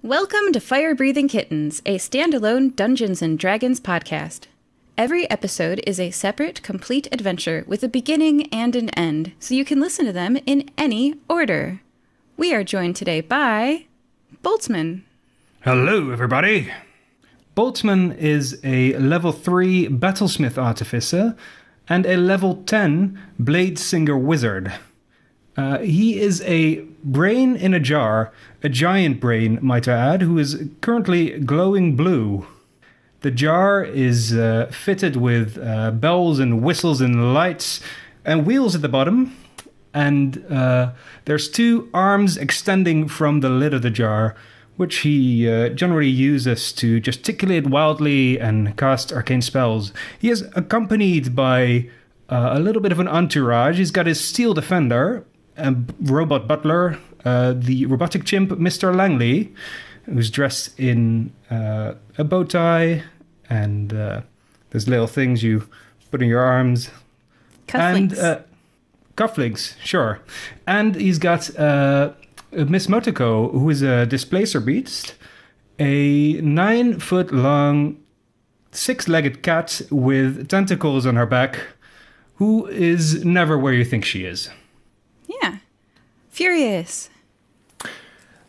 Welcome to Firebreathing Kittens, a standalone Dungeons & Dragons podcast. Every episode is a separate, complete adventure with a beginning and an end, so you can listen to them in any order. We are joined today by Boltzmann. Hello, everybody. Boltzmann is a level 3 Battlesmith Artificer and a level 10 Blade Singer Wizard. He is a brain in a jar, a giant brain, might I add, who is currently glowing blue. The jar is fitted with bells and whistles and lights and wheels at the bottom. And there's two arms extending from the lid of the jar, which he generally uses to gesticulate wildly and cast arcane spells. He is accompanied by a little bit of an entourage. He's got his steel defender, a robot butler, the robotic chimp Mr. Langley, who's dressed in a bow tie, and there's little things you put in your arms. Cufflinks. And cufflinks, sure. And he's got Miss Motoko, who is a displacer beast, a 9-foot-long, 6-legged cat with tentacles on her back, who is never where you think she is. Yeah. Furious.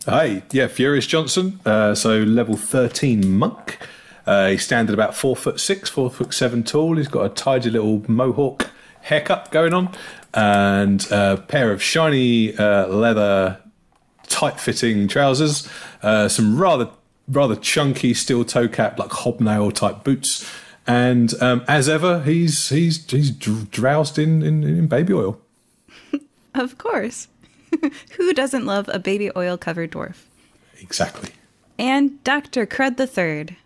Hi, yeah, Furious Johnson. So level 13 monk. He's standing about 4'6", 4'7" tall. He's got a tidy little mohawk haircut going on, and a pair of shiny leather, tight-fitting trousers. Some rather chunky steel toe cap, like hobnail type boots. And as ever, he's drowsed in baby oil. Of course. Who doesn't love a baby oil-covered dwarf? Exactly. And Dr. Crud III.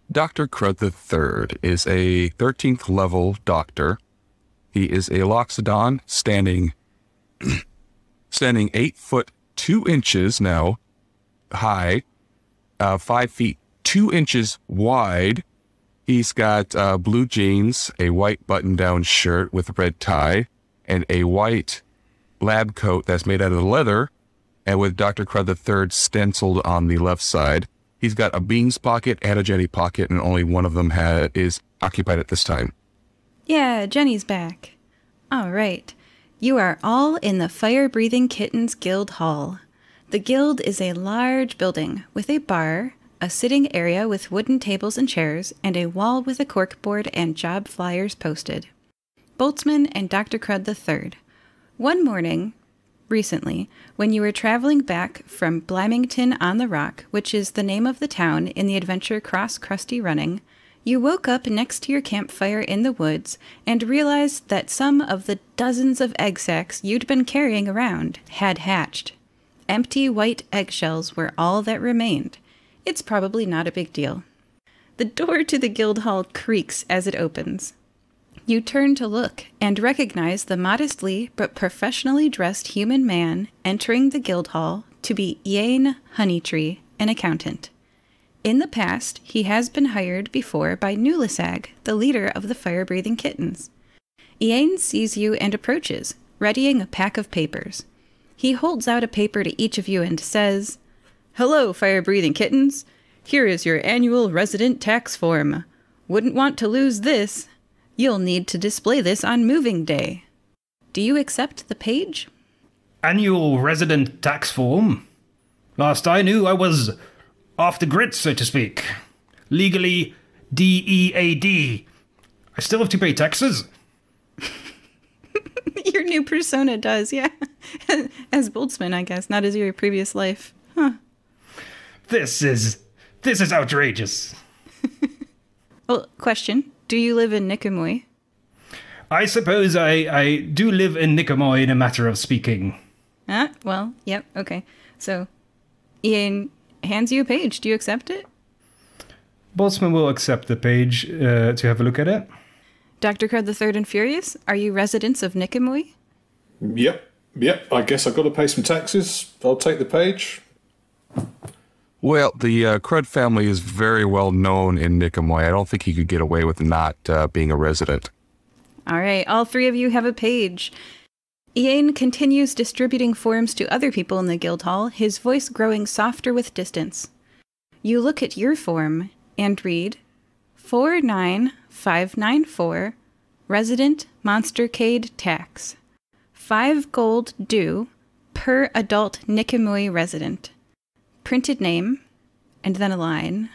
Dr. Crud III is a 13th level doctor. He is a loxodon standing 8 foot 2 inches now high, 5 feet 2 inches wide. He's got blue jeans, a white button-down shirt with a red tie, and a white lab coat that's made out of leather, and with Dr. Crud III stenciled on the left side. He's got a beans pocket and a Jenny pocket, and only one of them is occupied at this time. Yeah, Jenny's back. All right. You are all in the Fire-Breathing Kittens Guild Hall. The guild is a large building with a bar, a sitting area with wooden tables and chairs, and a wall with a corkboard and job flyers posted. Boltzmann and Dr. Crud III. One morning, recently, when you were traveling back from Blimington on the Rock, which is the name of the town in the adventure Cross Crusty Running, you woke up next to your campfire in the woods and realized that some of the dozens of egg sacs you'd been carrying around had hatched. Empty white eggshells were all that remained. It's probably not a big deal. The door to the guild hall creaks as it opens. You turn to look and recognize the modestly but professionally dressed human man entering the guild hall to be Ian Honeytree, an accountant. In the past, he has been hired before by Nulisag, the leader of the Fire-Breathing Kittens. Ian sees you and approaches, readying a pack of papers. He holds out a paper to each of you and says, "Hello, Fire-Breathing Kittens. Here is your annual resident tax form. Wouldn't want to lose this. You'll need to display this on moving day." Do you accept the page? Annual resident tax form? Last I knew, I was off the grid, so to speak. Legally DEAD. I still have to pay taxes. Your new persona does, yeah. As Boltzmann, I guess, not as your previous life. Huh. This is outrageous. Well, question. Do you live in Nicomoy? I suppose I do live in Nicomoy, in a matter of speaking. Well, yep, okay. So, Ian hands you a page. Do you accept it? Boltzmann will accept the page to have a look at it. Dr. Crud III and Furious, are you residents of Nicomoy? Yep. I guess I've got to pay some taxes. I'll take the page. Well, the Crud family is very well known in Nicomoy. I don't think he could get away with not being a resident. All right, all three of you have a page. Ian continues distributing forms to other people in the guild hall, his voice growing softer with distance. You look at your form and read 49594 Resident Monstercade Tax. 5 gold due per adult Nicomoy resident. Printed name, and then a line.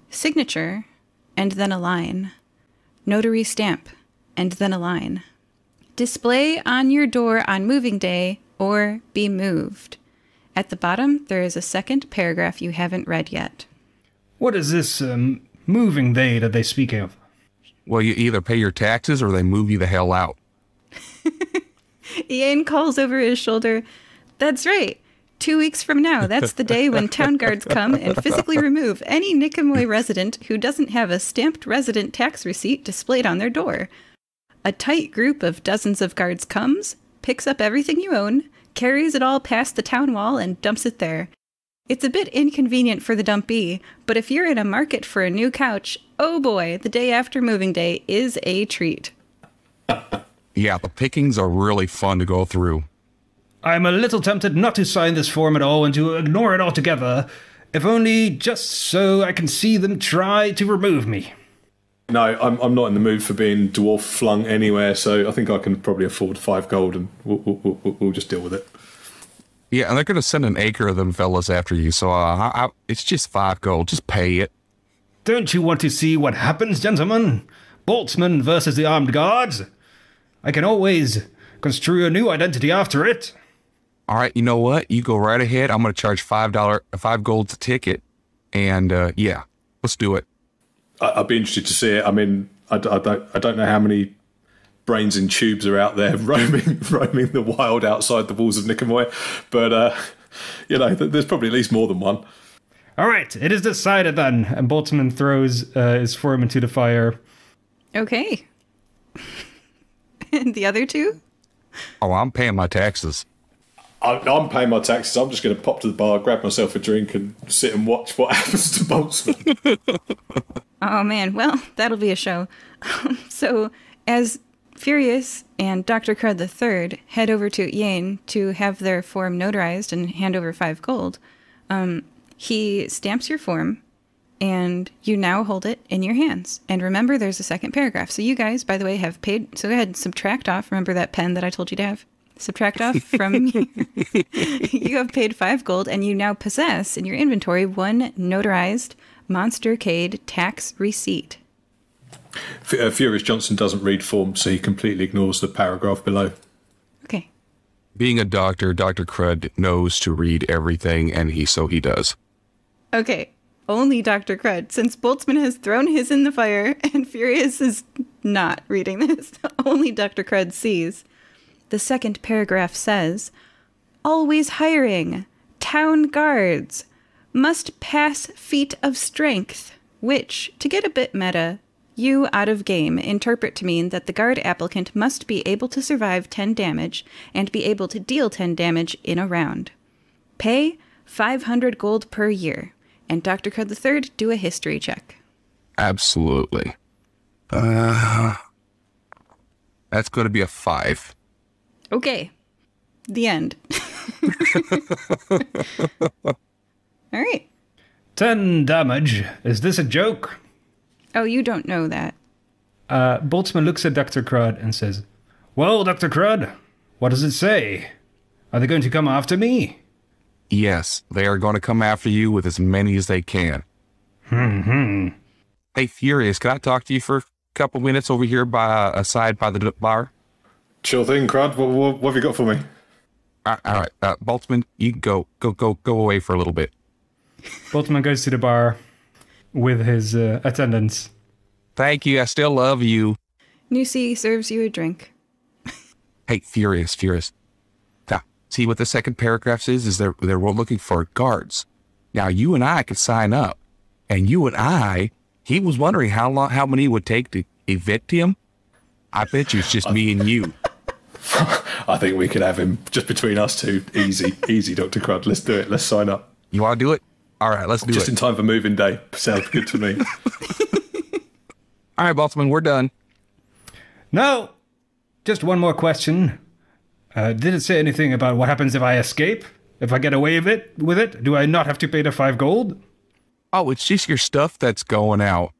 Signature, and then a line. Notary stamp, and then a line. Display on your door on moving day or be moved. At the bottom, there is a second paragraph you haven't read yet. What is this moving day that they speak of? Well, you either pay your taxes or they move you the hell out. Ian calls over his shoulder. That's right. 2 weeks from now, that's the day when town guards come and physically remove any Nicomoy resident who doesn't have a stamped resident tax receipt displayed on their door. A tight group of dozens of guards comes, picks up everything you own, carries it all past the town wall, and dumps it there. It's a bit inconvenient for the dumpee, but if you're in a market for a new couch, oh boy, the day after moving day is a treat. Yeah, the pickings are really fun to go through. I'm a little tempted not to sign this form at all and to ignore it altogether, if only just so I can see them try to remove me. No, I'm not in the mood for being dwarf flung anywhere, so I think I can probably afford 5 gold and we'll just deal with it. Yeah, and they're going to send an acre of them fellas after you, so it's just 5 gold. Just pay it. Don't you want to see what happens, gentlemen? Boltzmann versus the armed guards? I can always construe a new identity after it. All right, you know what? You go right ahead. I'm going to charge $5 gold a ticket, and yeah, let's do it. I'd be interested to see it. I mean, I don't know how many brains in tubes are out there roaming the wild outside the walls of Nicomoy, but you know, there's probably at least more than one. All right, it is decided then. And Boltzmann throws his form into the fire. Okay. And the other two? Oh, I'm paying my taxes. I'm paying my taxes. I'm just going to pop to the bar, grab myself a drink, and sit and watch what happens to Boltzmann. Oh, man. Well, that'll be a show. So, as Furious and Dr. Crud III head over to Yane to have their form notarized and hand over 5 gold, he stamps your form, and you now hold it in your hands. And remember, there's a second paragraph. So you guys, by the way, have paid... So go ahead and subtract off. Remember that pen that I told you to have? Subtract off from... You have paid 5 gold, and you now possess in your inventory 1 notarized Monstercade tax receipt. Furious Johnson doesn't read forms, so he completely ignores the paragraph below. Okay. Being a doctor, Dr. Crud knows to read everything, and he does. Okay. Only Dr. Crud, since Boltzmann has thrown his in the fire and Furious is not reading this. Only Dr. Crud sees. The second paragraph says, always hiring, town guards, must pass feat of strength, which, to get a bit meta, you out of game interpret to mean that the guard applicant must be able to survive 10 damage and be able to deal 10 damage in a round. Pay 500 gold per year. And Dr. Crud III, do a history check. Absolutely. That's going to be a 5. Okay. The end. All right. 10 damage. Is this a joke? Oh, you don't know that. Boltzmann looks at Dr. Crud and says, well, Dr. Crud, what does it say? Are they going to come after me? Yes, they are going to come after you with as many as they can. Hey, Furious, can I talk to you for a couple minutes over here aside by the bar? Sure thing, Crud. What have you got for me? All right, Boltzmann, you can go away for a little bit. Boltzmann goes to the bar with his attendants. Thank you, I still love you. Nusi serves you a drink. Hey, Furious. Now, see what the second paragraph is they're looking for guards. Now, you and I could sign up. And you and I, he was wondering how many it would take to evict him. I bet you it's just me and you. I think we could have him just between us two. Easy, Dr. Crud. Let's do it. Let's sign up. You want to do it? All right, let's do it. Just in time for moving day. Sounds good to me. All right, Boltzmann, we're done. No, just one more question. Did it say anything about what happens if I escape? If I get away with it? Do I not have to pay the 5 gold? Oh, it's just your stuff that's going out,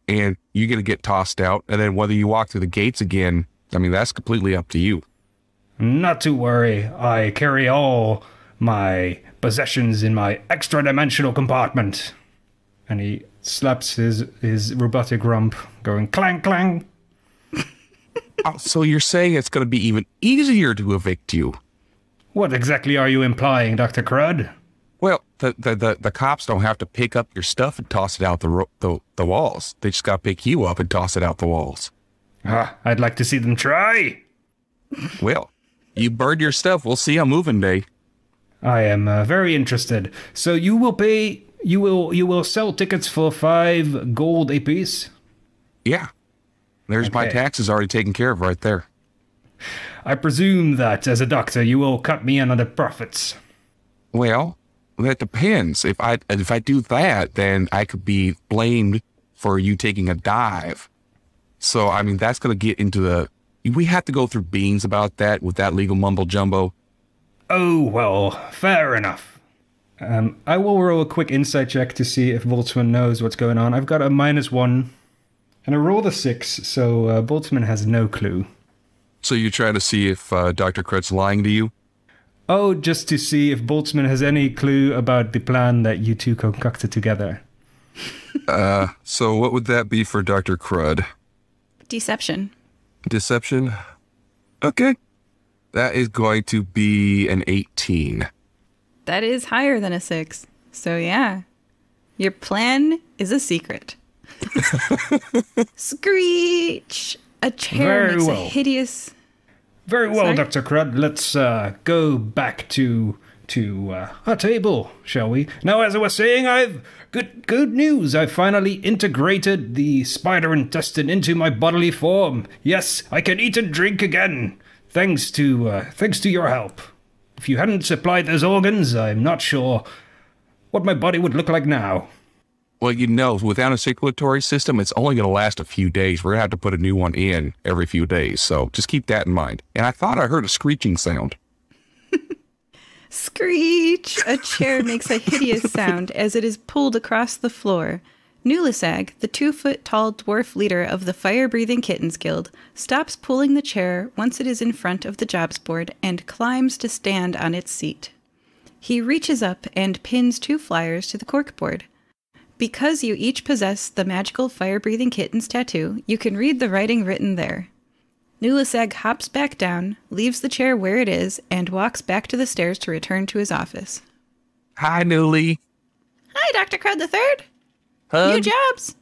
and you're going to get tossed out. And then whether you walk through the gates again, I mean, that's completely up to you. Not to worry. I carry all my possessions in my extra-dimensional compartment. And he slaps his robotic rump, going clang, clang. Oh, so you're saying it's going to be even easier to evict you? What exactly are you implying, Dr. Crud? Well, the cops don't have to pick up your stuff and toss it out the walls. They just got to pick you up and toss it out the walls. I'd like to see them try. Well, you burned your stuff. We'll see on moving day. I am very interested. So you will pay... You will sell tickets for 5 gold apiece? Yeah. There's my taxes already taken care of right there. I presume that, as a doctor, you will cut me in on the profits. Well, that depends. If I do that, then I could be blamed for you taking a dive. So, I mean, that's going to get into the... We have to go through beans about that with that legal mumbo-jumbo. Oh, well, fair enough. I will roll a quick insight check to see if Boltzmann knows what's going on. I've got a -1, and I rolled a 6, so Boltzmann has no clue. So you're trying to see if Dr. Crud's lying to you? Oh, just to see if Boltzmann has any clue about the plan that you two concocted together. So what would that be for Dr. Crud? Deception. Deception? Okay. That is going to be an 18. That is higher than a 6. So yeah, your plan is a secret. Screech! A chair Very makes well. a hideous... Very well, Sorry? Dr. Crud. Let's go back to our table, shall we? Now, as I was saying, I've good news. I've finally integrated the spider intestine into my bodily form. Yes, I can eat and drink again, thanks to your help. If you hadn't supplied those organs, I'm not sure what my body would look like now. Well, you know, without a circulatory system, it's only going to last a few days. We're going to have to put a new one in every few days. So just keep that in mind. And I thought I heard a screeching sound. Screech! A chair makes a hideous sound as it is pulled across the floor. Nulisag, the 2-foot-tall dwarf leader of the Firebreathing Kittens Guild, stops pulling the chair once it is in front of the jobs board and climbs to stand on its seat. He reaches up and pins 2 flyers to the corkboard. Because you each possess the magical Firebreathing Kittens tattoo, you can read the writing written there. Nulisag hops back down, leaves the chair where it is, and walks back to the stairs to return to his office. Hi, Newly. Hi, Dr. Crud III! Hug? New jobs!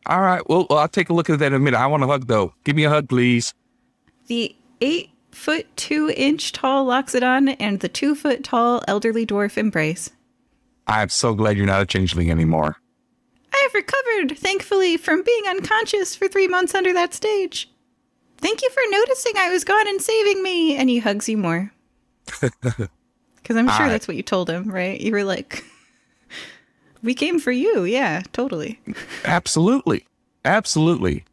All right. Well, I'll take a look at that in a minute. I want a hug, though. Give me a hug, please. The 8-foot-2-inch tall Loxodon and the 2-foot-tall elderly dwarf embrace. I'm so glad you're not a changeling anymore. I've recovered, thankfully, from being unconscious for 3 months under that stage. Thank you for noticing I was gone and saving me. And he hugs you more. Because I'm sure that's what you told him, right? You were like, we came for you. Yeah, totally. Absolutely. Absolutely.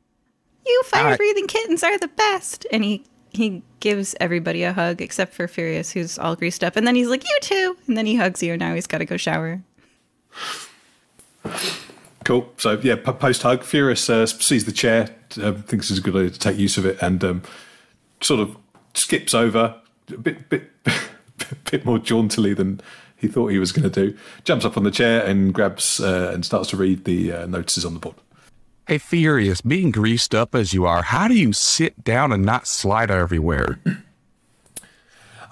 You fire-breathing kittens are the best. And he gives everybody a hug except for Furious, who's all greased up. And then he's like, you too. And then he hugs you. And now he's got to go shower. Cool. So, yeah, post-hug, Furious sees the chair, thinks it's a good idea to take use of it, and sort of skips over a bit more jauntily than he thought he was going to do. Jumps up on the chair and grabs and starts to read the notices on the board. Hey, Furious, being greased up as you are, how do you sit down and not slide everywhere?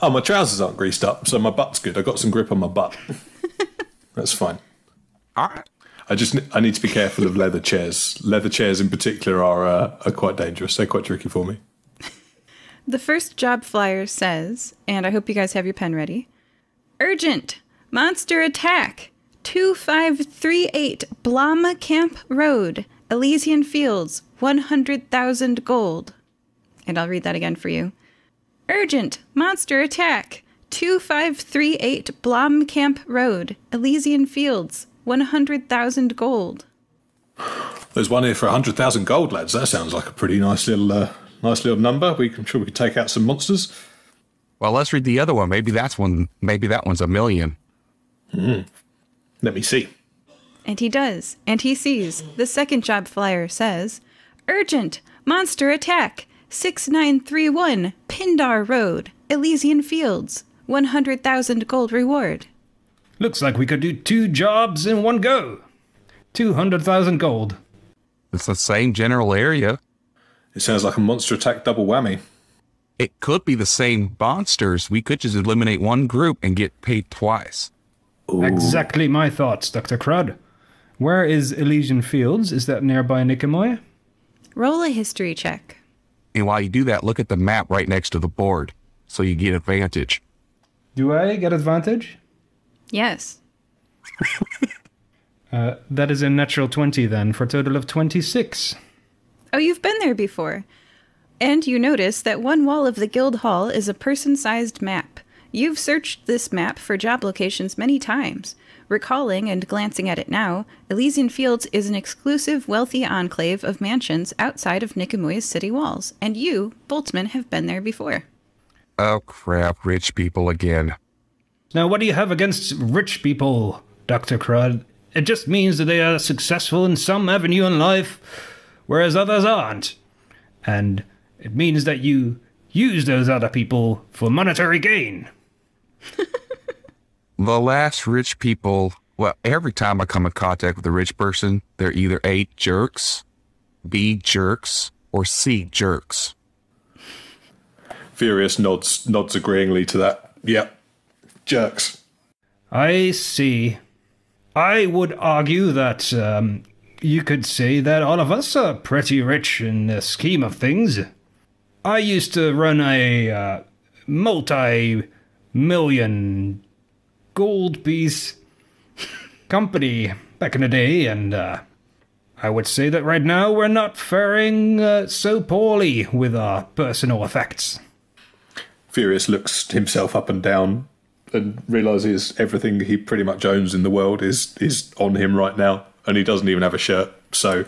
Oh, my trousers aren't greased up, so my butt's good. I got some grip on my butt. That's fine. All right. I need to be careful of leather chairs. Leather chairs in particular are quite dangerous. They're quite tricky for me. The first job flyer says, and I hope you guys have your pen ready, Urgent! Monster attack! 2538 Blama Camp Road, Elysian Fields, 100,000 gold. And I'll read that again for you. Urgent! Monster attack! 2538 Blom Camp Road, Elysian Fields, 100,000 gold. There's one here for 100,000 gold, lads. That sounds like a pretty nice little number. I'm sure we could take out some monsters. Well, let's read the other one. Maybe that one's a million. Let me see. And he does. And he sees. The second job flyer says, Urgent! Monster attack! 6931 Pindar Road, Elysian Fields. 100,000 gold reward. Looks like we could do 2 jobs in one go. 200,000 gold. It's the same general area. It sounds like a monster attack double whammy. It could be the same monsters. We could just eliminate one group and get paid twice. Ooh. Exactly my thoughts, Dr. Crud. Where is Elysian Fields? Is that nearby Nicomoy? Roll a history check. And while you do that, look at the map right next to the board, so you get advantage. Do I get advantage? Yes. That is a natural 20 then, for a total of 26. Oh, you've been there before. And you notice that one wall of the guild hall is a person-sized map. You've searched this map for job locations many times. Recalling and glancing at it now, Elysian Fields is an exclusive, wealthy enclave of mansions outside of Nicomoy's city walls, and you, Boltzmann, have been there before. Oh crap, rich people again. Now, what do you have against rich people, Dr. Crud? It just means that they are successful in some avenue in life, whereas others aren't. And it means that you use those other people for monetary gain. The last rich people, well, every time I come in contact with a rich person, they're either A, jerks, B, jerks, or C, jerks. Furious nods agreeingly to that. Yep. Jerks. I see. I would argue that you could say that all of us are pretty rich in the scheme of things. I used to run a multi-million gold piece company back in the day, and I would say that right now we're not faring so poorly with our personal effects. Furious looks himself up and down and realises everything he pretty much owns in the world is on him right now, and he doesn't even have a shirt, so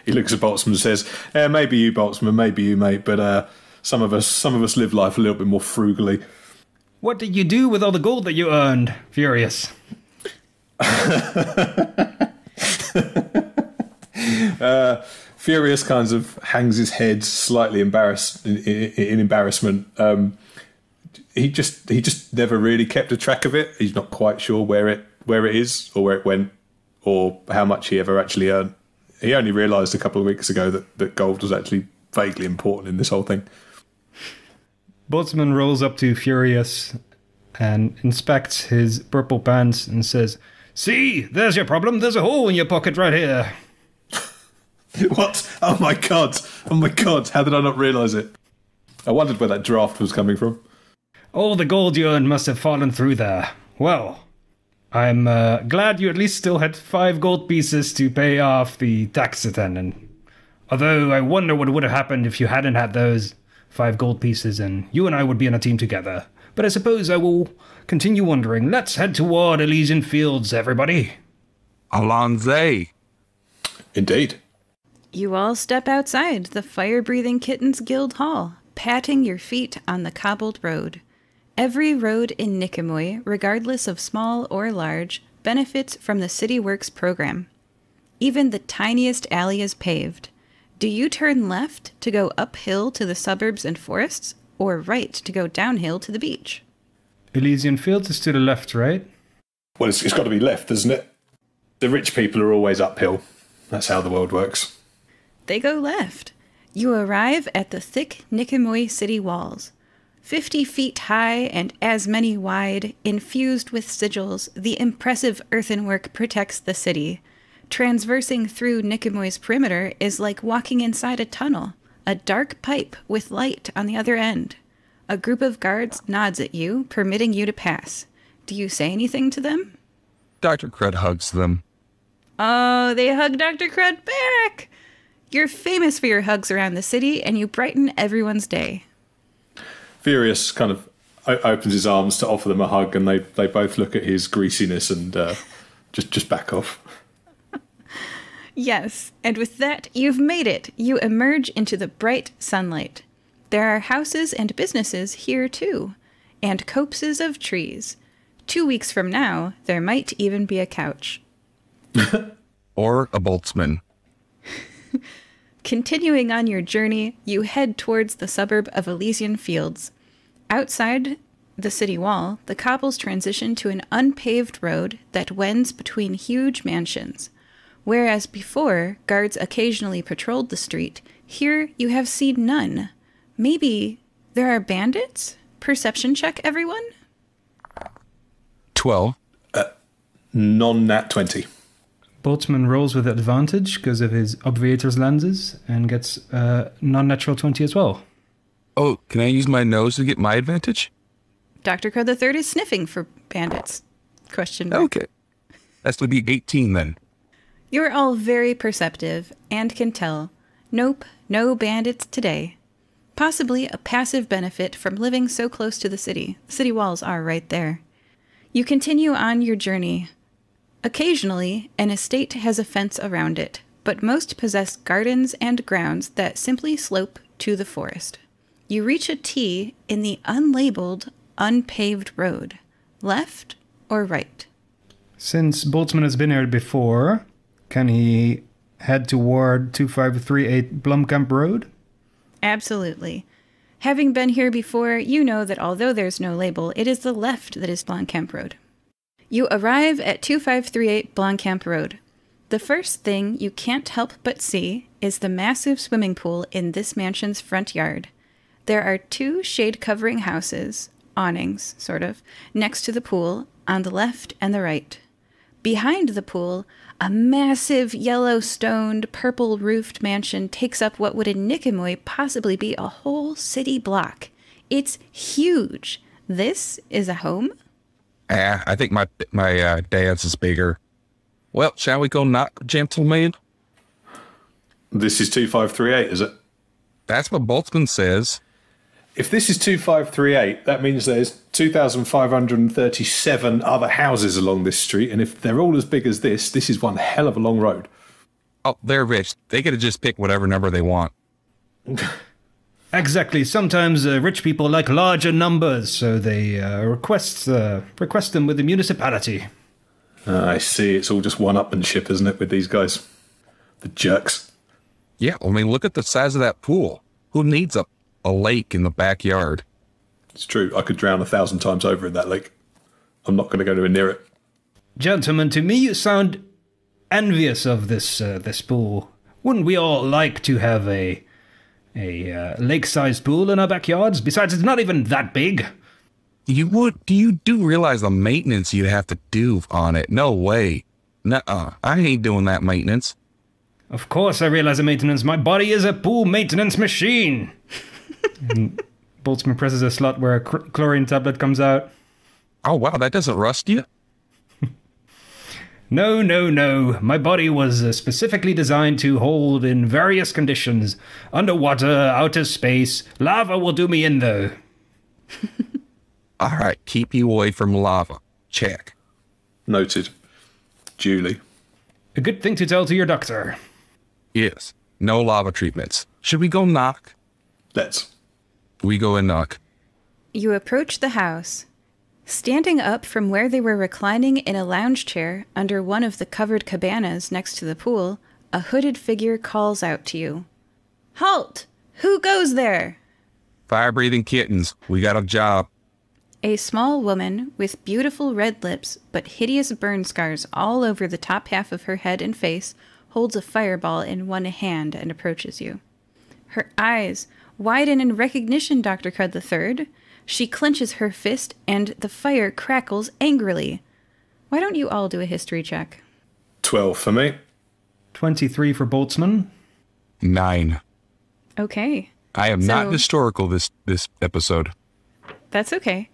he looks at Boltzmann and says, maybe you, Boltzmann, maybe you, mate, but some of us live life a little bit more frugally. What did you do with all the gold that you earned, Furious? Furious kind of hangs his head, slightly embarrassed in embarrassment. He just never really kept a track of it. He's not quite sure where it is or where it went or how much he ever actually earned. He only realised a couple of weeks ago that gold was actually vaguely important in this whole thing. Boltzmann rolls up to Furious and inspects his purple pants and says, "See, there's your problem. There's a hole in your pocket right here." What? Oh my god! How did I not realise it? I wondered where that draft was coming from. All the gold you earned must have fallen through there. Well, I'm glad you at least still had 5 gold pieces to pay off the tax attendant. Although I wonder what would have happened if you hadn't had those 5 gold pieces and you and I would be on a team together. But I suppose I will continue wondering. Let's head toward Elysian Fields, everybody. Allons-y. Indeed. You all step outside the Firebreathing Kittens Guild Hall, patting your feet on the cobbled road. Every road in Nicomoy, regardless of small or large, benefits from the City Works program. Even the tiniest alley is paved. Do you turn left to go uphill to the suburbs and forests, or right to go downhill to the beach? Elysian Fields is to the left, right? Well, it's got to be left, isn't it? The rich people are always uphill. That's how the world works. They go left. You arrive at the thick Nicomoy city walls. 50 feet high and as many wide, infused with sigils, the impressive earthenwork protects the city. Transversing through Nicomoy's perimeter is like walking inside a tunnel, a dark pipe with light on the other end. A group of guards nods at you, permitting you to pass. Do you say anything to them? Dr. Crud hugs them. Oh, they hug Dr. Crud back! You're famous for your hugs around the city, and you brighten everyone's day. Furious kind of opens his arms to offer them a hug, and they both look at his greasiness and just back off. Yes, and with that, you've made it. You emerge into the bright sunlight. There are houses and businesses here, too, and copses of trees. 2 weeks from now, there might even be a couch. Or a Boltzmann. Continuing on your journey, you head towards the suburb of Elysian Fields. Outside the city wall, the cobbles transition to an unpaved road that wends between huge mansions. Whereas before, guards occasionally patrolled the street, here you have seen none. Maybe there are bandits? Perception check, everyone? 12. Non-nat 20. Boltzmann rolls with advantage because of his obviator's lenses and gets non-natural 20 as well. Oh, can I use my nose to get my advantage? Dr. Crud III is sniffing for bandits. Question mark. Okay. That's going to be 18 then. You're all very perceptive and can tell. Nope, no bandits today. Possibly a passive benefit from living so close to the city. The city walls are right there. You continue on your journey. Occasionally, an estate has a fence around it, but most possess gardens and grounds that simply slope to the forest. You reach a T in the unlabeled, unpaved road. Left or right? Since Boltzmann has been here before, can he head toward 2538 Blumkamp Road? Absolutely. Having been here before, you know that although there's no label, it is the left that is Blomkamp Road. You arrive at 2538 Blomkamp Road. The first thing you can't help but see is the massive swimming pool in this mansion's front yard. There are 2 shade-covering houses, awnings, sort of, next to the pool, on the left and the right. Behind the pool, a massive yellow-stoned, purple-roofed mansion takes up what would in Nicomoy possibly be a whole city block. It's huge. This is a home? I think my dad's is bigger. Well, shall we go knock, gentlemen? This is 2538, is it? That's what Boltzmann says. If this is 2538, that means there's 2,537 other houses along this street, and if they're all as big as this is one hell of a long road. Oh, they're rich. They get to just pick whatever number they want. Exactly. Sometimes rich people like larger numbers, so they request them with the municipality. I see. It's all just one-upmanship, isn't it, with these guys? The jerks. Yeah, I mean, look at the size of that pool. Who needs a lake in the backyard? It's true. I could drown 1,000 times over in that lake. I'm not going to go anywhere near it. Gentlemen, to me you sound envious of this pool. Wouldn't we all like to have a lake-sized pool in our backyards? Besides, it's not even that big. You do realize the maintenance you'd have to do on it? No way. Nuh-uh. I ain't doing that maintenance. Of course I realize the maintenance. My body is a pool maintenance machine. And Boltzmann presses a slot where a chlorine tablet comes out. Oh, wow, that doesn't rust you? No. My body was specifically designed to hold in various conditions. Underwater, outer space. Lava will do me in, though. All right, keep you away from lava. Check. Noted. Julie. A good thing to tell to your doctor. Yes, no lava treatments. Should we go knock? Let's. We go and knock. You approach the house. Standing up from where they were reclining in a lounge chair under one of the covered cabanas next to the pool, a hooded figure calls out to you. Halt! Who goes there? Firebreathing Kittens. We got a job. A small woman with beautiful red lips but hideous burn scars all over the top half of her head and face holds a fireball in one hand and approaches you. Her eyes widen in recognition, Dr. Crud III. She clenches her fist, and the fire crackles angrily. Why don't you all do a history check? 12 for me. 23 for Boltzmann. 9. Okay. I am not historical this episode. That's okay.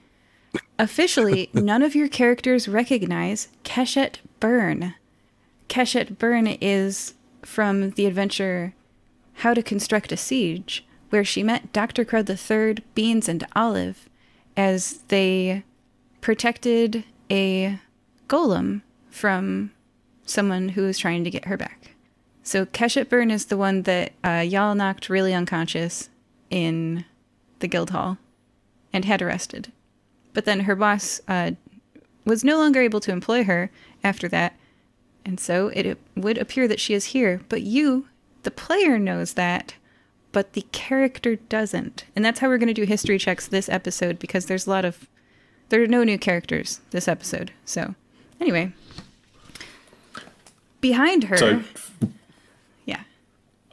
Officially, none of your characters recognize Keshet Byrne. Keshet Byrne is from the adventure How to Construct a Siege, where she met Dr. Crud III, Beans, and Olive as they protected a golem from someone who was trying to get her back. So Keshet Byrne is the one that y'all knocked really unconscious in the guild hall and had arrested. But then her boss was no longer able to employ her after that, and so it would appear that she is here. But you, the player, knows that, but the character doesn't. And that's how we're going to do history checks this episode, because there are no new characters this episode. So, anyway. Behind her... So, yeah.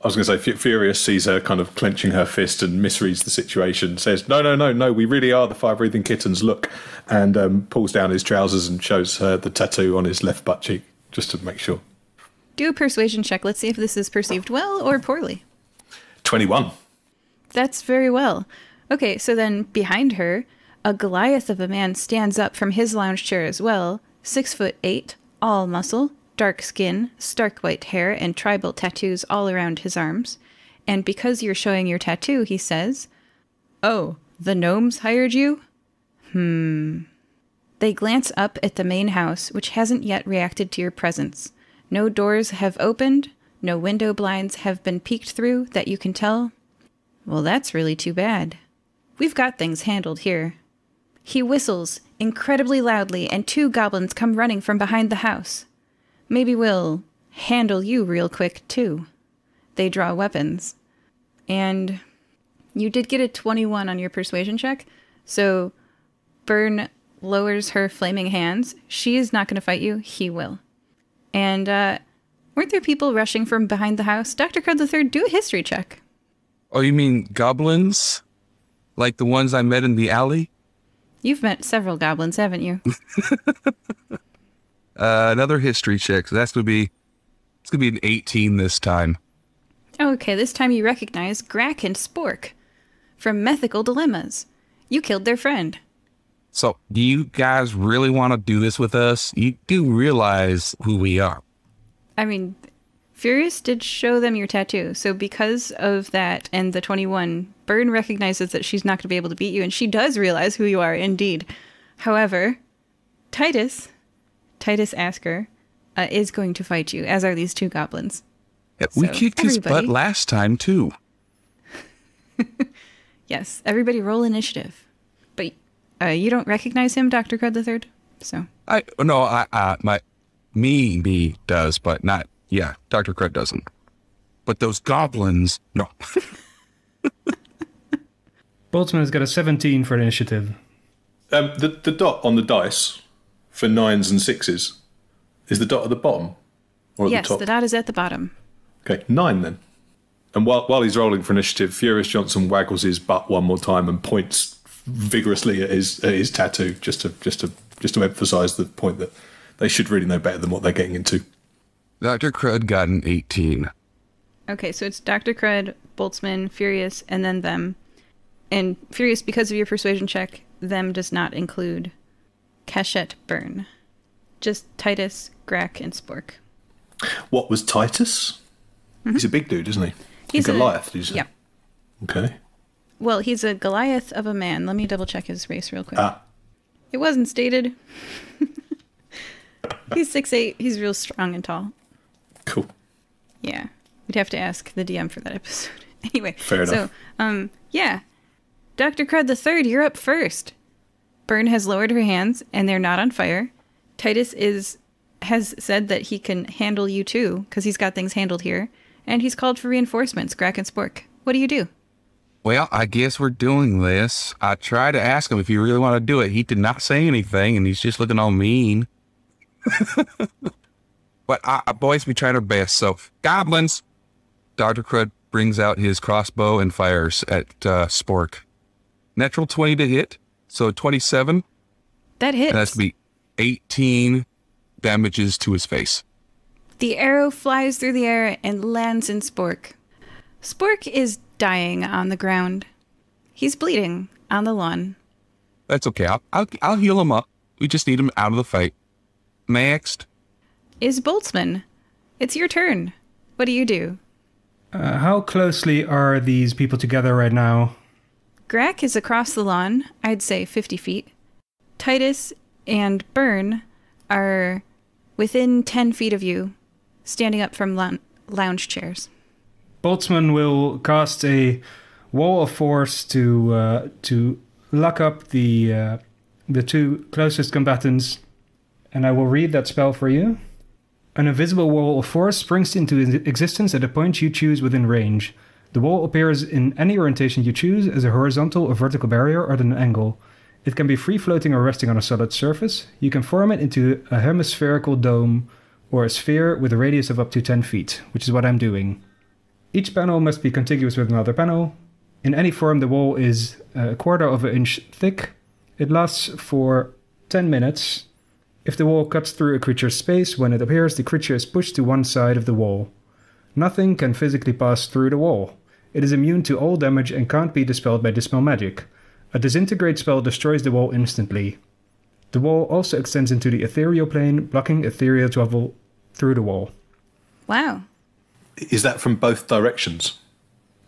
I was going to say, Furious sees her kind of clenching her fist and misreads the situation, says, no, we really are the Fire-Breathing Kittens, look, and pulls down his trousers and shows her the tattoo on his left butt cheek, just to make sure. Do a persuasion check. Let's see if this is perceived well or poorly. 21. That's very well. Okay, so then behind her, a Goliath of a man stands up from his lounge chair as well, 6'8", all muscle, dark skin, stark white hair, and tribal tattoos all around his arms. And because you're showing your tattoo, he says, "Oh, the gnomes hired you?" They glance up at the main house, which hasn't yet reacted to your presence. No doors have opened, no window blinds have been peeked through that you can tell. Well, that's really too bad. We've got things handled here. He whistles incredibly loudly, and 2 goblins come running from behind the house. Maybe we'll handle you real quick, too. They draw weapons. And you did get a 21 on your persuasion check, so Byrne lowers her flaming hands. She is not going to fight you. He will. And weren't there people rushing from behind the house? Dr. Crud III, do a history check. Oh, you mean goblins? Like the ones I met in the alley? You've met several goblins, haven't you? Another history check. So it's gonna be an 18 this time. Okay, this time you recognize Grack and Spork from Mythical Dilemmas. You killed their friend. So, do you guys really want to do this with us? You do realize who we are. I mean, Furious did show them your tattoo, so because of that and the 21, Byrne recognizes that she's not going to be able to beat you, and she does realize who you are, indeed. However, Titus Asker, is going to fight you, as are these 2 goblins. Yeah, we kicked his butt last time, too. Yes, everybody roll initiative. But you don't recognize him, Dr. Crud III? So. Me does, but not, yeah, Dr. Crud doesn't. But those goblins, no. Boltzmann has got a 17 for initiative. The dot on the dice for 9s and 6s, is the dot at the bottom or at yes, the top? The dot is at the bottom. Okay, 9 then. And while he's rolling for initiative, Furious Johnson waggles his butt one more time and points vigorously at his tattoo, just to emphasise the point that they should really know better than what they're getting into. Dr. Crud got an 18. Okay, so it's Dr. Crud, Boltzmann, Furious, and then them. And Furious, because of your persuasion check, them does not include Cachette Byrne. Just Titus, Grack, and Spork. What was Titus? Mm-hmm. He's a big dude, isn't he? He's a Goliath, did you say? Yeah. Okay. Well, he's a Goliath of a man. Let me double check his race real quick. Ah. It wasn't stated. He's 6'8". He's real strong and tall. Cool. Yeah. We'd have to ask the DM for that episode. Anyway. Fair enough. So, yeah. Dr. Crud III, you're up first. Byrne has lowered her hands, and they're not on fire. Titus has said that he can handle you too, because he's got things handled here. And he's called for reinforcements, Grack and Spork. What do you do? Well, I guess we're doing this. I tried to ask him if he really want to do it. He did not say anything, and he's just looking all mean. But boys, we tried our best. So, goblins! Dr. Crud brings out his crossbow and fires at Spork. Natural 20 to hit, so 27. That hits. And that's going to be 18 damages to his face. The arrow flies through the air and lands in Spork. Spork is dying on the ground. He's bleeding on the lawn. That's okay. I'll heal him up. We just need him out of the fight. Next is Boltzmann. It's your turn. What do you do? How closely are these people together right now? Grack is across the lawn, I'd say 50 feet. Titus and Byrne are within 10 feet of you, standing up from lounge chairs. Boltzmann will cast a wall of force to lock up the 2 closest combatants And I will read that spell for you. An invisible wall of force springs into existence at a point you choose within range. The wall appears in any orientation you choose as a horizontal or vertical barrier or at an angle. It can be free-floating or resting on a solid surface. You can form it into a hemispherical dome or a sphere with a radius of up to 10 feet, which is what I'm doing. Each panel must be contiguous with another panel. In any form, the wall is a quarter of an inch thick. It lasts for 10 minutes. If the wall cuts through a creature's space, when it appears, the creature is pushed to one side of the wall. Nothing can physically pass through the wall. It is immune to all damage and can't be dispelled by dispel magic. A disintegrate spell destroys the wall instantly. The wall also extends into the ethereal plane, blocking ethereal travel through the wall. Wow. Is that from both directions?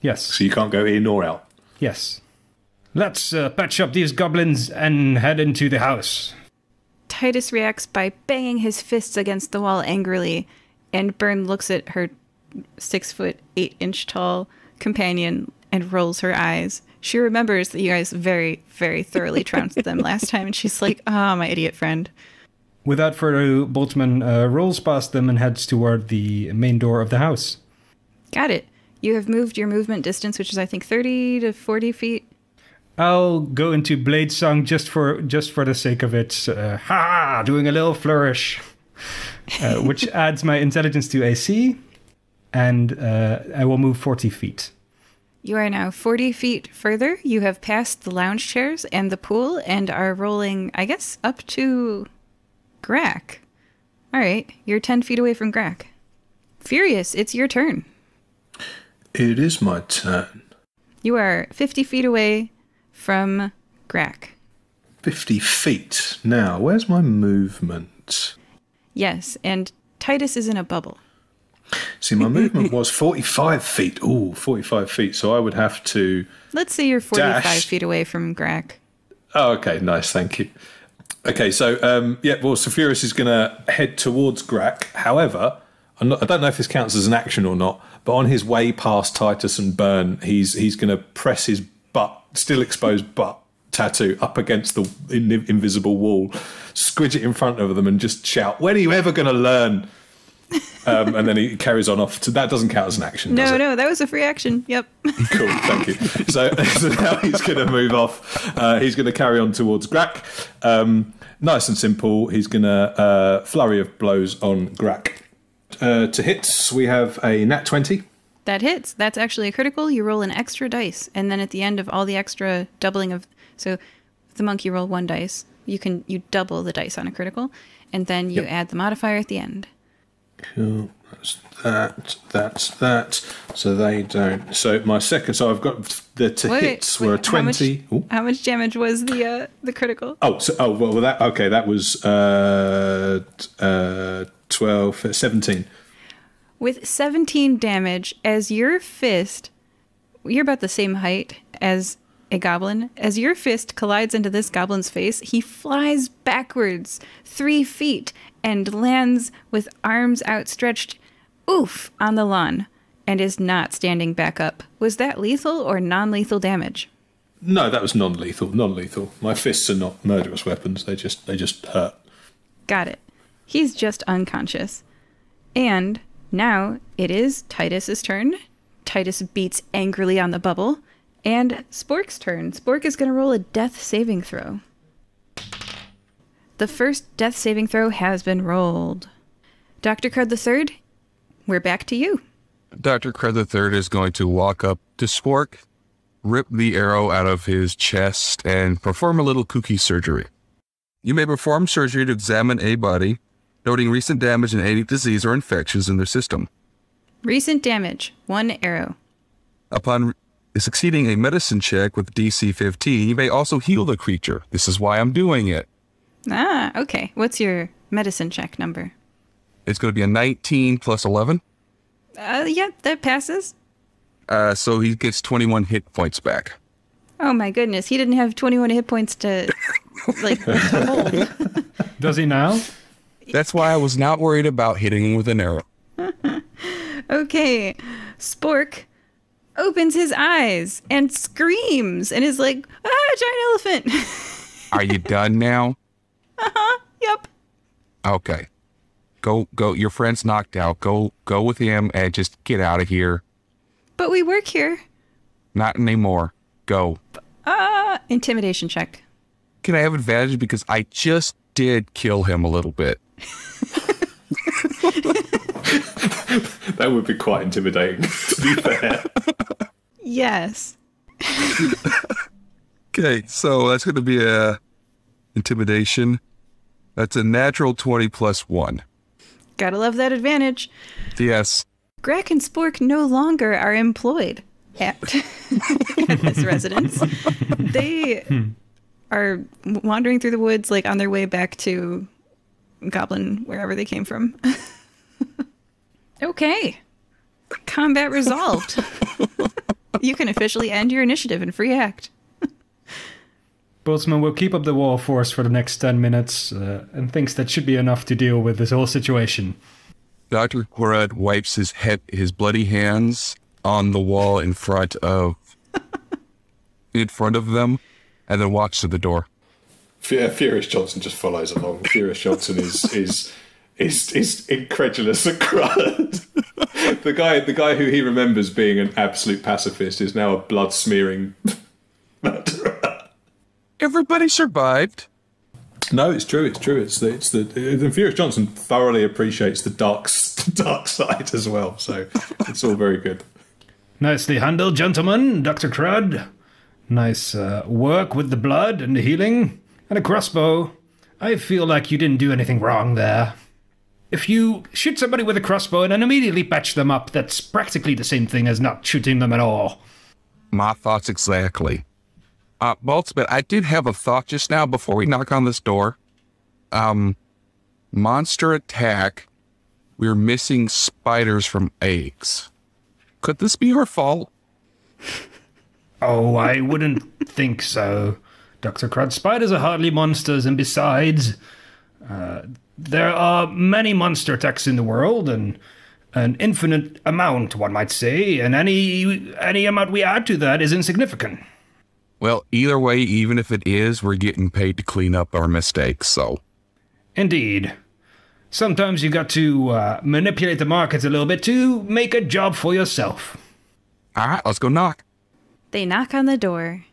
Yes. So you can't go in or out? Yes. Let's patch up these goblins and head into the house. Titus reacts by banging his fists against the wall angrily, and Byrne looks at her 6'8" tall companion and rolls her eyes. She remembers that you guys very, very thoroughly trounced them last time, and she's like, "Ah, my idiot friend." Without further ado, Boltzmann rolls past them and heads toward the main door of the house. Got it. You have moved your movement distance, which is, I think, 30 to 40 feet. I'll go into Blade Song just for the sake of it. Doing a little flourish, which adds my intelligence to AC, and I will move 40 feet. You are now 40 feet further. You have passed the lounge chairs and the pool and are rolling, I guess, up to Grack. All right, you're 10 feet away from Grack. Furious, it's your turn. It is my turn. You are 50 feet away from Grack. 50 feet. Now, where's my movement? Yes, and Titus is in a bubble. See, my movement was 45 feet. Ooh, 45 feet. So I would have to... Let's say you're 45 dash. feet away from Grack. Oh, okay. Nice. Thank you. Okay, so, so Furious is going to head towards Grack. However, I don't know if this counts as an action or not, but on his way past Titus and Byrne, he's going to press his butt, still exposed butt, tattoo up against the invisible wall, squidge it in front of them and just shout, "When are you ever going to learn?" And then he carries on off. That doesn't count as an action, does it? No, that was a free action. Yep. Cool, thank you. So now he's going to move off. He's going to carry on towards Grack. Nice and simple. He's going to flurry of blows on Grack. To hits, we have a nat 20. That hits. That's actually a critical. You roll an extra dice, and then at the end of all the extra doubling of... So the monk, you roll one dice. You double the dice on a critical, and then you add the modifier at the end. Cool. That's that. So they don't. So my second. So I've got the hits were a 20. How much damage was the critical? That was 12, 17. With 17 damage, as your fist, you're about the same height as a goblin. As your fist collides into this goblin's face, he flies backwards 3 feet and lands with arms outstretched, on the lawn, and is not standing back up. Was that lethal or non-lethal damage? No, that was non-lethal. Non-lethal. My fists are not murderous weapons. They just hurt. Got it. He's just unconscious. And now it is Titus's turn. Titus beats angrily on the bubble. And Spork's turn. Spork is going to roll a death saving throw. The first death saving throw has been rolled. Dr. Crud III, we're back to you. Dr. Crud III is going to walk up to Spork, rip the arrow out of his chest, and perform a little kooky surgery. You may perform surgery to examine a body, noting recent damage and any disease or infections in their system. Recent damage, 1 arrow. Upon succeeding a medicine check with DC 15, you may also heal the creature. This is why I'm doing it. Ah, okay. What's your medicine check number? It's going to be a 19 plus 11. Yeah, that passes. So he gets 21 hit points back. Oh my goodness, he didn't have 21 hit points to hold. Does he now? That's why I was not worried about hitting him with an arrow. Okay, Spork opens his eyes and screams and is like, giant elephant. Are you done now? Yep. Okay. Go. Your friend's knocked out. Go with him and just get out of here. But we work here. Not anymore. Go. Intimidation check. Can I have advantage because I just did kill him a little bit? That would be quite intimidating, to be fair. Yes. Okay, so that's going to be a intimidation. That's a natural 20 plus 1. Gotta love that advantage. Yes. Greg and Spork no longer are employed at this residence. They are wandering through the woods, like on their way back to Goblin, wherever they came from. Okay. Combat resolved. You can officially end your initiative in free act. Boltzmann will keep up the war force for the next 10 minutes and thinks that should be enough to deal with this whole situation. Dr. Crud wipes his bloody hands on the wall in front of them and then walks to the door. Furious Johnson just follows along. Furious Johnson is incredulous at Crud. the guy who he remembers being an absolute pacifist is now a blood smearing murderer. Everybody survived. No, it's true. The Furious Johnson thoroughly appreciates the dark side as well. So it's all very good. Nicely handled, gentlemen, Dr. Crud. Nice work with the blood and the healing. And a crossbow. I feel like you didn't do anything wrong there. If you shoot somebody with a crossbow and then immediately patch them up, that's practically the same thing as not shooting them at all. My thoughts exactly. Boltzmann, I did have a thought just now before we knock on this door. Monster attack. We're missing spiders from eggs. Could this be her fault? Oh, I wouldn't think so. Dr. Crud, spiders are hardly monsters, and besides, there are many monster attacks in the world, and an infinite amount, one might say, and any amount we add to that is insignificant. Well, either way, even if it is, we're getting paid to clean up our mistakes, so. Indeed. Sometimes you got to manipulate the market a little bit to make a job for yourself. All right, let's go knock. They knock on the door.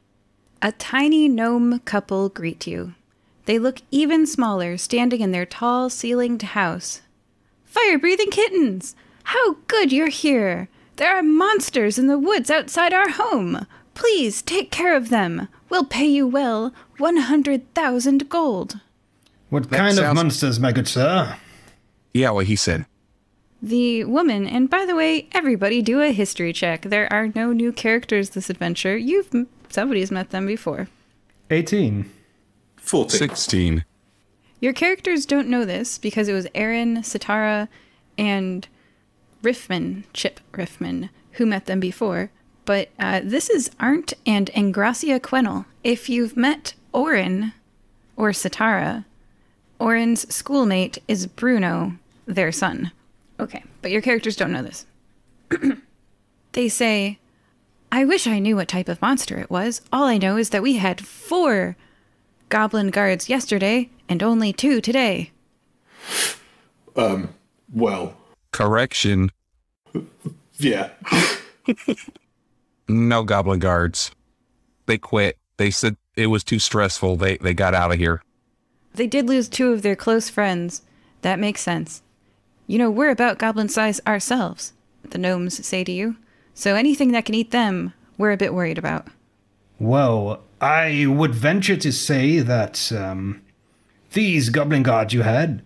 A tiny gnome couple greet you. They look even smaller, standing in their tall, ceilinged house. Fire-breathing kittens! How good you're here! There are monsters in the woods outside our home. Please take care of them. We'll pay you well, 100,000 gold. What kind of monsters, my good sir? Yeah, what he said. The woman, and by the way, everybody do a history check. There are no new characters this adventure. Somebody's met them before. 18. 14. 16. Your characters don't know this because it was Aaron, Sitara, and Chip Riffman, who met them before. But this is Arndt and Engracia Quennel. If you've met Orin or Sitara, Orin's schoolmate is Bruno, their son. Okay, but your characters don't know this. They say, I wish I knew what type of monster it was. All I know is that we had 4 goblin guards yesterday and only 2 today. Well. Correction. Yeah. No goblin guards. They quit. They said it was too stressful. They got out of here. They did lose 2 of their close friends. That makes sense. You know, we're about goblin size ourselves, the gnomes say to you. So anything that can eat them, we're a bit worried about. Well, I would venture to say that these goblin guards you had,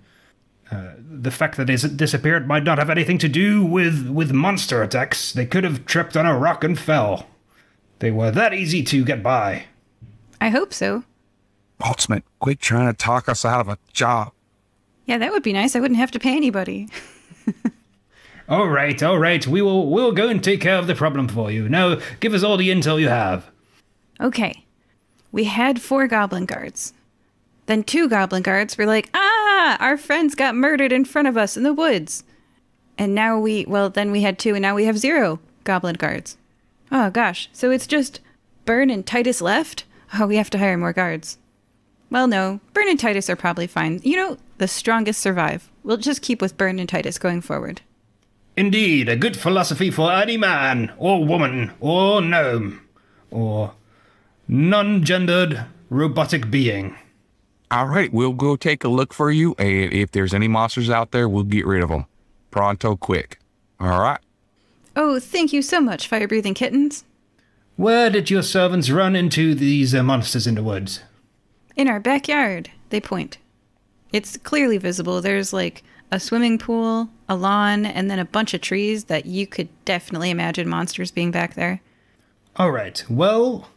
the fact that they disappeared might not have anything to do with monster attacks. They could have tripped on a rock and fell. They were that easy to get by. I hope so. Boltzmann, quit trying to talk us out of a job. Yeah, that would be nice. I wouldn't have to pay anybody. All right. We'll go and take care of the problem for you. Now, give us all the intel you have. Okay. We had 4 goblin guards. Then 2 goblin guards were like, our friends got murdered in front of us in the woods. And now then we had 2 and now we have 0 goblin guards. Oh gosh, so it's just Byrne and Titus left? Oh, we have to hire more guards. Well, no. Burn and Titus are probably fine. You know, the strongest survive. We'll just keep with Burn and Titus going forward. Indeed, a good philosophy for any man, or woman, or gnome, or non-gendered robotic being. All right, we'll go take a look for you, and if there's any monsters out there, we'll get rid of them. Pronto, quick. All right? Oh, thank you so much, Firebreathing Kittens. Where did your servants run into these monsters in the woods? In our backyard, they point. It's clearly visible. There's like a swimming pool, a lawn, and then a bunch of trees that you could definitely imagine monsters being back there. All right, well,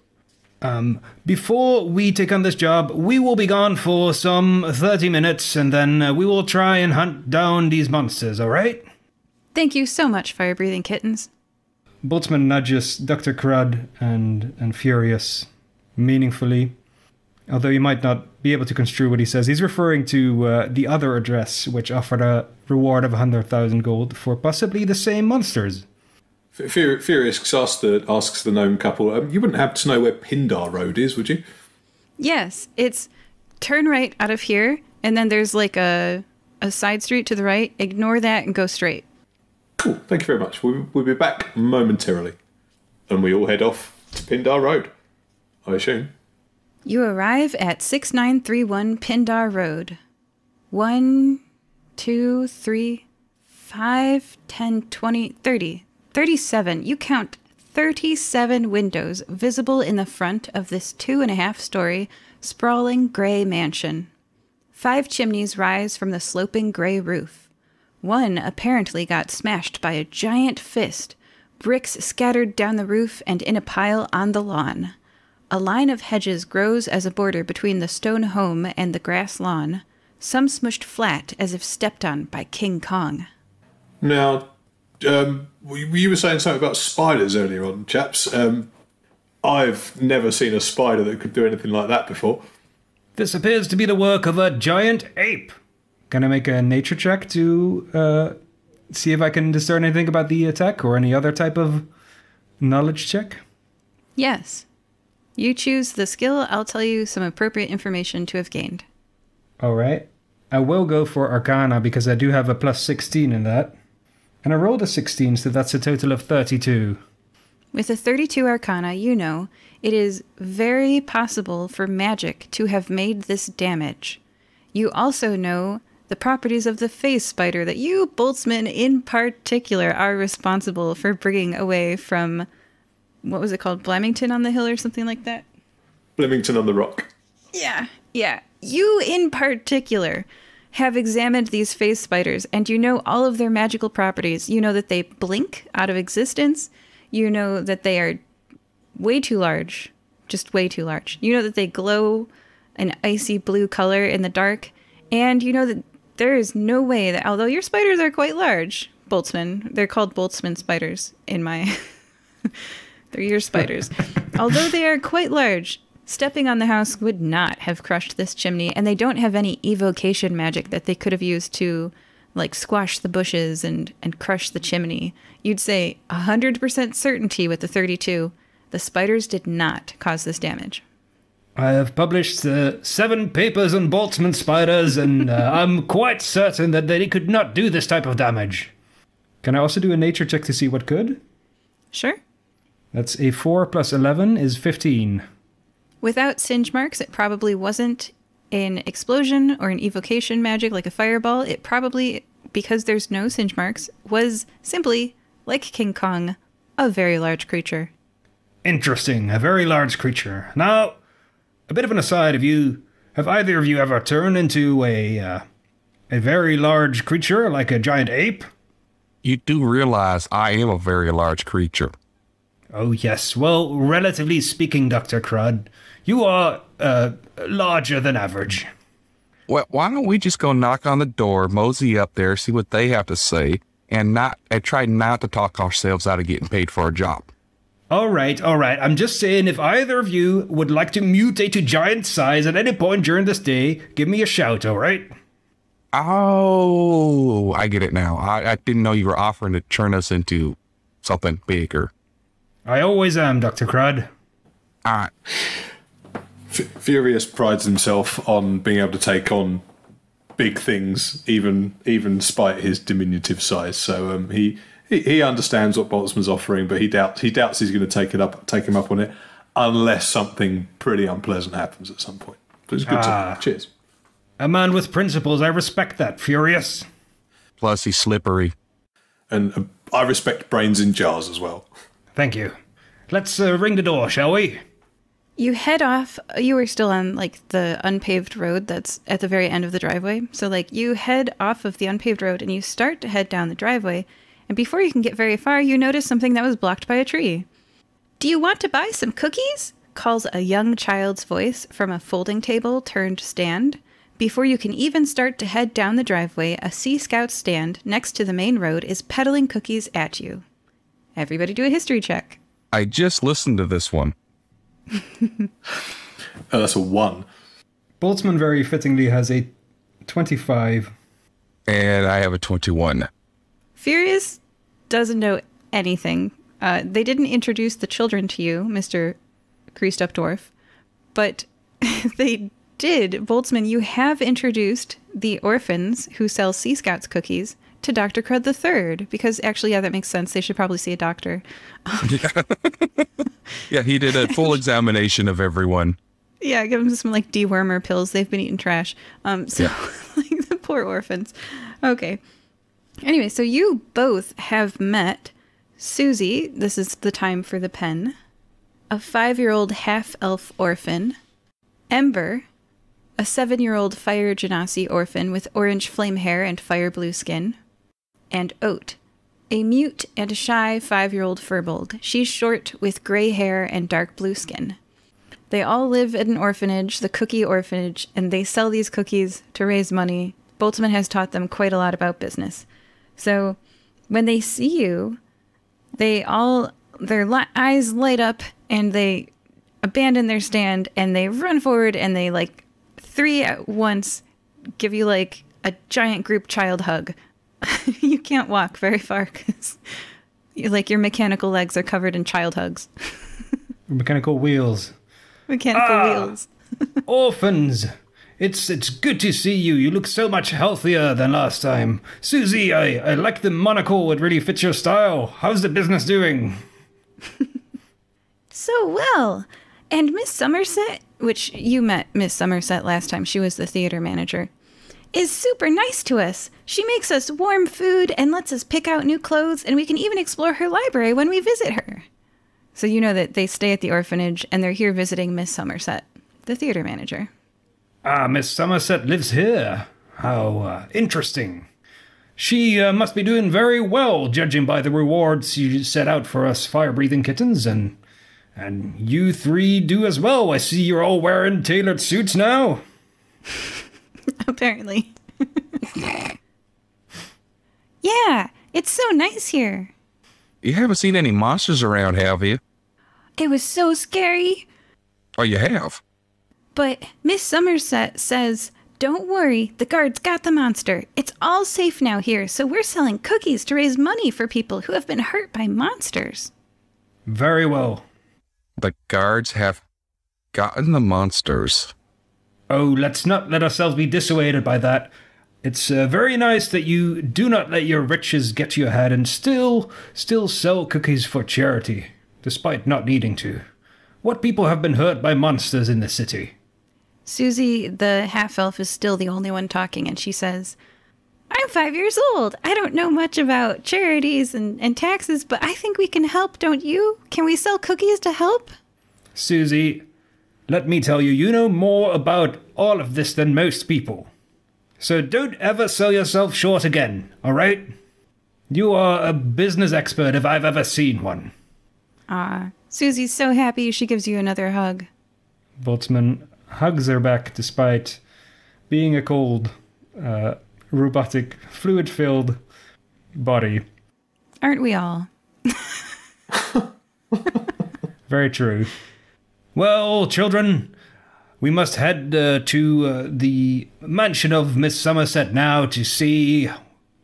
before we take on this job, we will be gone for some 30 minutes, and then we will try and hunt down these monsters, all right? Thank you so much, Fire-Breathing Kittens. Boltzmann nudges Dr. Crud and Furious meaningfully. Although you might not be able to construe what he says, he's referring to the other address, which offered a reward of 100,000 gold for possibly the same monsters. Furious asks the gnome couple, you wouldn't happen to know where Pindar Road is, would you? Yes, it's turn right out of here, and then there's like a side street to the right. Ignore that and go straight. Cool, thank you very much. We'll be back momentarily. And we all head off to Pindar Road, I assume. You arrive at 6931 Pindar Road. 1, 2, 3, 5, 10, 20, 30. 37. You count 37 windows visible in the front of this 2.5-story, sprawling gray mansion. 5 chimneys rise from the sloping gray roof. One apparently got smashed by a giant fist, bricks scattered down the roof and in a pile on the lawn. A line of hedges grows as a border between the stone home and the grass lawn, some smushed flat as if stepped on by King Kong. Now, you were saying something about spiders earlier on, chaps. I've never seen a spider that could do anything like that before. This appears to be the work of a giant ape. Can I make a nature check to see if I can discern anything about the attack or any other type of knowledge check? Yes. You choose the skill, I'll tell you some appropriate information to have gained. All right. I will go for Arcana because I do have a plus 16 in that. And I rolled a 16, so that's a total of 32. With a 32 Arcana, you know it is very possible for magic to have made this damage. You also know the properties of the phase spider that you, Boltzmann, in particular, are responsible for bringing away from... What was it called? Blamington on the Hill or something like that? Blamington on the Rock. Yeah. You in particular have examined these phase spiders, and you know all of their magical properties. You know that they blink out of existence. You know that they are way too large. Just way too large. You know that they glow an icy blue color in the dark. And you know that there is no way that, although your spiders are quite large, Boltzmann, they're called Boltzmann spiders in my... They're your spiders. Although they are quite large, stepping on the house would not have crushed this chimney, and they don't have any evocation magic that they could have used to, like, squash the bushes and crush the chimney. You'd say 100% certainty with the 32. The spiders did not cause this damage. I have published 7 papers on Boltzmann spiders, and I'm quite certain that they could not do this type of damage. Can I also do a nature check to see what could? Sure. That's a 4 plus 11 is 15. Without singe marks, it probably wasn't an explosion or an evocation magic like a fireball. It probably, because there's no singe marks, was simply, like King Kong, a very large creature. Interesting, a very large creature. Now, a bit of an aside, have either of you ever turned into a very large creature like a giant ape? You do realize I am a very large creature. Oh, yes. Well, relatively speaking, Dr. Crud, you are larger than average. Well, why don't we just go knock on the door, mosey up there, see what they have to say, and try not to talk ourselves out of getting paid for our job. All right. I'm just saying, if either of you would like to mutate to giant size at any point during this day, give me a shout, all right? Oh, I get it now. I didn't know you were offering to turn us into something bigger. I always am, Dr. Crud. All right. Furious prides himself on being able to take on big things, even despite his diminutive size. So he understands what Boltzmann's offering, but he doubts he's going to take him up on it unless something pretty unpleasant happens at some point. But it's good to cheers. A man with principles, I respect that, Furious. Plus, he's slippery. And I respect brains in jars as well. Thank you. Let's ring the door, shall we? You head off. You were still on, like, the unpaved road that's at the very end of the driveway. So, like, you head off of the unpaved road and you start to head down the driveway. And before you can get very far, you notice something that was blocked by a tree. "Do you want to buy some cookies?" calls a young child's voice from a folding table turned stand. Before you can even start to head down the driveway, a Sea Scout stand next to the main road is peddling cookies at you. Everybody do a history check. I just listened to this one. Oh, that's a 1. Boltzmann very fittingly has a 25. And I have a 21. Furious doesn't know anything. They didn't introduce the children to you, Mr. Creased Up Dwarf, but they did. Boltzmann, you have introduced the orphans who sell Sea Scouts cookies to Dr. Crud III, because actually, yeah, that makes sense. They should probably see a doctor. Yeah, he did a full examination of everyone. Yeah, give them some, like, dewormer pills. They've been eating trash. Like, the poor orphans. Okay. Anyway, so you both have met Susie. This is the time for the pen. A 5-year-old half-elf orphan. Ember, a 7-year-old fire genasi orphan with orange flame hair and fire blue skin. And Oat, a mute and shy 5-year-old furbolg. She's short with gray hair and dark blue skin. They all live at an orphanage, the Cookie Orphanage, and they sell these cookies to raise money. Boltzmann has taught them quite a lot about business. So when they see you, their eyes light up and they abandon their stand and they run forward and they, like, 3 at once give you, like, a giant group child hug. You can't walk very far because your mechanical legs are covered in child hugs. Mechanical wheels. Mechanical wheels. Orphans! It's good to see you. You look so much healthier than last time. Susie, I like the monocle. It really fits your style. How's the business doing? So well. And Miss Somerset, which you met Miss Somerset last time, she was the theater manager, is super nice to us. She makes us warm food and lets us pick out new clothes, and we can even explore her library when we visit her. So you know that they stay at the orphanage and they're here visiting Miss Somerset, the theater manager. Ah, Miss Somerset lives here. How interesting. She must be doing very well, judging by the rewards you set out for us fire-breathing kittens, and you 3 do as well. I see you're all wearing tailored suits now. Apparently. Yeah, it's so nice here. You haven't seen any monsters around, have you? It was so scary. Oh, you have? But Miss Somerset says, "Don't worry, the guards got the monster. It's all safe now here, so we're selling cookies to raise money for people who have been hurt by monsters." Very well. The guards have gotten the monsters. Oh, let's not let ourselves be dissuaded by that. It's very nice that you do not let your riches get to your head and still sell cookies for charity, despite not needing to. What people have been hurt by monsters in the city? Susie, the half-elf, is still the only one talking, and she says, "I'm 5 years old. I don't know much about charities and taxes, but I think we can help, don't you? Can we sell cookies to help?" Susie, let me tell you, you know more about all of this than most people. So don't ever sell yourself short again, all right? You are a business expert if I've ever seen one. Susie's so happy she gives you another hug. Boltzmann hugs her back despite being a cold, robotic, fluid-filled body. Aren't we all? Very true. Well, children, we must head to the mansion of Miss Somerset now to see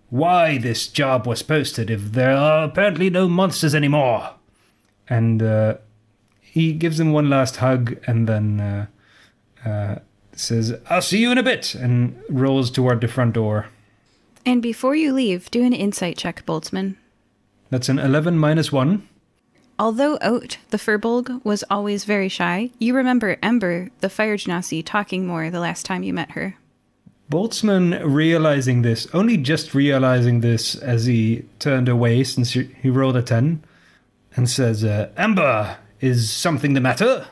why this job was posted if there are apparently no monsters anymore. And he gives him one last hug and then Says, I'll see you in a bit, and rolls toward the front door. And before you leave, do an insight check, Boltzmann. That's an 11 minus 1. Although Oat, the Furbolg, was always very shy, you remember Ember, the fire genasi, talking more the last time you met her. Boltzmann only just realizing this as he turned away since he rolled a 10, and says, Ember, is something the matter?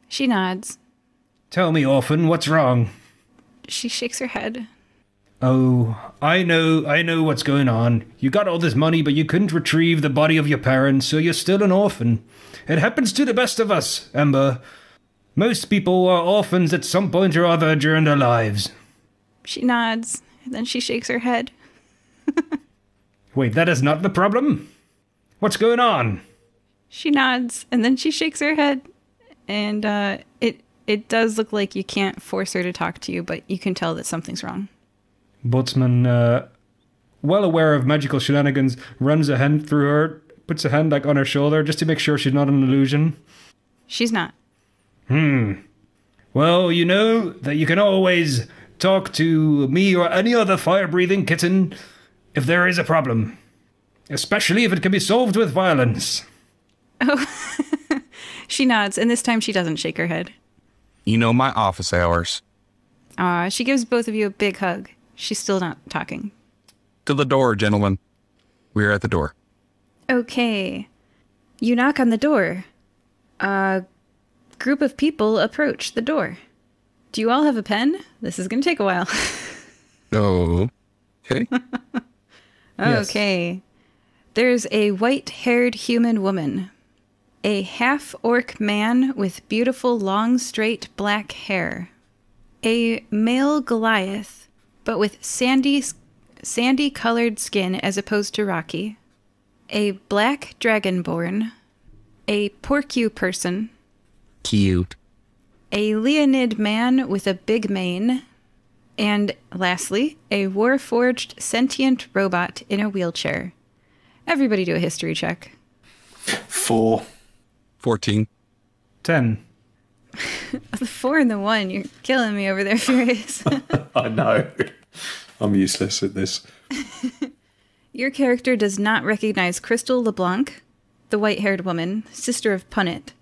She nods. Tell me, orphan, what's wrong? She shakes her head. Oh, I know what's going on. You got all this money, but you couldn't retrieve the body of your parents, so you're still an orphan. It happens to the best of us, Ember. Most people are orphans at some point or other during their lives. She nods, and then she shakes her head. Wait, that is not the problem? What's going on? She nods, and then she shakes her head. And it does look like you can't force her to talk to you, but you can tell that something's wrong. Boltzmann, well aware of magical shenanigans, runs a hand through her, puts a hand on her shoulder just to make sure she's not an illusion. She's not. Well, you know that you can always talk to me or any other fire-breathing kitten if there is a problem. Especially if it can be solved with violence. Oh, she nods, and this time she doesn't shake her head. You know my office hours. She gives both of you a big hug. She's still not talking. To the door, gentlemen. We're at the door. Okay. You knock on the door. A group of people approach the door. Do you all have a pen? This is going to take a while. Oh. Okay. Okay. There's a white-haired human woman. A half-orc man with beautiful, long, straight black hair. A male Goliath, but with sandy-colored skin as opposed to rocky. A black dragonborn. A porcu person. Cute. A Leonid man with a big mane. And lastly, a warforged sentient robot in a wheelchair. Everybody do a history check. 4. 14. 10. The 4 and the 1, you're killing me over there, Furious. I know. I'm useless at this. Your character does not recognize Crystal LeBlanc, the white-haired woman, sister of Punnet.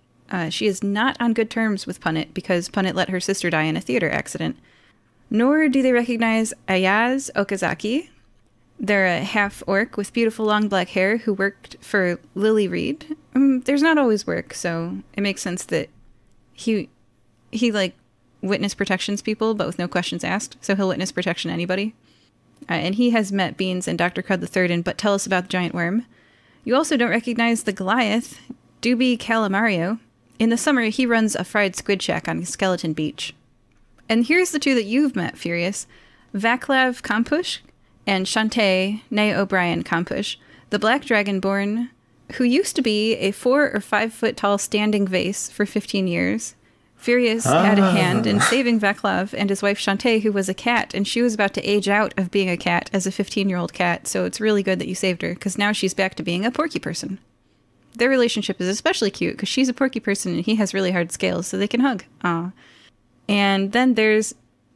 She is not on good terms with Punnet because Punnet let her sister die in a theater accident. Nor do they recognize Ayaz Okazaki. They're a half-orc with beautiful long black hair who worked for Lily Reed. There's not always work, so it makes sense that he like witness protections people, but with no questions asked. So he'll witness protection anybody. And he has met Beans and Dr. Crud III in But Tell Us About the Giant Worm. You also don't recognize the Goliath, Doobie Calamario. In the summer, he runs a fried squid shack on Skeleton Beach. And here's the two that you've met, Furious. Vaclav Kampush and Shantae, née O'Brien Kampush, the Black Dragonborn, who used to be a 4 or 5 foot tall standing vase for 15 years. Furious had a hand in saving Vaclav and his wife Shantae, who was a cat, and she was about to age out of being a cat as a 15-year-old cat, so it's really good that you saved her, because now she's back to being a porky person. Their relationship is especially cute, because she's a porky person and he has really hard scales, so they can hug. Aww. And then there's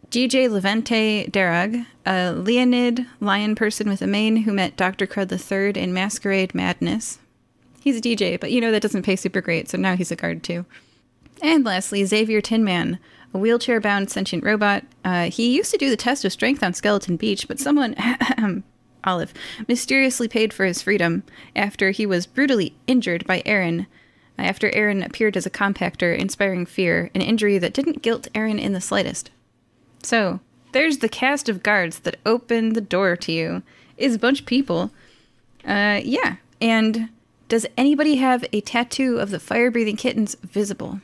DJ Levente Darag, a Leonid lion person with a mane who met Dr. Crud III in Masquerade Madness. He's a DJ, but you know that doesn't pay super great, so now he's a guard too. And lastly, Xavier Tinman, a wheelchair-bound sentient robot. He used to do the test of strength on Skeleton Beach, but someone, Olive, mysteriously paid for his freedom after he was brutally injured by Aaron. After Aaron appeared as a compactor, inspiring fear, an injury that didn't guilt Aaron in the slightest. So, there's the cast of guards that open the door to you. It's a bunch of people. Yeah. And does anybody have a tattoo of the fire-breathing kittens visible?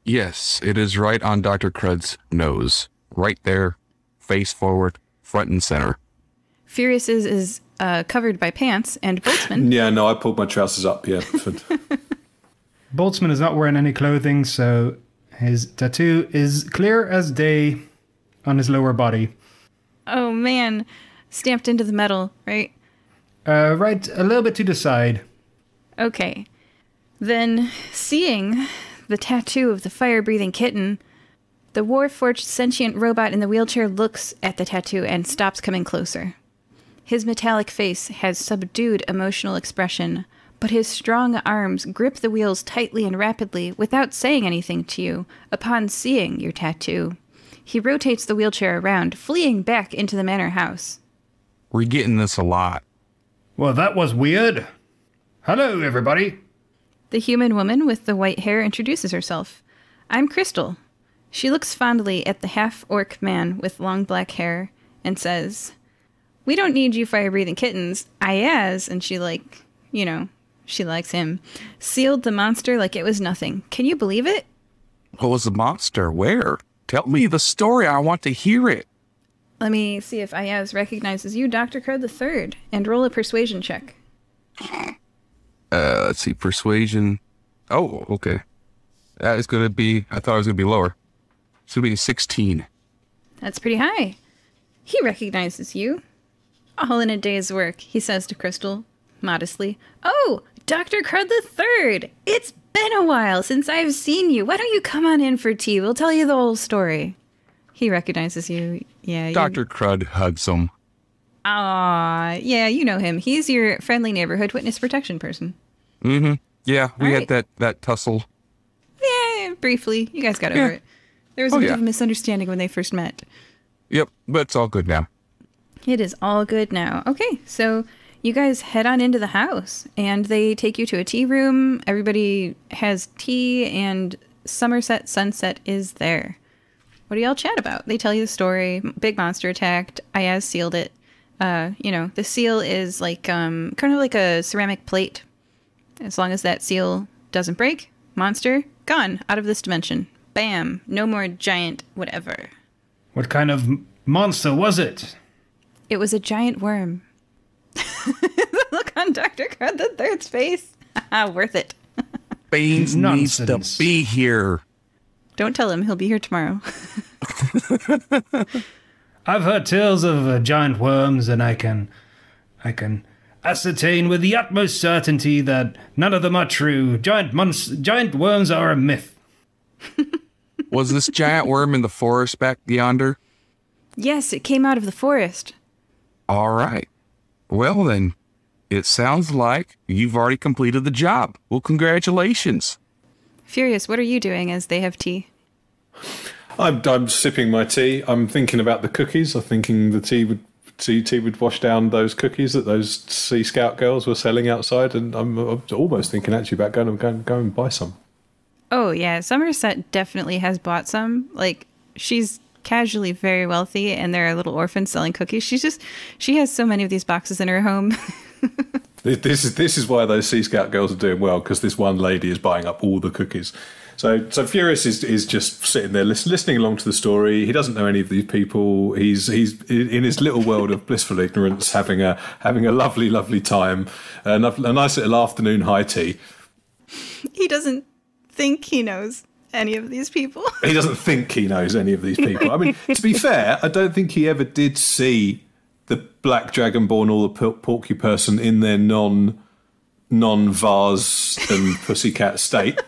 Yes, it is right on Dr. Crud's nose. Right there, face forward, front and center. Furious's is covered by pants, and Boltzmann... Yeah, no, I pulled my trousers up, yeah. Boltzmann is not wearing any clothing, so his tattoo is clear as day on his lower body. Oh, man. Stamped into the metal, right? Right, a little bit to the side. Okay. Then, seeing the tattoo of the fire-breathing kitten, The war-forged sentient robot in the wheelchair looks at the tattoo and stops coming closer. His metallic face has subdued emotional expression, but his strong arms grip the wheels tightly and rapidly without saying anything to you upon seeing your tattoo. He rotates the wheelchair around, fleeing back into the manor house. We're getting this a lot. Well, that was weird. Hello, everybody. The human woman with the white hair introduces herself. I'm Crystal. She looks fondly at the half-orc man with long black hair and says, "We don't need you fire-breathing kittens. Ayaz," and she she likes him, "sealed the monster like it was nothing. Can you believe it?" What was the monster? Where? Tell me the story. I want to hear it. Let me see if Ayaz recognizes you, Dr. Crud III, and roll a persuasion check. Let's see. Persuasion. Oh, okay. That is going to be... I thought it was going to be lower. It's going to be 16. That's pretty high. He recognizes you. All in a day's work, he says to Crystal, modestly. "Oh, Dr. Crud III! It's been a while since I've seen you. Why don't you come on in for tea? We'll tell you the whole story." He recognizes you. Yeah. Dr. Crud hugs him. Aw, yeah, you know him. He's your friendly neighborhood witness protection person. Mm-hmm. Yeah, we All had right. that tussle. Yeah, briefly. You guys got over it. There was a bit of a misunderstanding when they first met. Yep, but it's all good now. It is all good now. Okay, so you guys head on into the house, and they take you to a tea room. Everybody has tea, and Somerset Sunset is there. What do y'all chat about? They tell you the story. Big monster attacked. Ayaz sealed it. The seal is like kind of like a ceramic plate. As long as that seal doesn't break, monster gone out of this dimension. Bam! No more giant whatever. What kind of monster was it? It was a giant worm. The look on Dr. Crud III's face. Worth it. Baines needs to Nonsense. be here. Don't tell him. He'll be here tomorrow. I've heard tales of giant worms, and I can ascertain with the utmost certainty that none of them are true. Giant worms are a myth. Was this giant worm in the forest back yonder? Yes, it came out of the forest. All right. Well, then, it sounds like you've already completed the job. Well, congratulations. Furious, what are you doing as they have tea? I'm sipping my tea. I'm thinking about the cookies. I'm thinking the tea would wash down those cookies that those Sea Scout girls were selling outside, and I'm almost thinking actually about going and buy some. Oh, yeah. Somerset definitely has bought some. Like, she's casually very wealthy, and there are little orphans selling cookies. She has so many of these boxes in her home. This is why those Sea Scout girls are doing well, because this one lady is buying up all the cookies. So Furious is just sitting there listening along to the story. He doesn't know any of these people. He's in his little world of blissful ignorance, having a lovely time, a nice little afternoon high tea. He doesn't think he knows any of these people. He doesn't think he knows any of these people. I mean, to be fair, I don't think he ever did see the Black Dragonborn or the Porky Person in their non-vase and pussycat state.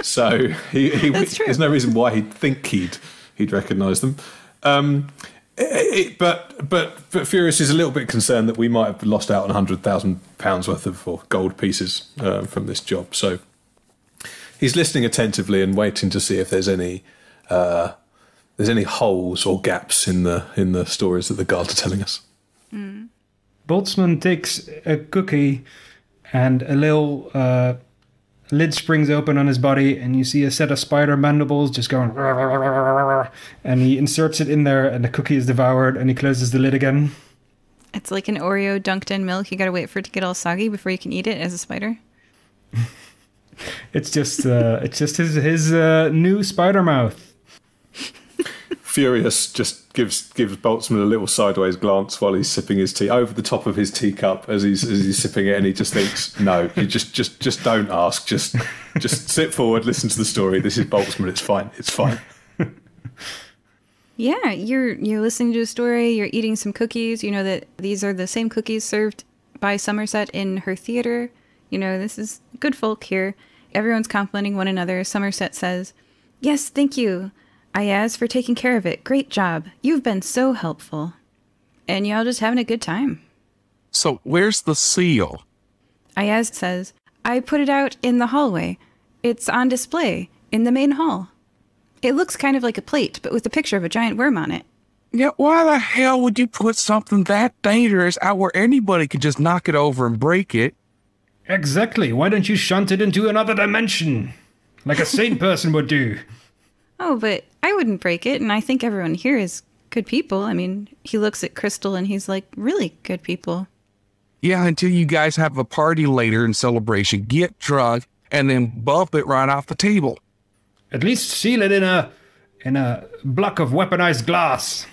So there's no reason why he'd think he'd recognise them. But Furious is a little bit concerned that we might have lost out on £100,000 worth of gold pieces from this job. So he's listening attentively and waiting to see if there's any holes or gaps in the stories that the guards are telling us. Mm. Boltzmann takes a cookie, and a little lid springs open on his body, and you see a set of spider mandibles just going, and he inserts it in there, and the cookie is devoured, and he closes the lid again. It's like an Oreo dunked in milk. You gotta wait for it to get all soggy before you can eat it as a spider. It's just his new spider mouth. Furious just gives Boltzmann a little sideways glance while he's sipping his tea over the top of his teacup as he's sipping it, and he just thinks, "No, you just don't ask. Just sit forward, listen to the story. This is Boltzmann. It's fine." Yeah, you're listening to a story. You're eating some cookies. You know that these are the same cookies served by Somerset in her theater. You know, this is good folk here. Everyone's complimenting one another. Somerset says, "Yes, thank you. Ayaz for taking care of it. Great job. You've been so helpful. And y'all just having a good time. So where's the seal? Ayaz says, I put it out in the hallway. It's on display in the main hall. It looks kind of like a plate, but with a picture of a giant worm on it. Yeah, why the hell would you put something that dangerous out where anybody could just knock it over and break it? Exactly. Why don't you shunt it into another dimension? Like a sane person would do. Oh, but I wouldn't break it, and I think everyone here is good people. I mean, he looks at Crystal and he's like, really good people. Yeah, until you guys have a party later in celebration, get drunk, and then bump it right off the table. At least seal it in a block of weaponized glass.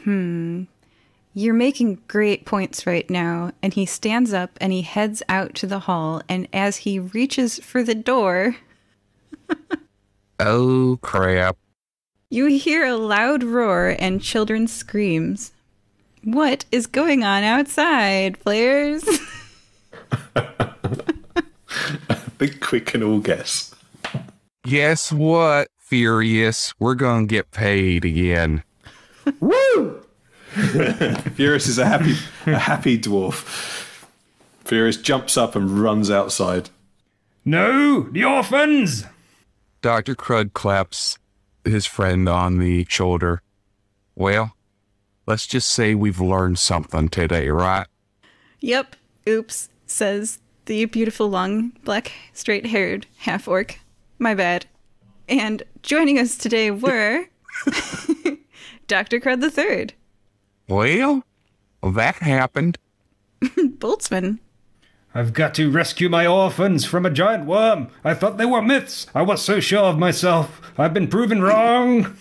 You're making great points right now. And he stands up and he heads out to the hall. And as he reaches for the door... Oh, crap. You hear a loud roar and children's screams. What is going on outside, players? I think we can all guess. Guess what, Furious? We're gonna get paid again. Woo! Furious is a happy dwarf. Furious jumps up and runs outside. No, the orphans! Dr. Crud claps his friend on the shoulder. Well, let's just say we've learned something today, right? Yep. Oops, says the beautiful, long, black, straight-haired half-orc. My bad. And joining us today were Dr. Crud III. Well, that happened. Boltzmann. I've got to rescue my orphans from a giant worm. I thought they were myths. I was so sure of myself. I've been proven wrong.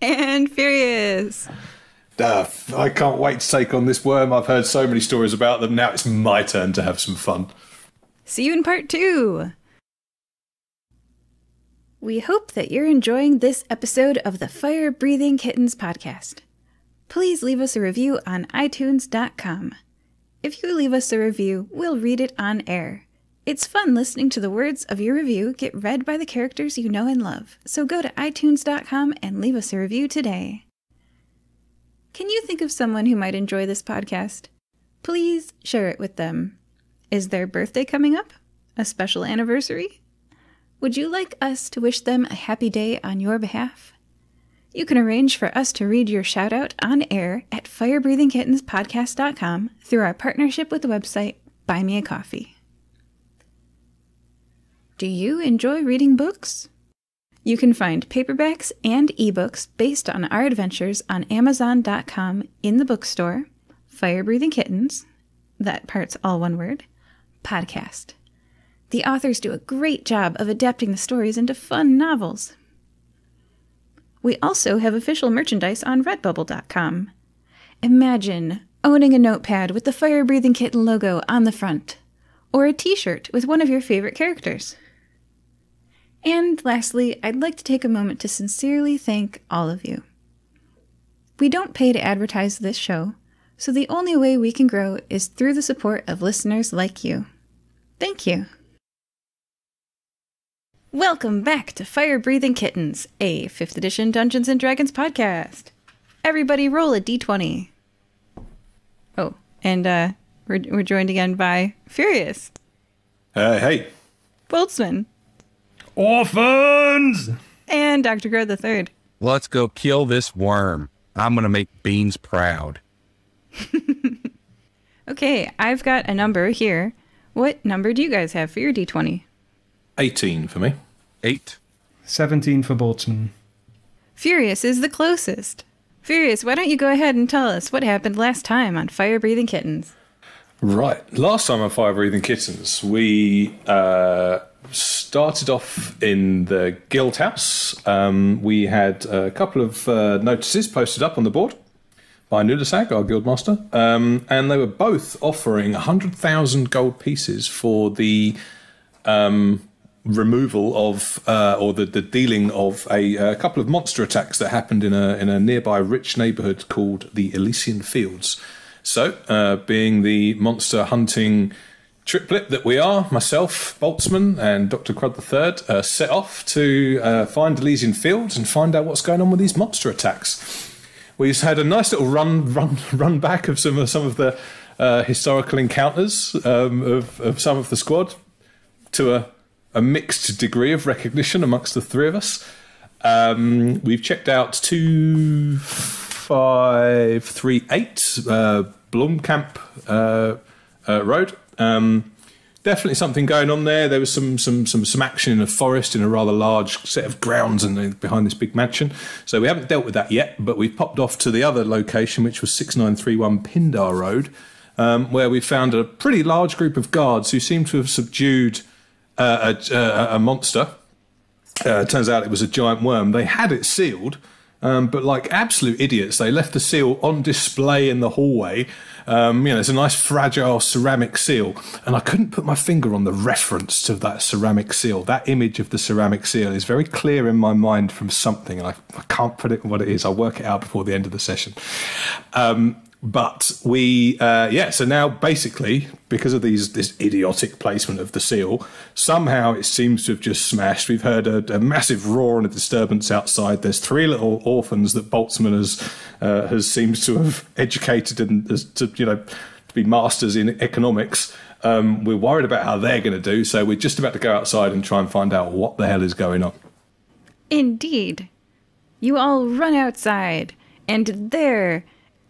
And Furious. I can't wait to take on this worm. I've heard so many stories about them. Now it's my turn to have some fun. See you in part 2. We hope that you're enjoying this episode of the Firebreathing Kittens podcast. Please leave us a review on iTunes.com. If you leave us a review, we'll read it on air. It's fun listening to the words of your review get read by the characters you know and love, so go to iTunes.com and leave us a review today. Can you think of someone who might enjoy this podcast? Please share it with them. Is their birthday coming up? A special anniversary? Would you like us to wish them a happy day on your behalf? You can arrange for us to read your shout-out on air at firebreathingkittenspodcast.com through our partnership with the website Buy Me a Coffee. Do you enjoy reading books? You can find paperbacks and ebooks based on our adventures on Amazon.com in the bookstore, Firebreathing Kittens, that part's all one word, podcast. The authors do a great job of adapting the stories into fun novels. We also have official merchandise on redbubble.com. Imagine owning a notepad with the Firebreathing Kitten logo on the front, or a t-shirt with one of your favorite characters. And lastly, I'd like to take a moment to sincerely thank all of you. We don't pay to advertise this show, so the only way we can grow is through the support of listeners like you. Thank you. Welcome back to Firebreathing Kittens, a 5th edition Dungeons & Dragons podcast. Everybody roll a d20. Oh, and we're joined again by Furious. Hey. Boltzmann. Orphans! And Dr. Crud III. Let's go kill this worm. I'm going to make Beans proud. Okay, I've got a number here. What number do you guys have for your d20? 18 for me. 8. 17 for Boltzmann. Furious is the closest. Furious, why don't you go ahead and tell us what happened last time on Firebreathing Kittens? Right. Last time on Firebreathing Kittens, we started off in the guild house. We had a couple of notices posted up on the board by Nulasag, our guildmaster, and they were both offering 100,000 gold pieces for the removal of, or the dealing of a couple of monster attacks that happened in a nearby rich neighbourhood called the Elysian Fields. So, being the monster hunting triplet that we are, myself, Boltzmann, and Dr. Crud III, set off to find Elysian Fields and find out what's going on with these monster attacks. We've had a nice little run back of some of the historical encounters of some of the squad to a mixed degree of recognition amongst the three of us. We've checked out 2538 Blomkamp Road. Definitely something going on there. There was some action in a forest in a rather large set of grounds and behind this big mansion. So we haven't dealt with that yet, but we've popped off to the other location, which was 6931 Pindar Road, where we found a pretty large group of guards who seemed to have subdued a monster. Turns out it was a giant worm. They had it sealed, but like absolute idiots, they left the seal on display in the hallway. It's a nice fragile ceramic seal, and I couldn't put my finger on the reference to that ceramic seal. That image of the ceramic seal is very clear in my mind from something, and I can't predict what it is. I'll work it out before the end of the session. But we, so now basically, because of this idiotic placement of the seal, somehow it seems to have just smashed. We've heard a massive roar and a disturbance outside. There's three little orphans that Boltzmann has seems to have educated and to be masters in economics. We're worried about how they're going to do, so we're just about to go outside and try and find out what the hell is going on. Indeed. You all run outside, and there,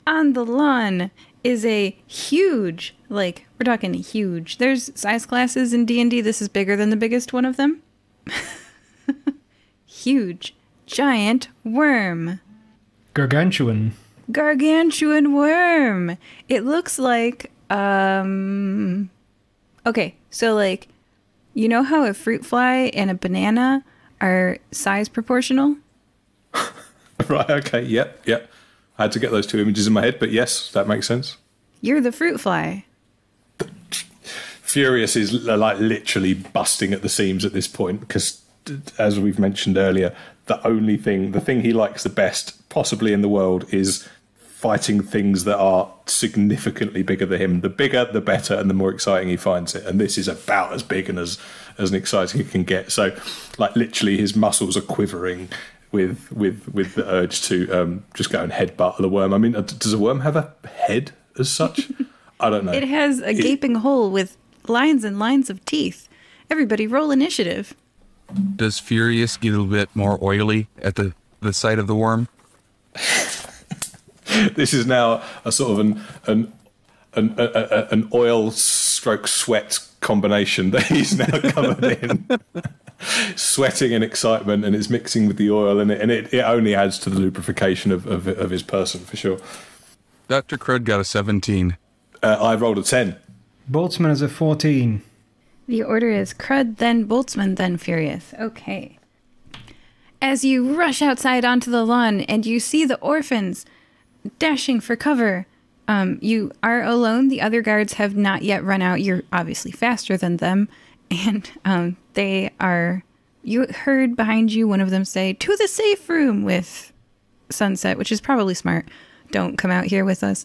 on the lawn, is a huge, we're talking huge. There's size classes in D&D. This is bigger than the biggest one of them. Huge, giant worm. Gargantuan. Gargantuan worm. It looks like, okay, so you know how a fruit fly and a banana are size proportional? Right, okay, yep. I had to get those two images in my head, but yes, that makes sense. You're the fruit fly. Furious is literally busting at the seams at this point because, as we've mentioned earlier, the thing he likes the best possibly in the world is fighting things that are significantly bigger than him. The bigger, the better, and the more exciting he finds it. And this is about as big and as exciting it can get. So, literally, his muscles are quivering with the urge to just go and headbutt the worm. I mean, does a worm have a head as such? I don't know. It has a gaping hole with lines and lines of teeth. Everybody roll initiative. Does Furious get a little bit more oily at the side of the worm? This is now a sort of an oil stroke sweat combination that he's now covered in. Sweating in excitement, and it's mixing with the oil, and it only adds to the lubrication of his person, for sure. Dr. Crud got a 17. I rolled a 10. Boltzmann is a 14. The order is Crud, then Boltzmann, then Furious. Okay. As you rush outside onto the lawn and you see the orphans dashing for cover, you are alone. The other guards have not yet run out. You're obviously faster than them. And you heard behind you one of them say, "To the safe room," with Sunset, which is probably smart. Don't come out here with us.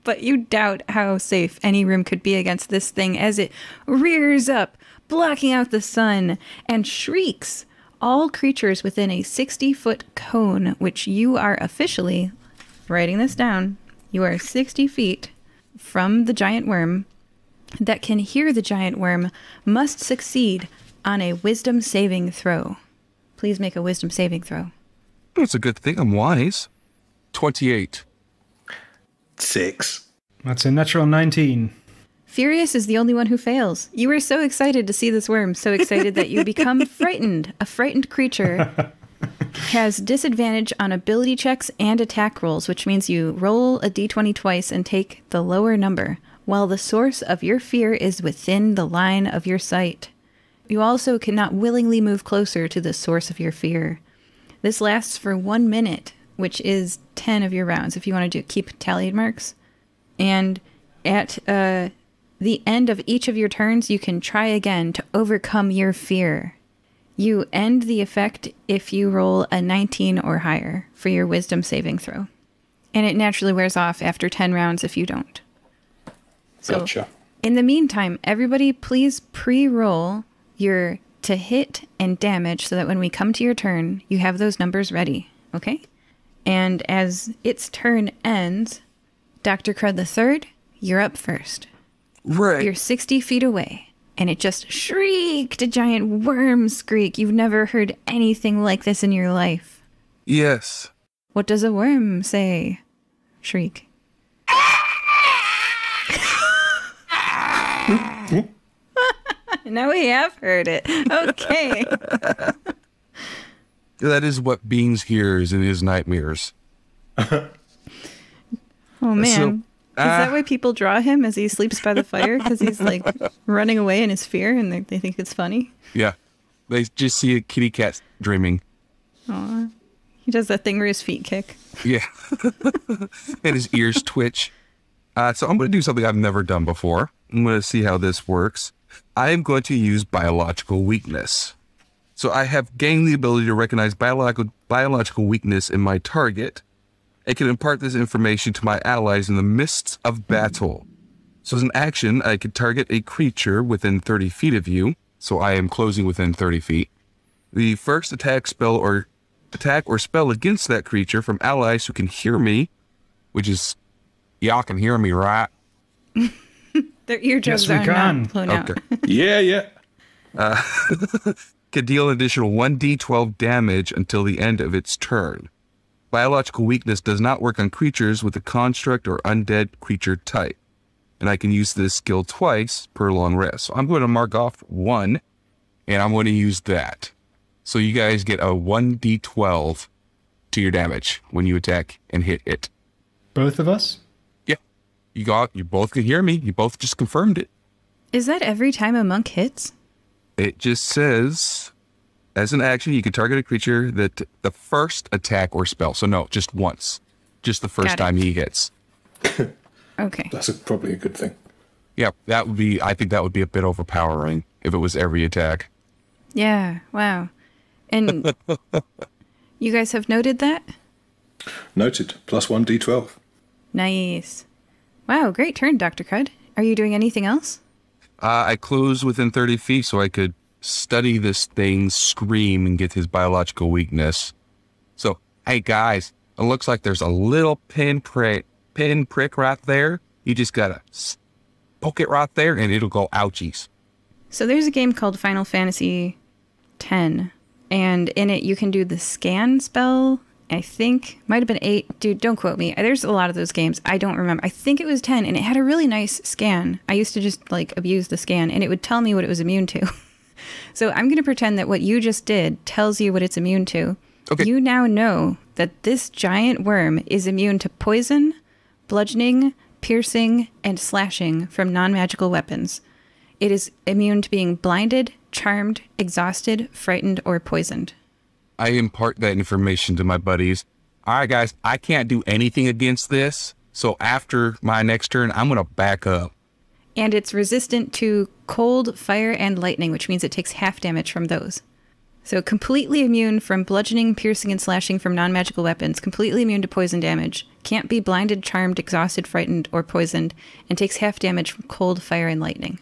But you doubt how safe any room could be against this thing as it rears up, blocking out the sun, and shrieks. All creatures within a 60-foot cone, which you are officially, writing this down, you are 60 feet from the giant worm, that can hear the giant worm must succeed on a wisdom saving throw. Please make a wisdom saving throw. It's a good thing I'm wise. 28. 6. That's a natural 19. Furious is the only one who fails. You were so excited to see this worm, so excited that you become frightened. A frightened creature has disadvantage on ability checks and attack rolls, which means you roll a d20 twice and take the lower number, while the source of your fear is within the line of your sight. You also cannot willingly move closer to the source of your fear. This lasts for 1 minute, which is 10 of your rounds, if you want to keep tallied marks. And at the end of each of your turns, you can try again to overcome your fear. You end the effect if you roll a 19 or higher for your wisdom saving throw. And it naturally wears off after 10 rounds if you don't. So Gotcha. In the meantime, everybody please pre-roll your to hit and damage so that when we come to your turn, you have those numbers ready, okay? And as its turn ends, Dr. Crud III, you're up first. Right. You're 60 feet away, and it just shrieked a giant worm skreek. You've never heard anything like this in your life. Yes. What does a worm say? Shriek. Now we have heard it. Okay. That is what Beans hears in his nightmares. Oh, man. Is that why people draw him as he sleeps by the fire? Because he's like running away in his fear and they think it's funny? Yeah. They just see a kitty cat dreaming. Aw. He does that thing where his feet kick. Yeah. And his ears twitch. So I'm going to do something I've never done before. I'm going to see how this works. I am going to use biological weakness. So I have gained the ability to recognize biological weakness in my target. I can impart this information to my allies in the midst of battle. So as an action, I can target a creature within 30 feet of you. So I am closing within 30 feet. The first attack or spell against that creature from allies who can hear me, which is, y'all can hear me, right? Their eardrums are not blown out. Yeah. Can deal an additional 1d12 damage until the end of its turn. Biological weakness does not work on creatures with a construct or undead creature type. And I can use this skill twice per long rest. So I'm going to mark off 1, and I'm going to use that. So you guys get a 1d12 to your damage when you attack and hit it. Both of us? Yeah. You both can hear me. You both just confirmed it. Is that every time a monk hits? It just says, as an action, you can target a creature that the first attack or spell. So no, just once. Just the first time he hits. Okay. That's probably a good thing. Yeah, I think that would be a bit overpowering if it was every attack. Yeah, wow. And you guys have noted that? Noted. Plus 1d12. Nice. Wow, great turn, Dr. Crud. Are you doing anything else? I closed within 30 feet so I could study this thing, scream, and get his biological weakness. So, hey guys, it looks like there's a little pin prick right there. You just gotta poke it right there and it'll go ouchies. So there's a game called Final Fantasy X, and in it you can do the scan spell. I think might have been 8. Dude, don't quote me. There's a lot of those games. I don't remember. I think it was 10, and it had a really nice scan. I used to just like abuse the scan, and it would tell me what it was immune to. So I'm going to pretend that what you just did tells you what it's immune to. Okay. You now know that this giant worm is immune to poison, bludgeoning, piercing, and slashing from non-magical weapons. It is immune to being blinded, charmed, exhausted, frightened, or poisoned. I impart that information to my buddies. All right, guys, I can't do anything against this. So after my next turn, I'm going to back up. And it's resistant to cold, fire, and lightning, which means it takes half damage from those. So completely immune from bludgeoning, piercing, and slashing from non-magical weapons. Completely immune to poison damage. Can't be blinded, charmed, exhausted, frightened, or poisoned. And takes half damage from cold, fire, and lightning.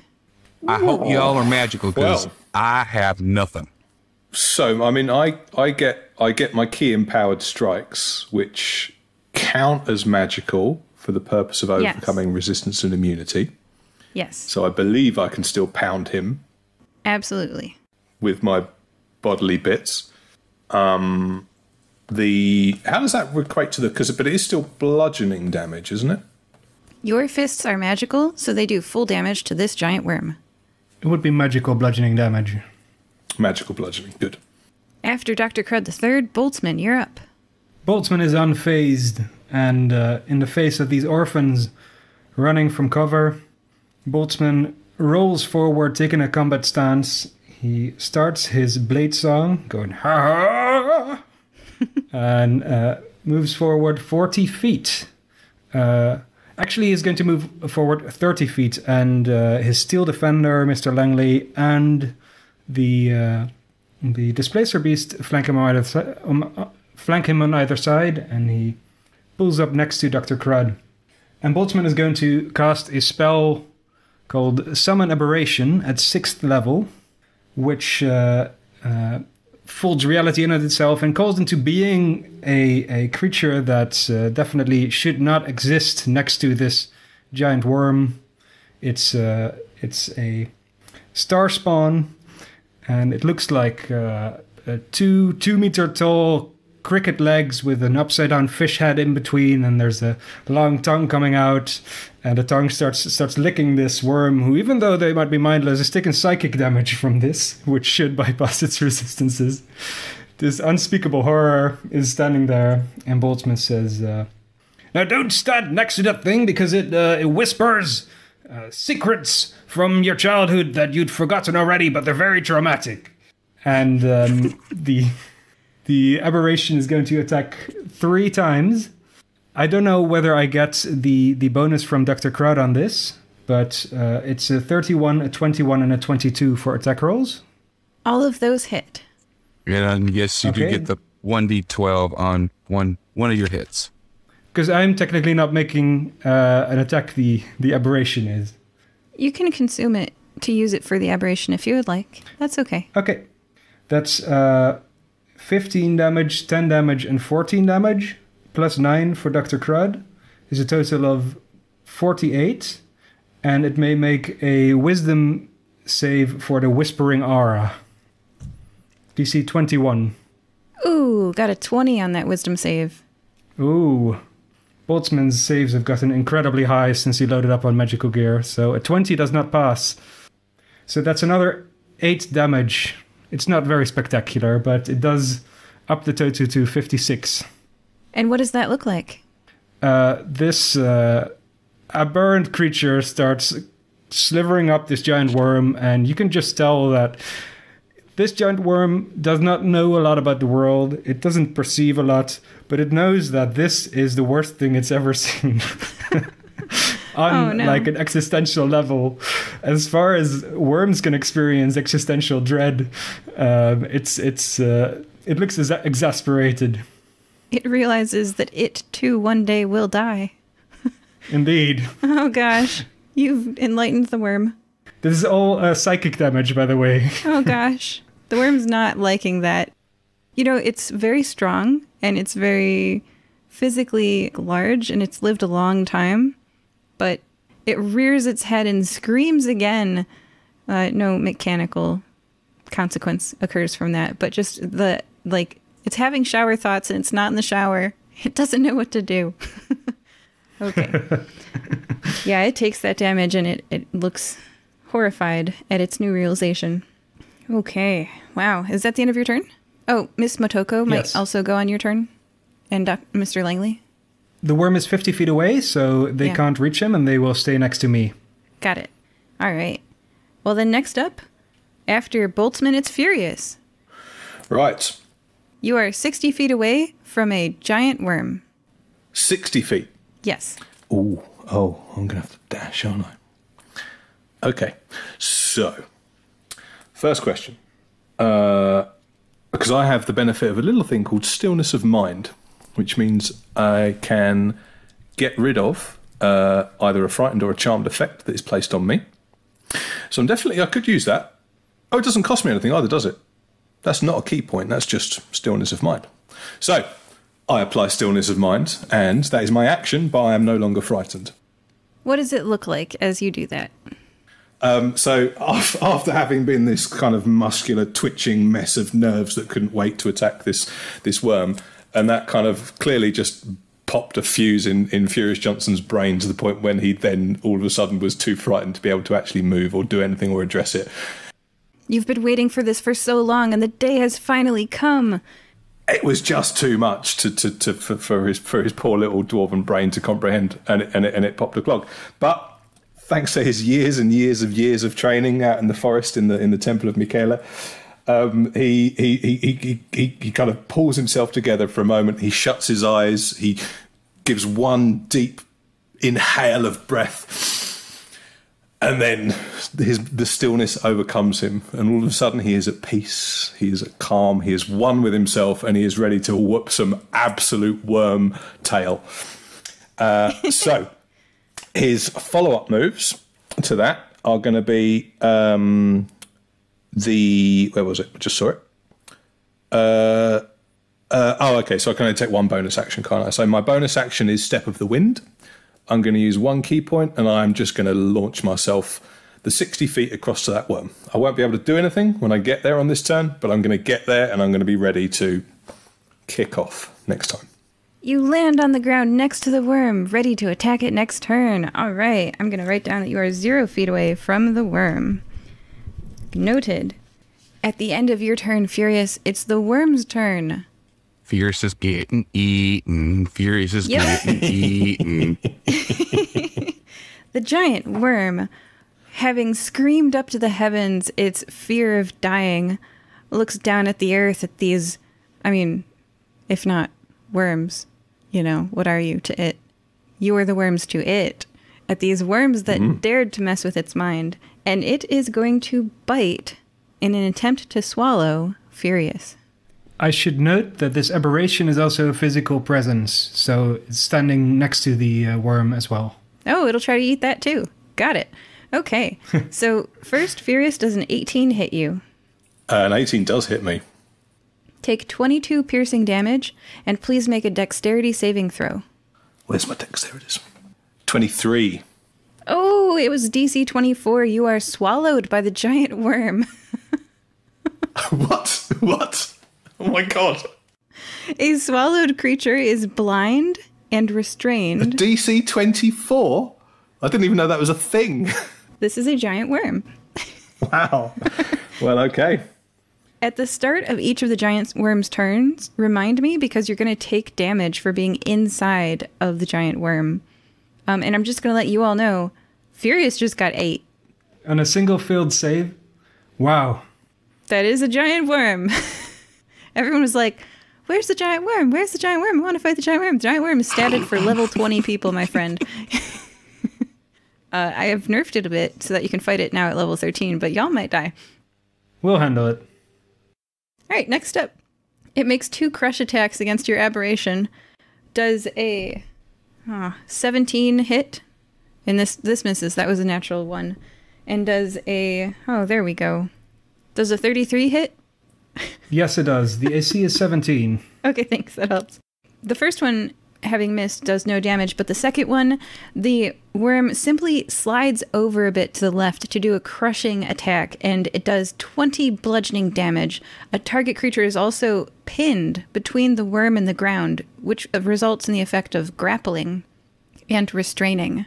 I hope y'all are magical because I have nothing. So, I mean, I get my key empowered strikes, which count as magical for the purpose of overcoming resistance and immunity. Yes. So I believe I can still pound him. Absolutely. With my bodily bits. How does that equate to but it is still bludgeoning damage, isn't it? Your fists are magical, so they do full damage to this giant worm. It would be magical bludgeoning damage. Magical bludgeoning, good. After Dr. Crud III, Boltzmann, you're up. Boltzmann is unfazed, and in the face of these orphans running from cover, Boltzmann rolls forward, taking a combat stance. He starts his blade song, going ha ha, and moves forward 40 feet. Actually, he's going to move forward 30 feet, and his steel defender, Mr. Langley, and the displacer beast flank him on either side, and he pulls up next to Dr. Crud. And Boltzmann is going to cast a spell called Summon Aberration at 6th level, which folds reality in on itself and calls into being a creature that definitely should not exist next to this giant worm. It's a star spawn, and it looks like a 2-meter tall cricket legs with an upside down fish head in between, and there's a long tongue coming out, and the tongue starts licking this worm, who, even though they might be mindless, is taking psychic damage from this, which should bypass its resistances. This unspeakable horror is standing there, and Boltzmann says, "Now don't stand next to that thing, because it whispers secrets from your childhood that you'd forgotten already, but they're very traumatic." And the aberration is going to attack 3 times. I don't know whether I get the bonus from Dr. Crud on this, but it's a 31, a 21, and a 22 for attack rolls. All of those hit. And yes, you do get the 1d12 on one of your hits. Because I'm technically not making an attack, the aberration is. You can consume it to use it for the aberration if you would like. That's okay. Okay. That's 15 damage, 10 damage, and 14 damage, plus 9 for Dr. Crud, is a total of 48, and it may make a wisdom save for the Whispering Aura. DC 21. Ooh, got a 20 on that wisdom save. Ooh. Boltzmann's saves have gotten incredibly high since he loaded up on magical gear, so a 20 does not pass. So that's another 8 damage. It's not very spectacular, but it does up the total to 56. And what does that look like? This aberrant creature starts slivering up this giant worm, and you can just tell that this giant worm does not know a lot about the world. It doesn't perceive a lot, but it knows that this is the worst thing it's ever seen. On like an existential level, as far as worms can experience existential dread, it looks exasperated. It realizes that it too one day will die. Indeed. Oh gosh, you've enlightened the worm. This is all psychic damage, by the way. Oh gosh, the worm's not liking that. You know, it's very strong and it's very physically large, and it's lived a long time. But it rears its head and screams again. No mechanical consequence occurs from that, but just it's having shower thoughts and it's not in the shower. It doesn't know what to do. Okay. Yeah, it takes that damage and it looks horrified at its new realization. Okay. Wow. Is that the end of your turn? Oh, Miss Motoko might also go on your turn. And Mr. Langley? The worm is 50 feet away, so they can't reach him, and they will stay next to me. Got it. All right. Well, then next up, after Boltzmann, it's Furious. Right. You are 60 feet away from a giant worm. 60 feet? Yes. Oh, I'm going to have to dash, aren't I? Okay. So, first question. Because I have the benefit of a little thing called stillness of mind, which means I can get rid of either a frightened or a charmed effect that is placed on me. So I could use that. Oh, it doesn't cost me anything either, does it? That's not a key point. That's just stillness of mind. So I apply stillness of mind, and that is my action, but I am no longer frightened. What does it look like as you do that? So after having been this kind of muscular twitching mess of nerves that couldn't wait to attack this worm, and that kind of clearly just popped a fuse in Furious Johnson's brain to the point when he then all of a sudden was too frightened to be able to actually move or do anything or address it. You've been waiting for this for so long, and the day has finally come. It was just too much for his poor little dwarven brain to comprehend, and it popped a clog. But thanks to his years and years of training out in the forest in the Temple of Michaela, he kind of pulls himself together for a moment. He shuts his eyes. He gives one deep inhale of breath, and then the stillness overcomes him. And all of a sudden, he is at peace. He is at calm. He is one with himself, and he is ready to whoop some absolute worm tail. So his follow-up moves to that are going to be where was it? I just saw it. Okay, so I can only take one bonus action, can't I? So my bonus action is Step of the Wind. I'm going to use one key point, and I'm just going to launch myself the 60 feet across to that worm. I won't be able to do anything when I get there on this turn, but I'm going to get there, and I'm going to be ready to kick off next time. You land on the ground next to the worm, ready to attack it next turn. All right, I'm going to write down that you are 0 feet away from the worm. Noted. At the end of your turn, Furious, it's the worm's turn. Furious is getting eaten. Furious is getting eaten. The giant worm, having screamed up to the heavens its fear of dying, looks down at the earth at these, if not worms, what are you to it? You are the worms to it. At these worms that dared to mess with its mind, and it is going to bite in an attempt to swallow Furious. I should note that this aberration is also a physical presence, so it's standing next to the worm as well. Oh, it'll try to eat that too. Got it. Okay, so first, Furious, does an 18 hit you? An 18 does hit me. Take 22 piercing damage, and please make a dexterity saving throw. Where's my dexterity? 23. Oh, it was DC 24. You are swallowed by the giant worm. What? What? Oh my god. A swallowed creature is blind and restrained. A DC 24? I didn't even know that was a thing. This is a giant worm. Wow. Well, okay. At the start of each of the giant worm's turns, remind me, because you're going to take damage for being inside of the giant worm. And I'm just going to let you all know, Furious just got 8. On a single field save? Wow. That is a giant worm. Everyone was like, where's the giant worm? Where's the giant worm? I want to fight the giant worm. The giant worm is statted for level 20 people, my friend. I have nerfed it a bit so that you can fight it now at level 13, but y'all might die. We'll handle it. All right, next up. It makes 2 crush attacks against your aberration. Does a 17 hit. And this misses. That was a natural 1. And does a... Oh, there we go. Does a 33 hit? Yes, it does. The AC is 17. Okay, thanks. That helps. The first one, having missed, does no damage, but the second one, the worm simply slides over a bit to the left to do a crushing attack, and it does 20 bludgeoning damage. A target creature is also pinned between the worm and the ground, which results in the effect of grappling and restraining.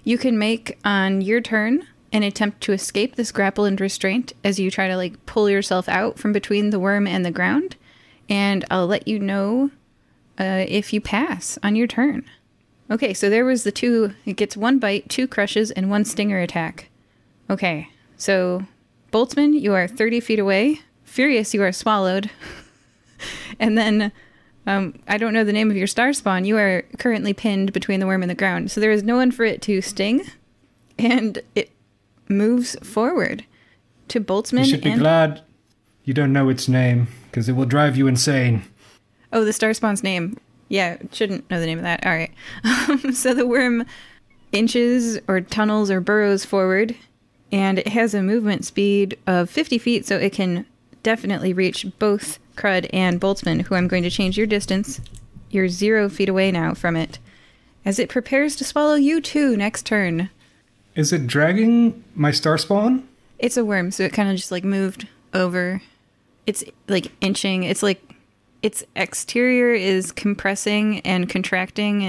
You can make, on your turn, an attempt to escape this grapple and restraint as you try to pull yourself out from between the worm and the ground, and I'll let you know if you pass on your turn. Okay, so there was the 2. It gets 1 bite, 2 crushes, and 1 stinger attack. Okay, so Boltzmann, you are 30 feet away. Furious, you are swallowed. And then, I don't know the name of your star spawn. You are currently pinned between the worm and the ground. So there is no one for it to sting, and it moves forward to Boltzmann. You should be glad you don't know its name, because it will drive you insane. Oh, the star spawn's name. Yeah, shouldn't know the name of that. All right. So the worm inches or tunnels or burrows forward, and it has a movement speed of 50 feet, so it can definitely reach both Crud and Boltzmann, who I'm going to change your distance. You're 0 feet away now from it, as it prepares to swallow you too next turn. Is it dragging my star spawn? It's a worm, so it kind of just moved over. It's inching. It's its exterior is compressing and contracting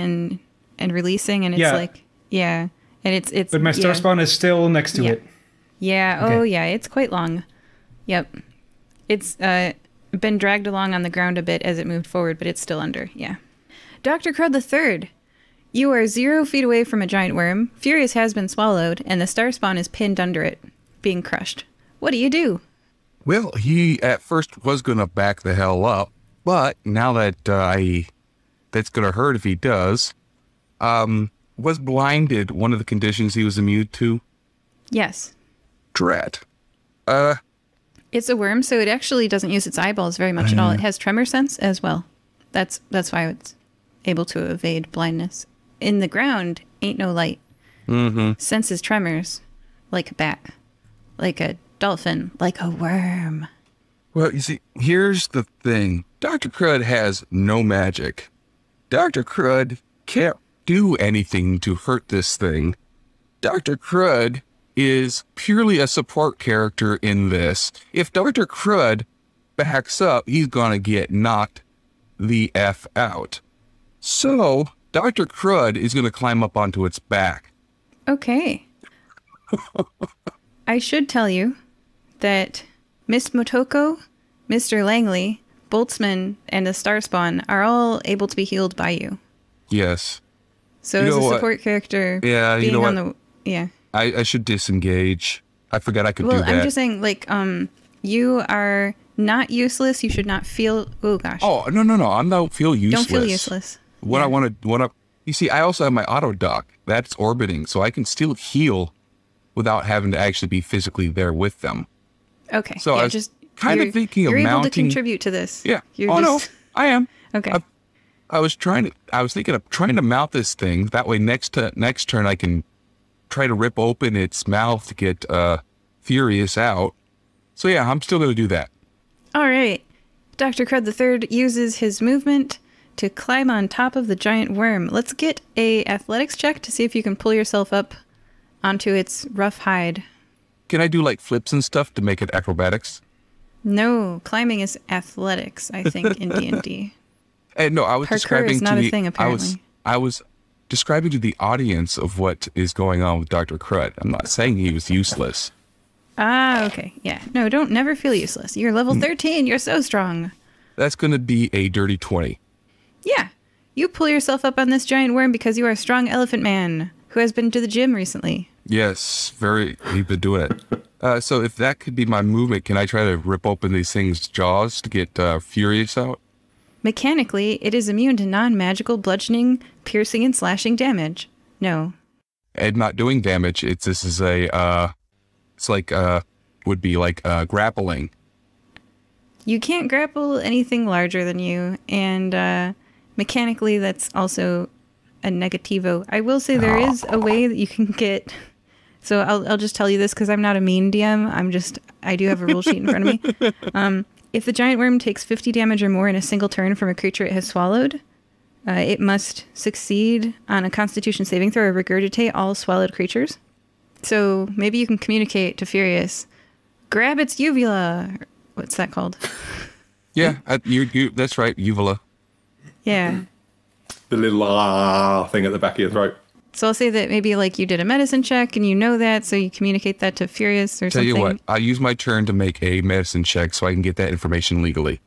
and releasing, and it's and it's. But my star spawn is still next to it. Yeah. Okay. Oh yeah. It's quite long. Yep. It's been dragged along on the ground a bit as it moved forward, but it's still under. Yeah. Dr. Crud III, you are 0 feet away from a giant worm. Furious has been swallowed, and the star spawn is pinned under it, being crushed. What do you do? Well, he at first was going to back the hell up, but now that that's going to hurt if he does, was blinded one of the conditions he was immune to? Yes. Dread. It's a worm, so it actually doesn't use its eyeballs very much at all. It has tremor sense as well. That's why it's able to evade blindness. In the ground, ain't no light. Mm-hmm. Senses tremors. like a bat, like a dolphin, like a worm. Well, you see, here's the thing. Dr. Crud has no magic. Dr. Crud can't do anything to hurt this thing. Dr. Crud is purely a support character in this. If Dr. Crud backs up, he's gonna get knocked the F out. So, Dr. Crud is gonna climb up onto its back. Okay. I should tell you that Miss Motoko, Mr. Langley, Boltzmann, and the Starspawn are all able to be healed by you. Yes. So You as know a what? support character, Yeah, you being know on what? the... Yeah. I should disengage. I forgot I could do Well, that. I'm just saying, like, you are not useless. You should not feel... Oh, gosh. Oh, no. I don't feel useless. Don't feel useless. What Yeah. I want to... You see, I also have my auto dock. That's orbiting, so I can still heal without having to actually be physically there with them. Okay. So yeah, I was kind of thinking of you're able to mounting... contribute to this. Yeah. You're No, I am. Okay. I was thinking of trying to mount this thing. That way next turn I can try to rip open its mouth to get Furious out. So yeah, I'm still going to do that. All right. Dr. Crud III uses his movement to climb on top of the giant worm. Let's get a athletics check to see if you can pull yourself up onto its rough hide. Can I do like flips and stuff to make it acrobatics? No, climbing is athletics, I think, in D&D. No, I was Parkour describing is not to a the, thing, apparently. I was describing to the audience of what is going on with Dr. Crud. I'm not saying he was useless. Ah, okay. Yeah. No, don't never feel useless. You're level 13. You're so strong. That's going to be a dirty 20. Yeah. You pull yourself up on this giant worm because you are a strong elephant man who has been to the gym recently. Yes, we've been doing it. So if that could be my movement, can I try to rip open these things' jaws to get Furious out? Mechanically, it is immune to non-magical bludgeoning, piercing, and slashing damage. No. And not doing damage. Would be like grappling. You can't grapple anything larger than you, and mechanically that's also a negativo. I will say there is a way that you can get... So I'll just tell you this because I'm not a mean DM. I do have a rule sheet in front of me. If the giant worm takes 50 damage or more in a single turn from a creature it has swallowed, it must succeed on a Constitution saving throw or regurgitate all swallowed creatures. So maybe you can communicate to Furious, grab its uvula. What's that called? Yeah, that's right, uvula. Yeah. The little thing at the back of your throat. So I'll say that maybe like you did a medicine check and you know that, so you communicate that to Furious or Tell something. you what, I'll use my turn to make a medicine check so I can get that information legally.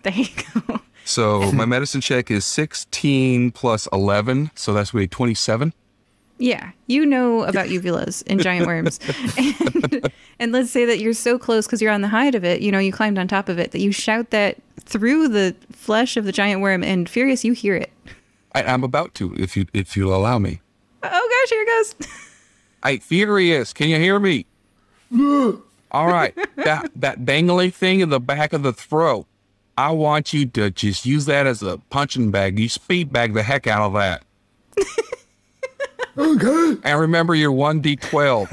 There you go. So my medicine check is 16 plus 11, so that's going to be 27. Yeah, you know about uvulas and giant worms. And let's say that you're so close because you're on the hide of it, you climbed on top of it, that you shout that through the flesh of the giant worm, and Furious, you hear it. I'm about to, if you'll allow me. Oh gosh, here it goes. Hey, Furious, can you hear me? All right, that dangly thing in the back of the throat, I want you to just use that as a punching bag. You speed bag the heck out of that. Okay. And remember your 1d12.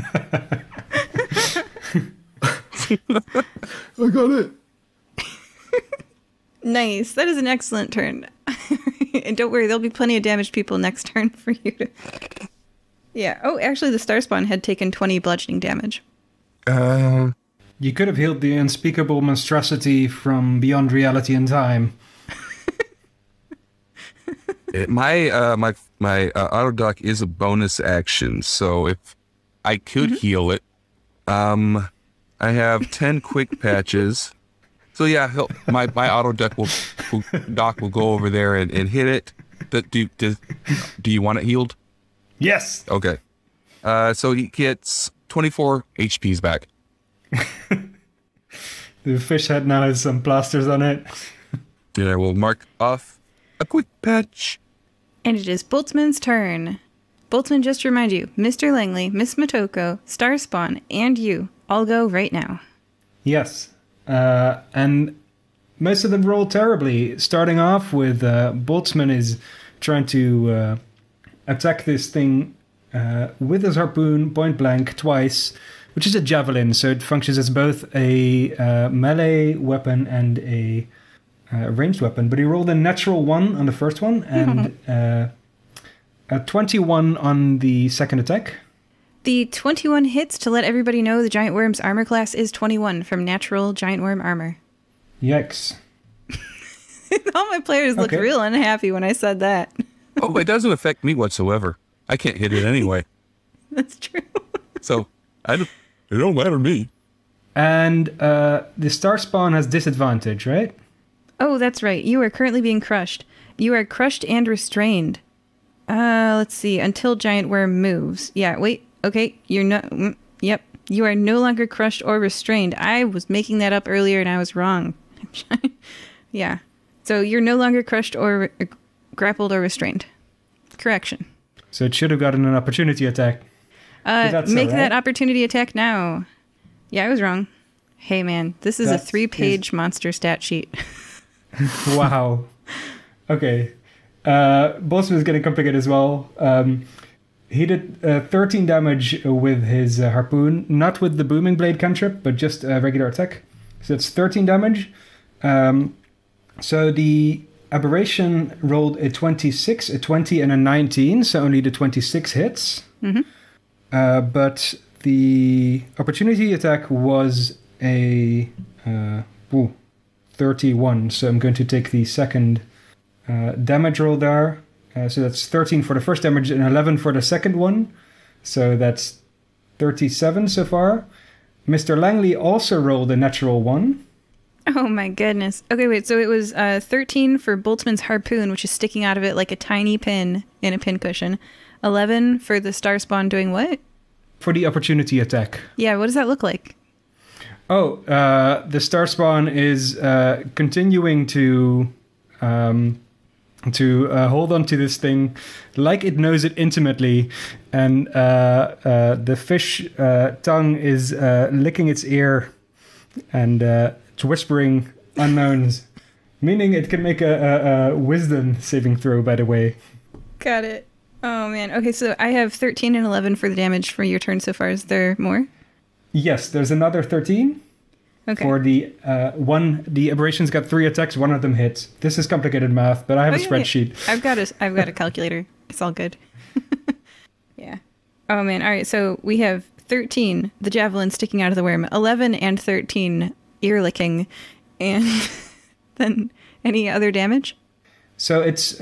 I got it. Nice. That is an excellent turn. And don't worry, there'll be plenty of damaged people next turn for you to... Yeah. Oh, actually, the Starspawn had taken 20 bludgeoning damage. You could have healed the unspeakable monstrosity from beyond reality and time. My auto dock is a bonus action, so if I could heal it, I have 10 quick patches. So yeah, my auto dock will go over there and hit it. Do you want it healed? Yes! Okay. So he gets 24 HPs back. The fish head now has some plasters on it. Yeah, we'll mark off a quick patch. And it is Boltzmann's turn. Boltzmann, just to remind you, Mr. Langley, Miss Motoko, Starspawn, and you all go right now. Yes. And most of them roll terribly. Starting off with Boltzmann is trying to attack this thing with his harpoon point blank twice, which is a javelin, so it functions as both a melee weapon and a ranged weapon. But he rolled a natural 1 on the first one and a 21 on the second attack. The 21 hits. To let everybody know, the giant worm's armor class is 21 from natural giant worm armor. Yikes. All my players looked real unhappy when I said that. Oh, it doesn't affect me whatsoever. I can't hit it anyway. That's true. So it don't matter to me. And the star spawn has disadvantage, right? Oh, that's right. You are currently being crushed. You are crushed and restrained. Let's see. Until giant worm moves. Yeah, wait. Okay, you're not... Yep. You are no longer crushed or restrained. I was making that up earlier and I was wrong. Yeah. So you're no longer crushed or grappled or restrained. Correction. So it should have gotten an opportunity attack. Make that opportunity attack now. Yeah, I was wrong. Hey, man, this is a 3-page monster stat sheet. Wow. Okay. Boltzmann is getting complicated as well. He did 13 damage with his harpoon, not with the booming blade cantrip, but just a regular attack. So it's 13 damage. So the aberration rolled a 26, a 20, and a 19, so only the 26 hits. Mm-hmm. But the opportunity attack was a 31, so I'm going to take the second damage roll there. So that's 13 for the first damage and 11 for the second one. So that's 37 so far. Mr. Langley also rolled a natural 1. Oh my goodness. Okay, wait, so it was 13 for Boltzmann's harpoon, which is sticking out of it like a tiny pin in a pincushion. 11 for the star spawn doing what? For the opportunity attack. Yeah, what does that look like? Oh, the star spawn is continuing to hold on to this thing like it knows it intimately, and the fish tongue is licking its ear, and it's whispering unknowns, meaning it can make a wisdom saving throw, by the way. Got it. Oh man. Okay, so I have 13 and 11 for the damage for your turn so far. Is there more? Yes, there's another 13. Okay. For the one, the aberration's got 3 attacks, one of them hits. This is complicated math, but I have a spreadsheet. Yeah. I've got a calculator. It's all good. Yeah. Oh man. All right. So we have 13, the javelin sticking out of the worm, 11 and 13 ear licking, and then any other damage? So it's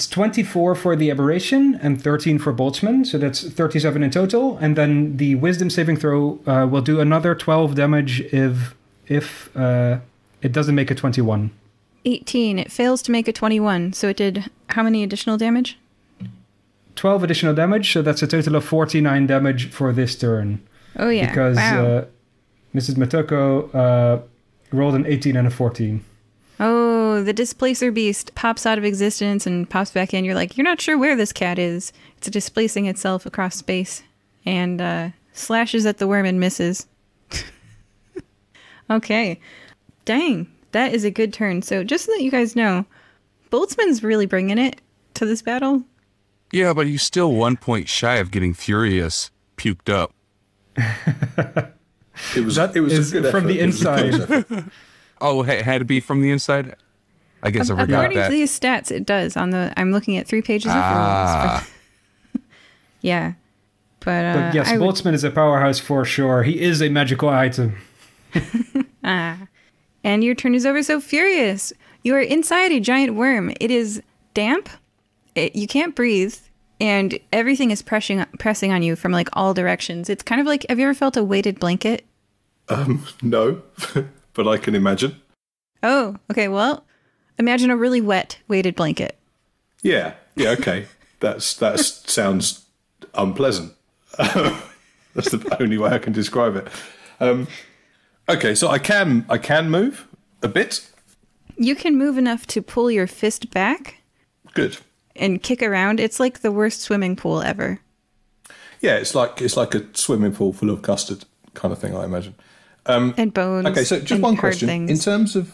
24 for the aberration and 13 for Boltzmann, so that's 37 in total. And then the wisdom saving throw will do another 12 damage if it doesn't make a 21. 18. It fails to make a 21. So it did how many additional damage? 12 additional damage, so that's a total of 49 damage for this turn. Oh yeah, because Mrs. Motoko rolled an 18 and a 14. Oh, the displacer beast pops out of existence and pops back in. You're like, you're not sure where this cat is. It's displacing itself across space and slashes at the worm and misses. Okay. Dang, that is a good turn. So just so that you guys know, Boltzmann's really bringing it to this battle. Yeah, but he's still 1 point shy of getting furious, puked up. It was a good from the inside. Oh, it had to be from the inside? I guess I forgot that. According to these stats, it does. I'm looking at 3 pages of rules. Yeah. But yes, Boltzmann is a powerhouse for sure. He is a magical item. And your turn is over. So Furious, you are inside a giant worm. It is damp. You can't breathe. And everything is pressing on you from like all directions. It's kind of like, have you ever felt a weighted blanket? No. But I can imagine. Oh, okay. Well, imagine a really wet weighted blanket. Yeah. Yeah. Okay. That sounds unpleasant. That's the only way I can describe it. Okay, so I can move a bit. You can move enough to pull your fist back. Good. And kick around. It's like the worst swimming pool ever. Yeah, it's like a swimming pool full of custard kind of thing, I imagine. And bones. Okay, so just one question. Things. In terms of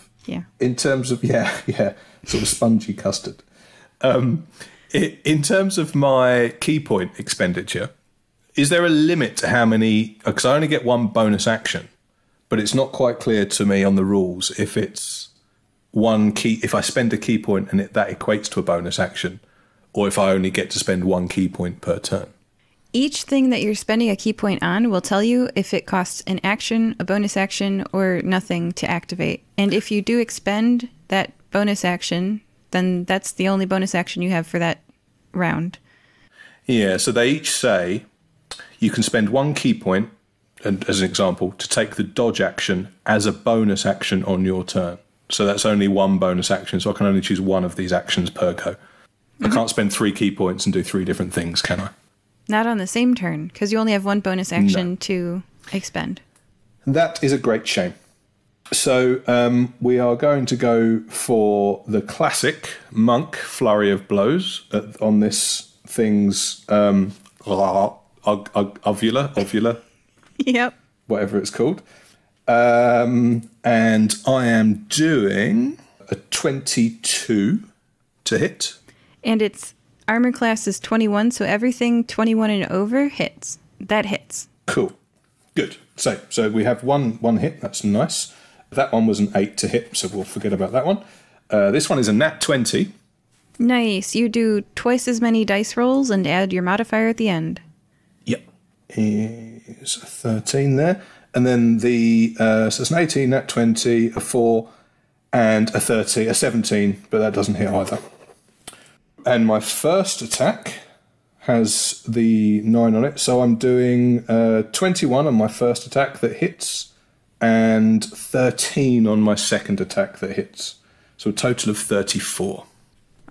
sort of spongy custard. In terms of my key point expenditure, is there a limit to how many? Because I only get one bonus action, but it's not quite clear to me on the rules if it's one key. If I spend a key point and that equates to a bonus action, or if I only get to spend one key point per turn. Each thing that you're spending a key point on will tell you if it costs an action, a bonus action, or nothing to activate. And if you do expend that bonus action, then that's the only bonus action you have for that round. Yeah, so they each say you can spend one key point, and as an example, to take the dodge action as a bonus action on your turn. So that's only one bonus action, so I can only choose one of these actions per go. I can't spend 3 key points and do 3 different things, can I? Not on the same turn, because you only have one bonus action to expend. That is a great shame. So we are going to go for the classic monk flurry of blows on this thing's ovula, Yep. whatever it's called. And I am doing a 22 to hit. And its armor class is 21, so everything 21 and over hits. That hits. Cool. Good. So we have one hit. That's nice. That one was an 8 to hit, so we'll forget about that one. This one is a nat 20. Nice. You do twice as many dice rolls and add your modifier at the end. Yep. Is a 13 there. And then so it's an 18, nat 20, a 4, and a 30, a 17, but that doesn't hit either. And my first attack has the 9 on it, so I'm doing 21 on my first attack that hits, and 13 on my second attack that hits. So a total of 34.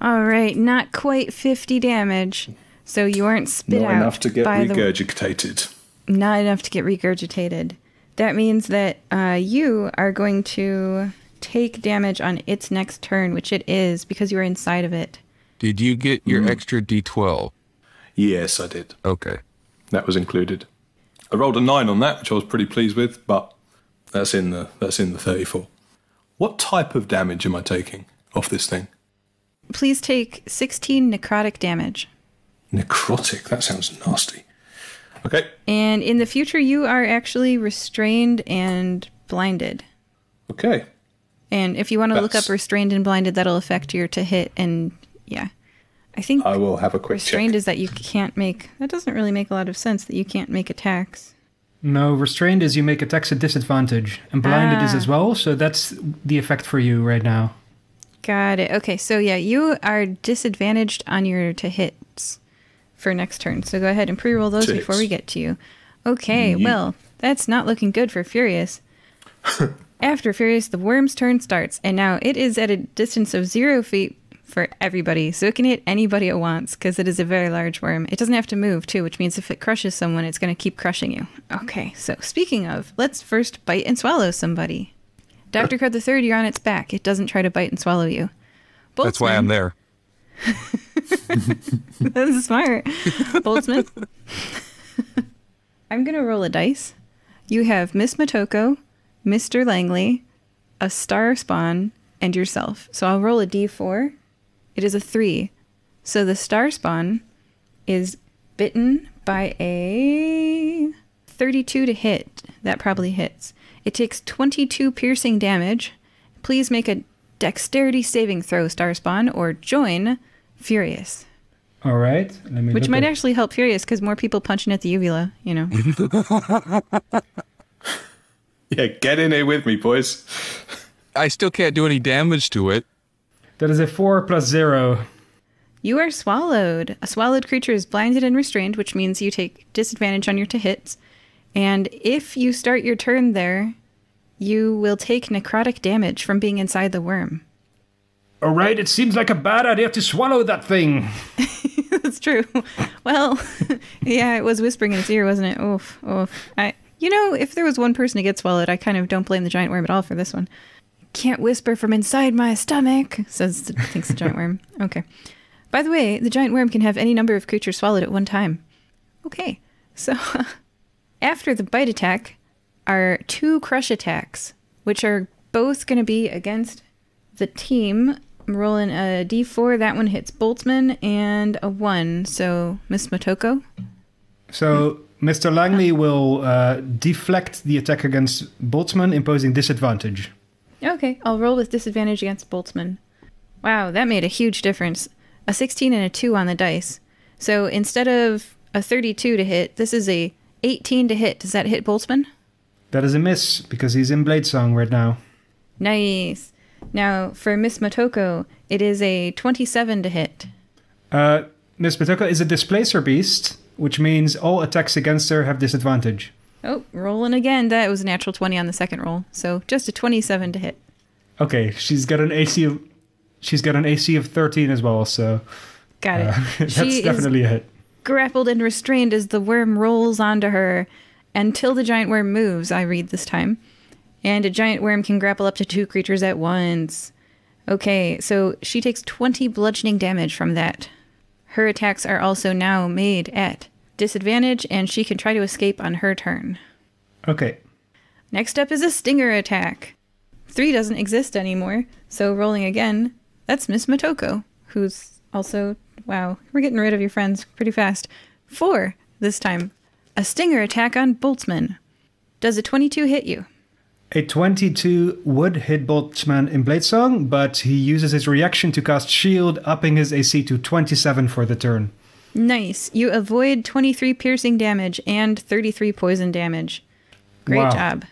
All right, not quite 50 damage. So you aren't spit out. Not enough to get by regurgitated. Not enough to get regurgitated. That means that you are going to take damage on its next turn, which it is, because you are inside of it. Did you get your extra D12? Yes, I did. Okay. That was included. I rolled a 9 on that, which I was pretty pleased with, but that's in the 34. What type of damage am I taking off this thing? Please take 16 necrotic damage. Necrotic? That sounds nasty. Okay. And in the future, you are actually restrained and blinded. Okay. And if you want to look up restrained and blinded, that'll affect your to hit. And yeah, I think I will have a quick restrained check. is that you can't make, that doesn't really make a lot of sense that you can't make attacks. No, restrained is you make attacks at disadvantage, and blinded is as well, so that's the effect for you right now. Got it. Okay, so yeah, you are disadvantaged on your to hits for next turn. So go ahead and pre-roll those before we get to you. Okay, well, that's not looking good for Furious. After Furious, the worm's turn starts, and now it is at a distance of 0 feet for everybody, so it can hit anybody it wants because it is a very large worm. It doesn't have to move too, which means if it crushes someone, it's going to keep crushing you. Okay, so speaking of, let's first bite and swallow somebody. Dr. Crud III, you're on its back. It doesn't try to bite and swallow you. Boltzmann, That's why I'm there. That's smart. Boltzmann. I'm going to roll a dice. You have Miss Motoko, Mr. Langley, a star spawn, and yourself. So I'll roll a d4. It is a 3. So the star spawn is bitten by a 32 to hit. That probably hits. It takes 22 piercing damage. Please make a dexterity saving throw, star spawn, or join Furious. All right. Let me Which look might at- actually help Furious because more people punching at the uvula, you know. Yeah, get in here with me, boys. I still can't do any damage to it. That is a 4 plus 0. You are swallowed. A swallowed creature is blinded and restrained, which means you take disadvantage on your to hits. And if you start your turn there, you will take necrotic damage from being inside the worm. All right, it seems like a bad idea to swallow that thing. That's true. Well, yeah, it was whispering in its ear, wasn't it? Oof, oof. If there was one person to get swallowed, I kind of don't blame the giant worm at all for this one. Can't whisper from inside my stomach, thinks the giant worm. Okay. By the way, the giant worm can have any number of creatures swallowed at one time. Okay, so after the bite attack are 2 crush attacks, which are both going to be against the team I'm rolling a d4. That one hits Boltzmann and a 1. So, Miss Motoko? So, Mr. Langley will deflect the attack against Boltzmann, imposing disadvantage. Okay, I'll roll with disadvantage against Boltzmann. Wow, that made a huge difference. A 16 and a 2 on the dice. So instead of a 32 to hit, this is a 18 to hit. Does that hit Boltzmann? That is a miss, because he's in Blade Song right now. Nice. Now, for Miss Motoko, it is a 27 to hit. Miss Motoko is a Displacer Beast, which means all attacks against her have disadvantage. Oh, rolling again. That was a natural 20 on the second roll. So just a 27 to hit. Okay, she's got an AC of 13 as well, so Got it. that's She definitely a hit. grappled and restrained as the worm rolls onto her until the giant worm moves, I read this time. And a giant worm can grapple up to 2 creatures at once. Okay, so she takes 20 bludgeoning damage from that. Her attacks are also now made at disadvantage, and she can try to escape on her turn. Okay. Next up is a stinger attack. 3 doesn't exist anymore, so rolling again, that's Miss Motoko, who's also, wow, we're getting rid of your friends pretty fast. 4 this time. A stinger attack on Boltzmann. Does a 22 hit you? A 22 would hit Boltzmann in Blade Song, but he uses his reaction to cast Shield, upping his AC to 27 for the turn. Nice. You avoid 23 piercing damage and 33 poison damage. Great Wow. job.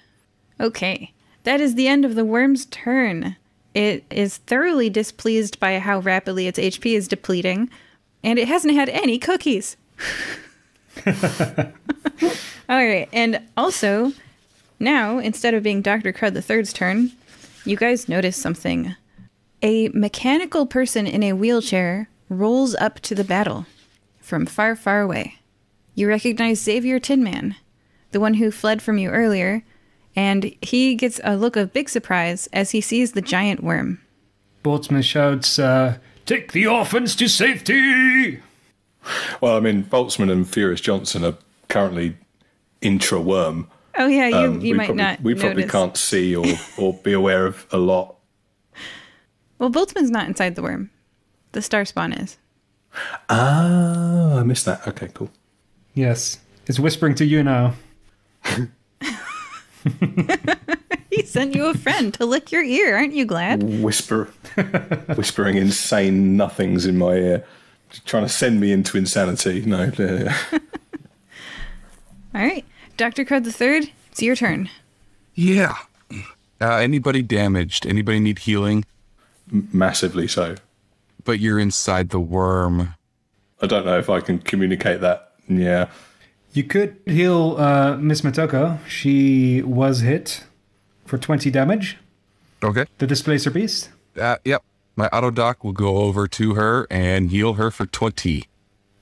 Okay. That is the end of the worm's turn. It is thoroughly displeased by how rapidly its HP is depleting, and it hasn't had any cookies. All right. And also, now, instead of being Dr. Crud III's turn, you guys notice something. A mechanical person in a wheelchair rolls up to the battle from far, far away. You recognize Xavier Tinman, the one who fled from you earlier, and he gets a look of big surprise as he sees the giant worm. Boltzmann shouts, "Take the orphans to safety!" Well, I mean, Boltzmann and Furious Johnson are currently intra-worm. Oh yeah, you might not We probably notice. can't see or be aware of a lot. Well, Boltzmann's not inside the worm. The star spawn is. Ah, I missed that. Okay, cool. Yes, it's whispering to you now. He sent you a friend to lick your ear. Aren't you glad? Whispering insane nothings in my ear, trying to send me into insanity. No. All right. Dr. Crud III, it's your turn. Yeah. Anybody damaged? Anybody need healing? Massively so. But you're inside the worm. I don't know if I can communicate that. Yeah. You could heal Miss Motoko. She was hit for 20 damage. Okay. The Displacer Beast. Yep. My auto doc will go over to her and heal her for 20.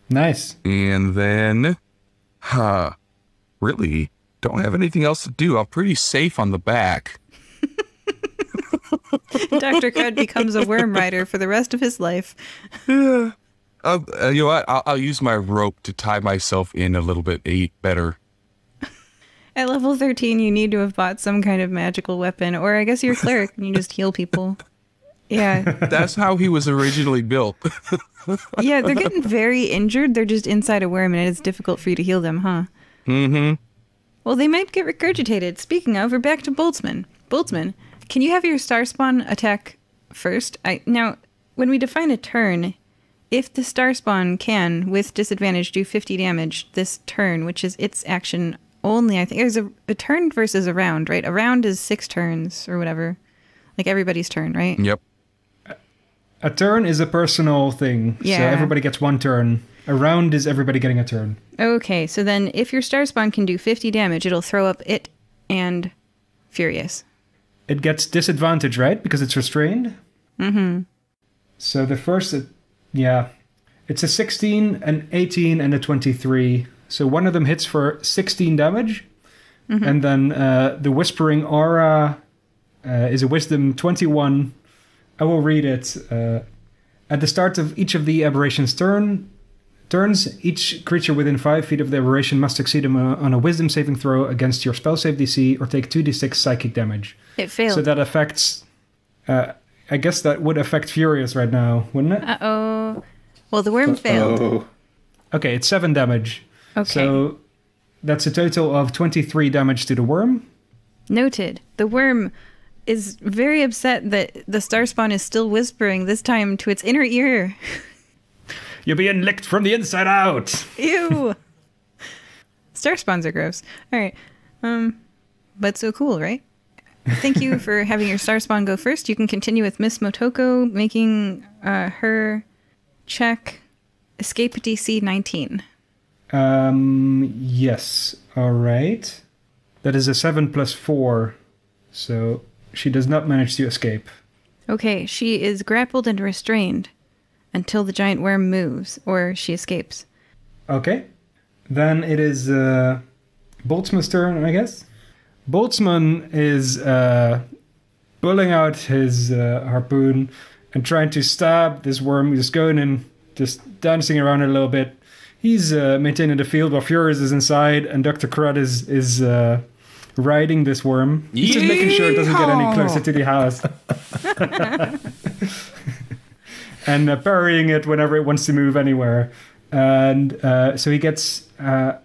Nice. And then, really don't have anything else to do. I'm pretty safe on the back. Dr. Crud becomes a worm rider for the rest of his life. You know what? I'll use my rope to tie myself in a little bit better. At level 13, you need to have bought some kind of magical weapon, or I guess you're a cleric and you just heal people. Yeah. That's how he was originally built. Yeah, they're getting very injured. They're just inside a worm, and it's difficult for you to heal them, huh? Mm-hmm. Well, they might get regurgitated. Speaking of, we're back to Boltzmann. Boltzmann, can you have your star spawn attack first? Now, when we define a turn, if the star spawn can, with disadvantage, do 50 damage this turn, which is its action only, I think there's a turn versus a round, right? A round is 6 turns or whatever. Like everybody's turn, right? Yep. A turn is a personal thing. Yeah. So everybody gets 1 turn. A round is everybody getting a turn. Okay, so then if your star spawn can do 50 damage, it'll throw up it and Furious. It gets disadvantage, right? Because it's restrained? Mm-hmm. So the first, it's a 16, an 18, and a 23. So one of them hits for 16 damage. Mm-hmm. And then the Whispering Aura is a Wisdom 21. I will read it. At the start of each of the aberration's turns, each creature within 5 feet of the aberration must succeed on a Wisdom saving throw against your spell save DC or take 2d6 psychic damage. It failed. So that affects... I guess that would affect Furious right now, wouldn't it? Uh-oh. Well, the worm failed. Oh, Okay, it's 7 damage. Okay. So that's a total of 23 damage to the worm. Noted. The worm is very upset that the Starspawn is still whispering, this time to its inner ear. You're being licked from the inside out. Ew. Starspawns are gross. All right. But so cool, right? Thank you for having your Starspawn go first. You can continue with Miss Motoko making her check escape DC 19. Yes. All right. That is a 7 plus 4. So she does not manage to escape. Okay, she is grappled and restrained until the giant worm moves or she escapes. Okay. Then it is Boltzmann's turn, I guess. Boltzmann is pulling out his harpoon and trying to stab this worm. Just going and just dancing around it a little bit. He's maintaining the field while Furious is inside, and Dr. Crud is riding this worm. He's just making sure it doesn't get any closer to the house. And parrying it whenever it wants to move anywhere. And so he gets a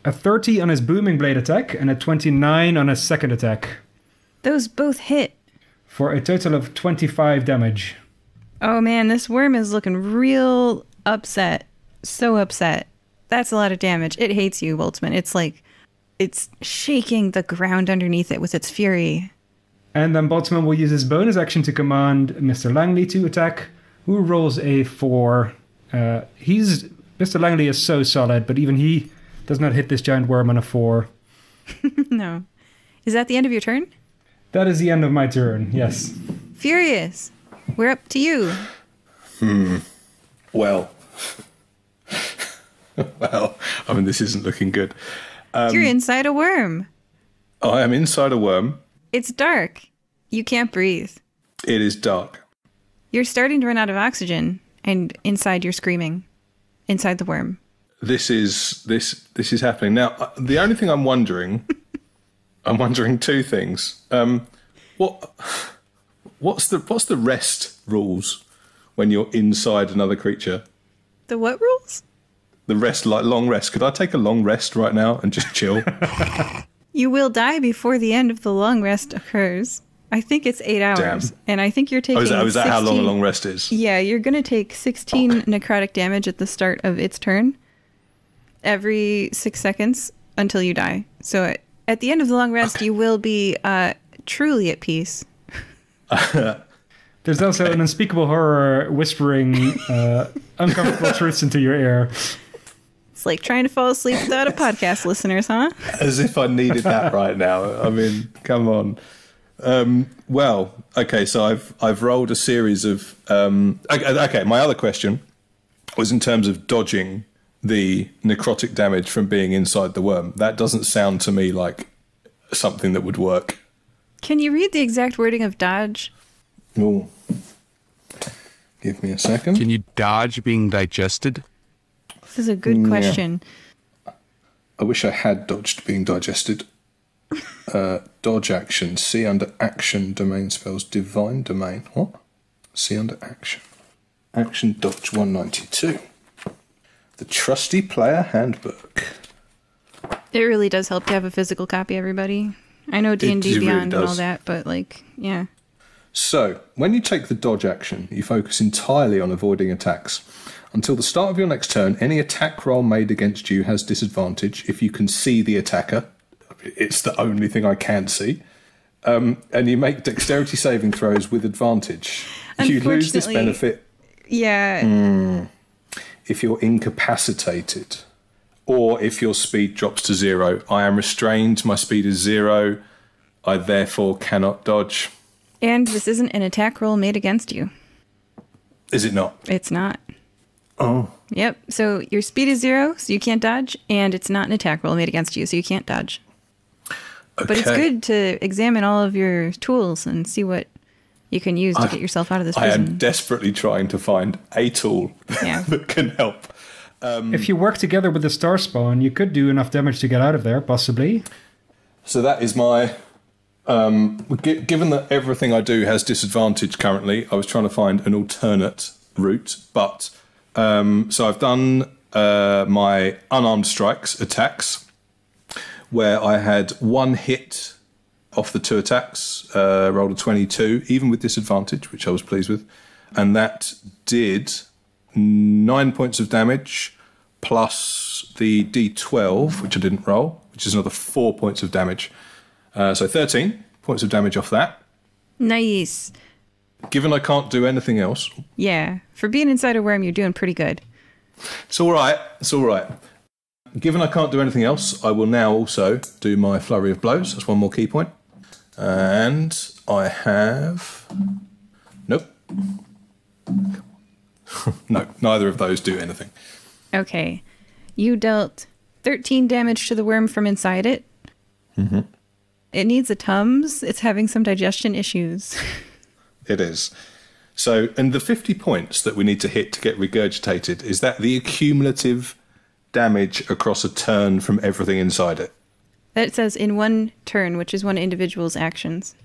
30 on his booming blade attack and a 29 on his second attack. Those both hit. For a total of 25 damage. Oh man, this worm is looking real upset. So upset. That's a lot of damage. It hates you, Boltzmann. It's like, it's shaking the ground underneath it with its fury. And then Boltzmann will use his bonus action to command Mr. Langley to attack, who rolls a 4. Mr. Langley is so solid, but even he does not hit this giant worm on a 4. No. Is that the end of your turn? That is the end of my turn, yes. Furious, we're up to you. well. Well, I mean, this isn't looking good. You're inside a worm. I am inside a worm. It's dark. You can't breathe. It is dark. You're starting to run out of oxygen, and inside you're screaming. Inside the worm. This is happening now. The only thing I'm wondering two things. What's the rest rules when you're inside another creature? The what rules? The rest, like long rest. Could I take a long rest right now and just chill? You will die before the end of the long rest occurs. I think it's 8 hours. Damn. And I think you're taking is that how long a long rest is? Yeah, you're going to take 16 necrotic damage at the start of its turn. Every 6 seconds until you die. So at the end of the long rest, you will be truly at peace. There's also an unspeakable horror whispering uncomfortable truths into your ear. It's like trying to fall asleep without a podcast, listeners, huh? As if I needed that right now. I mean, come on. Well, okay, so I've rolled a series of... okay, my other question was in terms of dodging the necrotic damage from being inside the worm. That doesn't sound to me like something that would work. Can you read the exact wording of dodge? Oh. Give me a second. Can you dodge being digested? This is a good question. I wish I had dodged being digested. Dodge action. See under action domain spells divine domain. What? See under action. Action dodge 192. The trusty player handbook. It really does help to have a physical copy, everybody. I know D&D It Beyond really and all that, but like, yeah. So, when you take the dodge action, you focus entirely on avoiding attacks. Until the start of your next turn, any attack roll made against you has disadvantage if you can see the attacker. It's the only thing I can see. And you make dexterity saving throws with advantage. You lose this benefit. Yeah. If you're incapacitated or if your speed drops to 0. I am restrained. My speed is 0. I therefore cannot dodge. And this isn't an attack roll made against you. Is it not? It's not. Oh. Yep. So your speed is 0, so you can't dodge, and it's not an attack roll made against you, so you can't dodge. Okay. But it's good to examine all of your tools and see what you can use to get yourself out of this prison. I am desperately trying to find a tool that can help. If you work together with the Starspawn, you could do enough damage to get out of there, possibly. So that is my Given that everything I do has disadvantage currently, I was trying to find an alternate route. But so I've done my unarmed strikes attacks, where I had one hit off the 2 attacks, rolled a 22, even with disadvantage, which I was pleased with. And that did 9 points of damage, plus the D12, which I didn't roll, which is another 4 points of damage. So 13 points of damage off that. Nice. Given I can't do anything else. Yeah, for being inside a worm, you're doing pretty good. It's all right. It's all right. Given I can't do anything else, I will now also do my flurry of blows. That's one more key point. And I have... Nope. No, neither of those do anything. Okay. You dealt 13 damage to the worm from inside it. Mm-hmm. It needs a Tums. It's having some digestion issues. It is. So, and the 50 points that we need to hit to get regurgitated, is that the accumulative damage across a turn from everything inside it? That says in one turn, which is one individual's actions.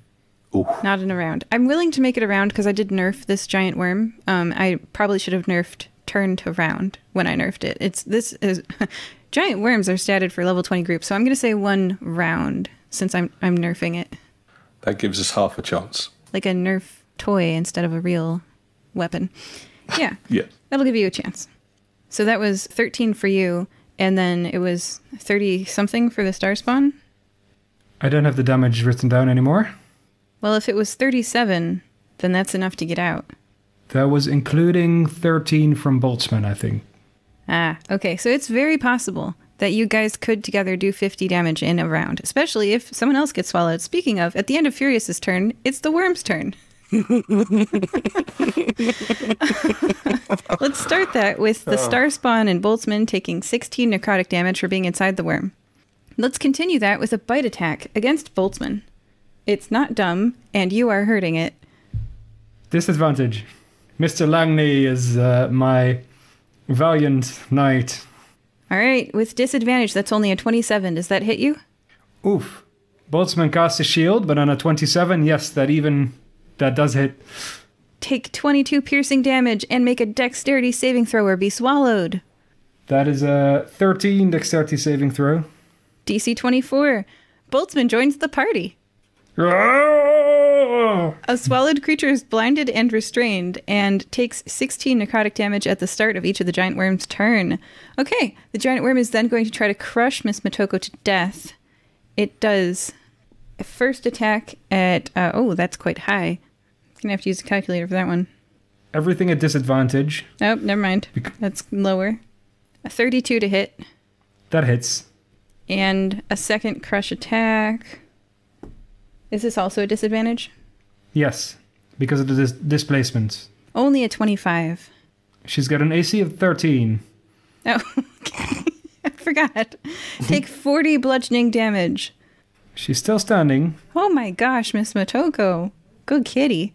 Ooh. Not in a round. I'm willing to make it a round because I did nerf this giant worm. I probably should have nerfed turn to round when I nerfed it. Giant worms are statted for level 20 groups, so I'm going to say 1 round since I'm nerfing it. That gives us half a chance. Like a nerf toy instead of a real weapon. Yeah. Yeah. That'll give you a chance. So that was 13 for you, and then it was 30-something for the star spawn? I don't have the damage written down anymore. Well, if it was 37, then that's enough to get out. That was including 13 from Boltzmann, I think. Ah, okay. So it's very possible that you guys could together do 50 damage in a round, especially if someone else gets swallowed. Speaking of, at the end of Furious's turn, it's the worm's turn. Let's start that with the star spawn and Boltzmann taking 16 necrotic damage for being inside the worm. Let's continue that with a bite attack against Boltzmann. It's not dumb, and you are hurting it. Disadvantage. Mr. Langley is my valiant knight. All right, with disadvantage, that's only a 27. Does that hit you? Oof. Boltzmann casts a shield, but on a 27, yes, that does hit. Take 22 piercing damage and make a dexterity saving throw or be swallowed. That is a 13 dexterity saving throw. DC 24. Boltzmann joins the party. A swallowed creature is blinded and restrained and takes 16 necrotic damage at the start of each of the giant worm's turn. Okay, the giant worm is then going to try to crush Miss Motoko to death. It does a first attack at... oh, that's quite high. I'm going to have to use a calculator for that one. Everything at disadvantage. Oh, never mind. That's lower. A 32 to hit. That hits. And a second crush attack. Is this also a disadvantage? Yes, because of the displacement. Only a 25. She's got an AC of 13. Oh, okay. I forgot. Take 40 bludgeoning damage. She's still standing. Oh my gosh, Miss Motoko. Good kitty.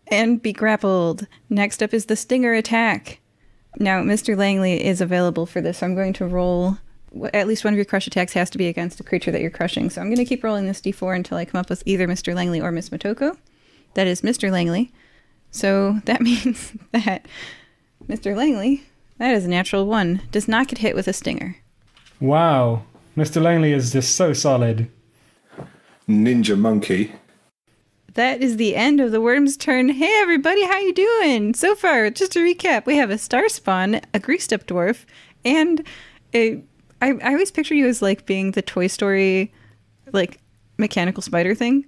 And be grappled. Next up is the stinger attack. Now, Mr. Langley is available for this, so I'm going to roll... At least one of your crush attacks has to be against a creature that you're crushing. So I'm going to keep rolling this d4 until I come up with either Mr. Langley or Miss Motoko. That is Mr. Langley. So that means that Mr. Langley, that is a natural 1, does not get hit with a stinger. Wow. Mr. Langley is just so solid. Ninja monkey. That is the end of the worm's turn. Hey everybody, how you doing? So far, just to recap, we have a star spawn, a greased up dwarf, and a... I always picture you as like being the Toy Story, like mechanical spider thing.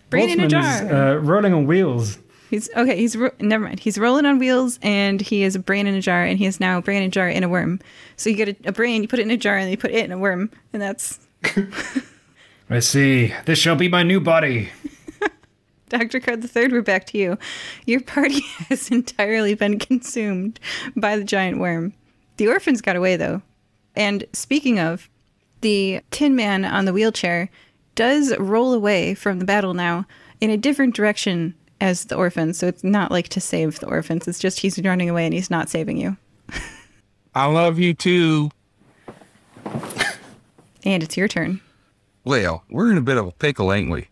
Brain in a jar. Rolling on wheels. Never mind. He's rolling on wheels, and he is a brain in a jar, and he is now a brain in a jar in a worm. So you get a brain, you put it in a jar, and then you put it in a worm, and that's. I see. This shall be my new body. Dr. Crud III, we're back to you. Your party has entirely been consumed by the giant worm. The orphans got away though. And speaking of, the Tin Man on the wheelchair does roll away from the battle now in a different direction as the orphans. So it's not like to save the orphans. It's just he's running away and he's not saving you. I love you too. And it's your turn. Well, we're in a bit of a pickle, ain't we?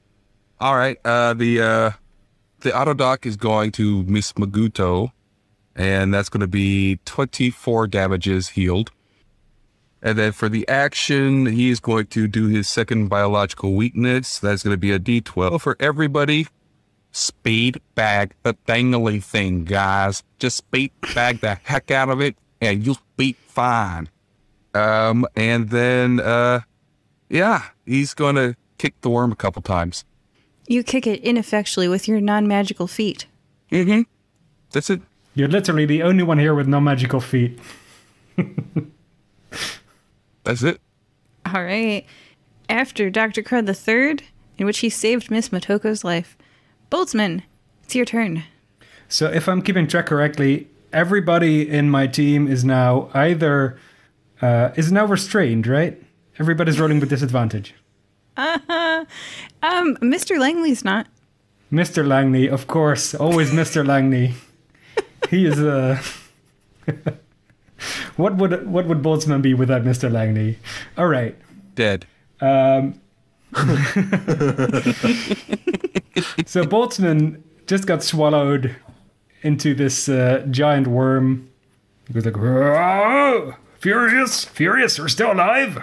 All right. The auto dock is going to Miss Maguto, and that's going to be 24 damages healed. And then for the action, he's going to do his second biological weakness. That's going to be a D12 for everybody. Speed bag the dangly thing, guys. Just speed bag the heck out of it, and you'll be fine. And then, yeah, he's going to kick the worm a couple times. You kick it ineffectually with your non-magical feet. Mm-hmm. That's it. You're literally the only one here with no magical feet. That's it. All right. After Dr. Crud III, in which he saved Miss Motoko's life, Boltzmann, it's your turn. So if I'm keeping track correctly, everybody in my team is now either restrained, right? Everybody's rolling with disadvantage. Mr. Langley's not. Mr. Langley, of course, always Mr. Langley. He is What would Boltzmann be without Mr. Langley? All right. Dead. So Boltzmann just got swallowed into this giant worm. He goes like, "Whoa! Furious, you're still alive."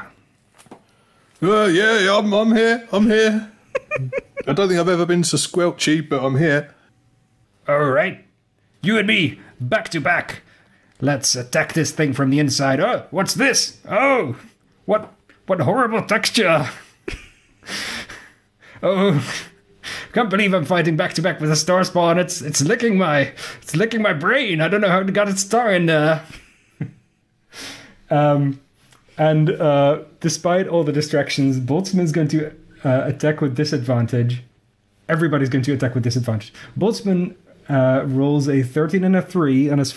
Yeah, I'm here. I don't think I've ever been so squelchy, but I'm here. All right, you and me, back to back. Let's attack this thing from the inside. Oh, what's this? Oh, what horrible texture. Oh, can't believe I'm fighting back to back with a star spawn. It's licking my brain. I don't know how it got its star in there. Despite all the distractions, Boltzmann's going to attack with disadvantage. Everybody's going to attack with disadvantage. Boltzmann rolls a 13 and a 3 on his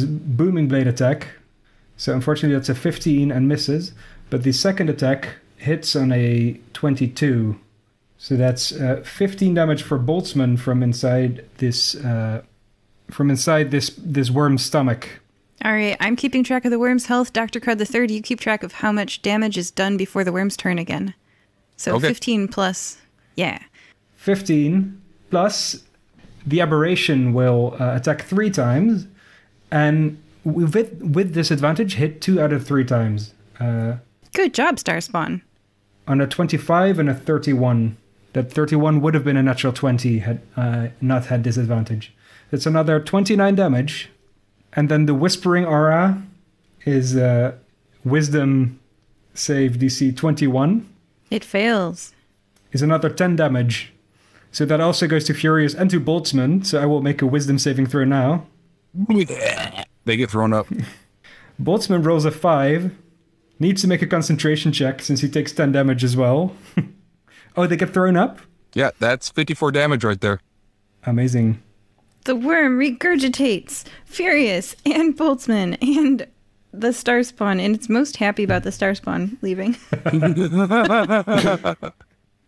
booming blade attack. So unfortunately that's a 15 and misses. But the second attack hits on a 22. So that's 15 damage for Boltzmann from inside this worm's stomach. All right, I'm keeping track of the worm's health. Dr. Crud III, you keep track of how much damage is done before the worm's turn again. So okay. 15 plus, yeah. 15 plus the aberration will attack 3 times, and with disadvantage, hit 2 out of 3 times. Good job, Starspawn. On a 25 and a 31. That 31 would have been a natural 20 had not had disadvantage. It's another 29 damage. And then the Whispering Aura is Wisdom save DC 21. It fails. Is another 10 damage. So that also goes to Furious and to Boltzmann. So I will make a Wisdom saving throw now. They get thrown up. Boltzmann rolls a 5. Needs to make a concentration check since he takes 10 damage as well. Oh, they get thrown up? Yeah, that's 54 damage right there. Amazing. The worm regurgitates Furious and Boltzmann and the Starspawn, and it's most happy about the Starspawn leaving.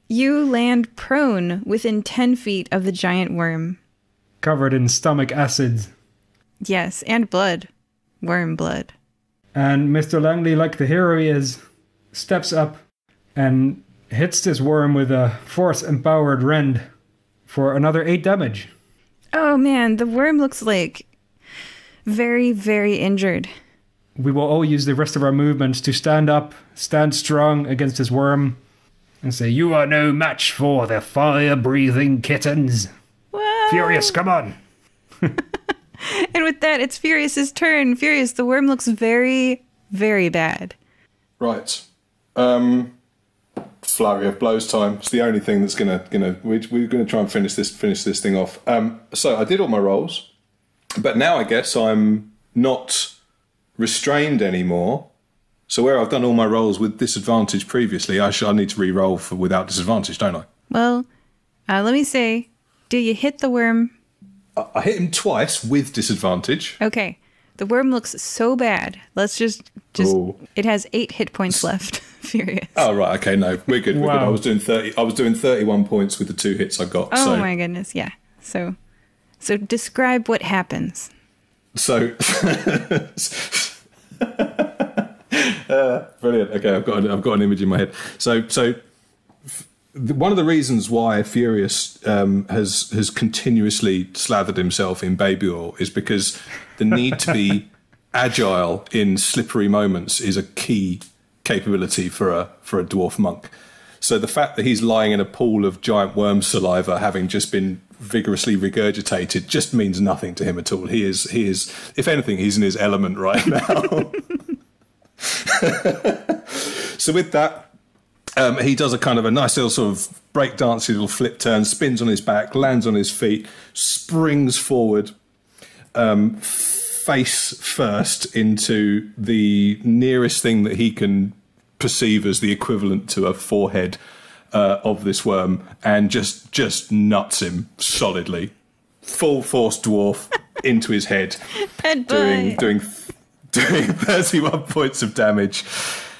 You land prone within 10 feet of the giant worm. Covered in stomach acid. Yes, and blood. Worm blood. And Mr. Langley, like the hero he is, steps up and hits this worm with a force-empowered rend for another 8 damage. Oh man, the worm looks like very, very injured. We will all use the rest of our movements to stand up, stand strong against this worm, and say, "You are no match for the fire-breathing kittens." Whoa. Furious, come on. And with that, it's Furious's turn. Furious, the worm looks very, very bad. Right. Flurry of blows time. It's the only thing that's we're gonna try and finish this thing off. So I did all my rolls, but now I guess I'm not restrained anymore. So where I've done all my rolls with disadvantage previously, I need to re-roll without disadvantage, don't I? Well, let me say, do you hit the worm? I hit him twice with disadvantage. Okay. The worm looks so bad. Let's just Ooh. It has 8 hit points left. Furious. Oh right, okay, no, we're good. Wow. We're good. I was doing 31 points with the 2 hits I got. Oh my goodness, yeah. So describe what happens. So brilliant. Okay, I've got an image in my head. So one of the reasons why Furious has continuously slathered himself in baby oil is because the need to be agile in slippery moments is a key capability for a dwarf monk. So the fact that he's lying in a pool of giant worm saliva, having just been vigorously regurgitated, just means nothing to him at all. He is. If anything, he's in his element right now. So with that, he does a kind of a nice little sort of breakdancey little flip turn, spins on his back, lands on his feet, springs forward, face first into the nearest thing that he can perceive as the equivalent to a forehead of this worm, and just nuts him solidly. Full force dwarf into his head, doing 31 points of damage.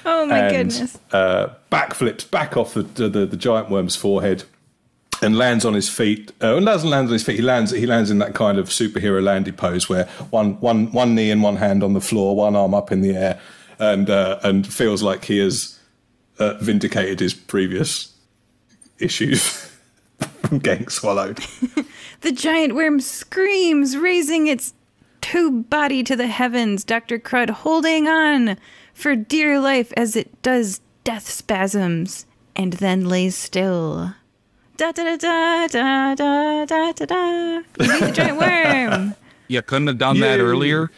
Oh my goodness. Backflips back off the giant worm's forehead and lands on his feet. Doesn't land on his feet. He lands in that kind of superhero landy pose where one knee and one hand on the floor, one arm up in the air, and feels like he has vindicated his previous issues from getting swallowed. The giant worm screams, raising its tube body to the heavens. Dr. Crud holding on for dear life as it does death spasms and then lays still. Da da da da da da da da. You beat the giant worm. You couldn't have done that earlier.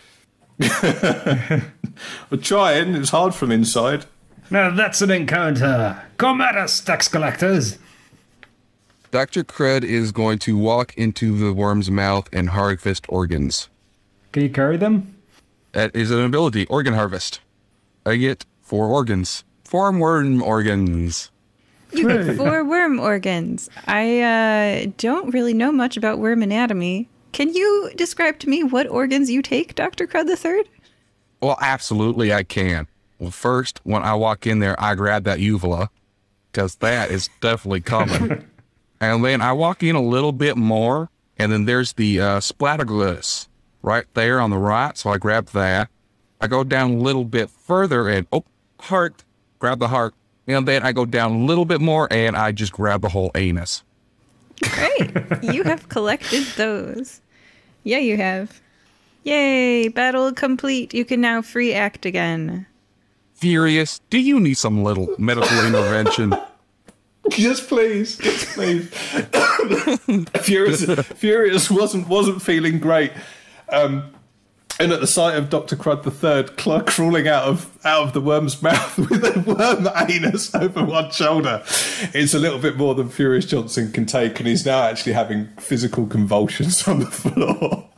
We're trying. It was hard from inside. Now that's an encounter. Come at us, tax collectors. Dr. Crud is going to walk into the worm's mouth and harvest organs. Can you carry them? That is an ability, organ harvest. I get 4 organs. 4 worm organs. You get 4 worm organs. I don't really know much about worm anatomy. Can you describe to me what organs you take, Dr. Crud III? Well, absolutely I can. Well, first, when I walk in there, I grab that uvula, because that is definitely coming. And then I walk in a little bit more, and then there's the splattoglyphs right there on the right, so I grab that. I go down a little bit further and, heart, grab the heart. And then I go down a little bit more and I just grab the whole anus. Great. You have collected those. Yeah, you have. Yay, battle complete. You can now free act again. Furious, do you need some little medical intervention? Yes, please. Yes, please. Furious wasn't feeling great. And at the sight of Dr. Crud III crawling out of the worm's mouth with a worm anus over one shoulder, it's a little bit more than Furious Johnson can take, and he's now actually having physical convulsions on the floor.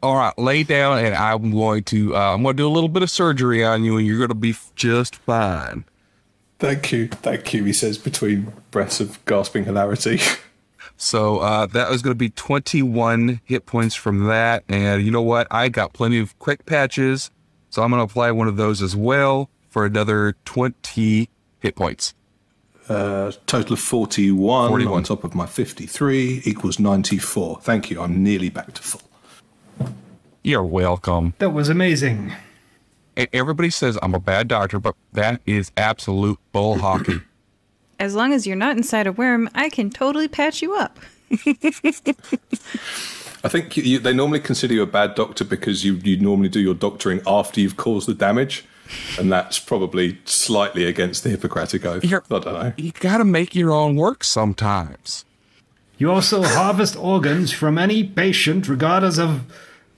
All right, lay down, and I'm going to do a little bit of surgery on you, and you're going to be just fine. Thank you, he says between breaths of gasping hilarity. So that was going to be 21 hit points from that. And you know what? I got plenty of quick patches. So I'm going to apply one of those as well for another 20 hit points. Total of 41 on top of my 53 equals 94. Thank you. I'm nearly back to full. You're welcome. That was amazing. Everybody says I'm a bad doctor, but that is absolute bull hockey. As long as you're not inside a worm, I can totally patch you up. I think they normally consider you a bad doctor because you normally do your doctoring after you've caused the damage. And that's probably slightly against the Hippocratic Oath. I don't know. You got to make your own work sometimes. You also harvest organs from any patient regardless of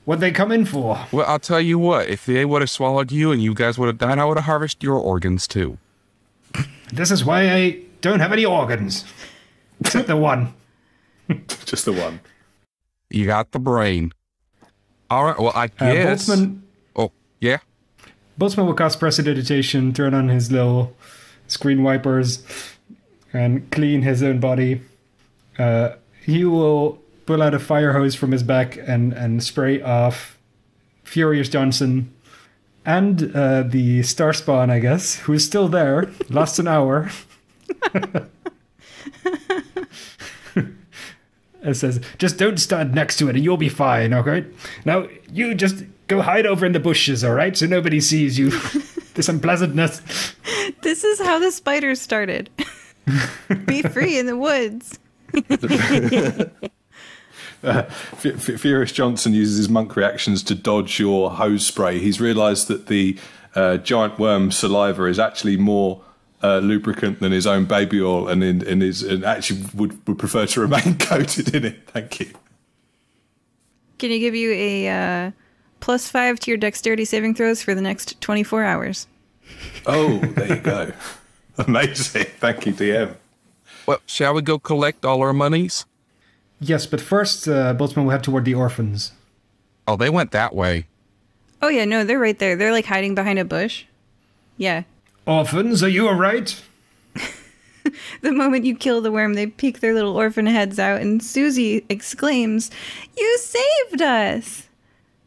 what they come in for. Well, I'll tell you what. If they would have swallowed you and you guys would have died, I would have harvested your organs too. This is why I don't have any organs. Except the one. Just the one. You got the brain. All right, well, I guess... Boltzmann... Oh, yeah? Boltzmann will cast Prestidigitation, turn on his little screen wipers, and clean his own body. He will pull out a fire hose from his back and spray off Furious Johnson and the Starspawn, I guess, who is still there. Lost an hour. It says, just don't stand next to it and you'll be fine, okay? Now, you just go hide over in the bushes, all right? So nobody sees you. This unpleasantness. This is how the spiders started. Be free in the woods. Furious Johnson uses his monk reactions to dodge your hose spray. He's realised that the giant worm saliva is actually more lubricant than his own baby oil, and actually would prefer to remain coated in it. Thank you. Can you give you a +5 to your dexterity saving throws for the next 24 hours? Oh, there you go. Amazing. Thank you, DM. Well, shall we go collect all our monies? Yes, but first, Boltzmann will head toward the orphans. Oh, they went that way. Oh yeah, no, they're right there. They're like hiding behind a bush. Yeah. Orphans, are you alright? The moment you kill the worm, they peek their little orphan heads out, and Susie exclaims, "You saved us!"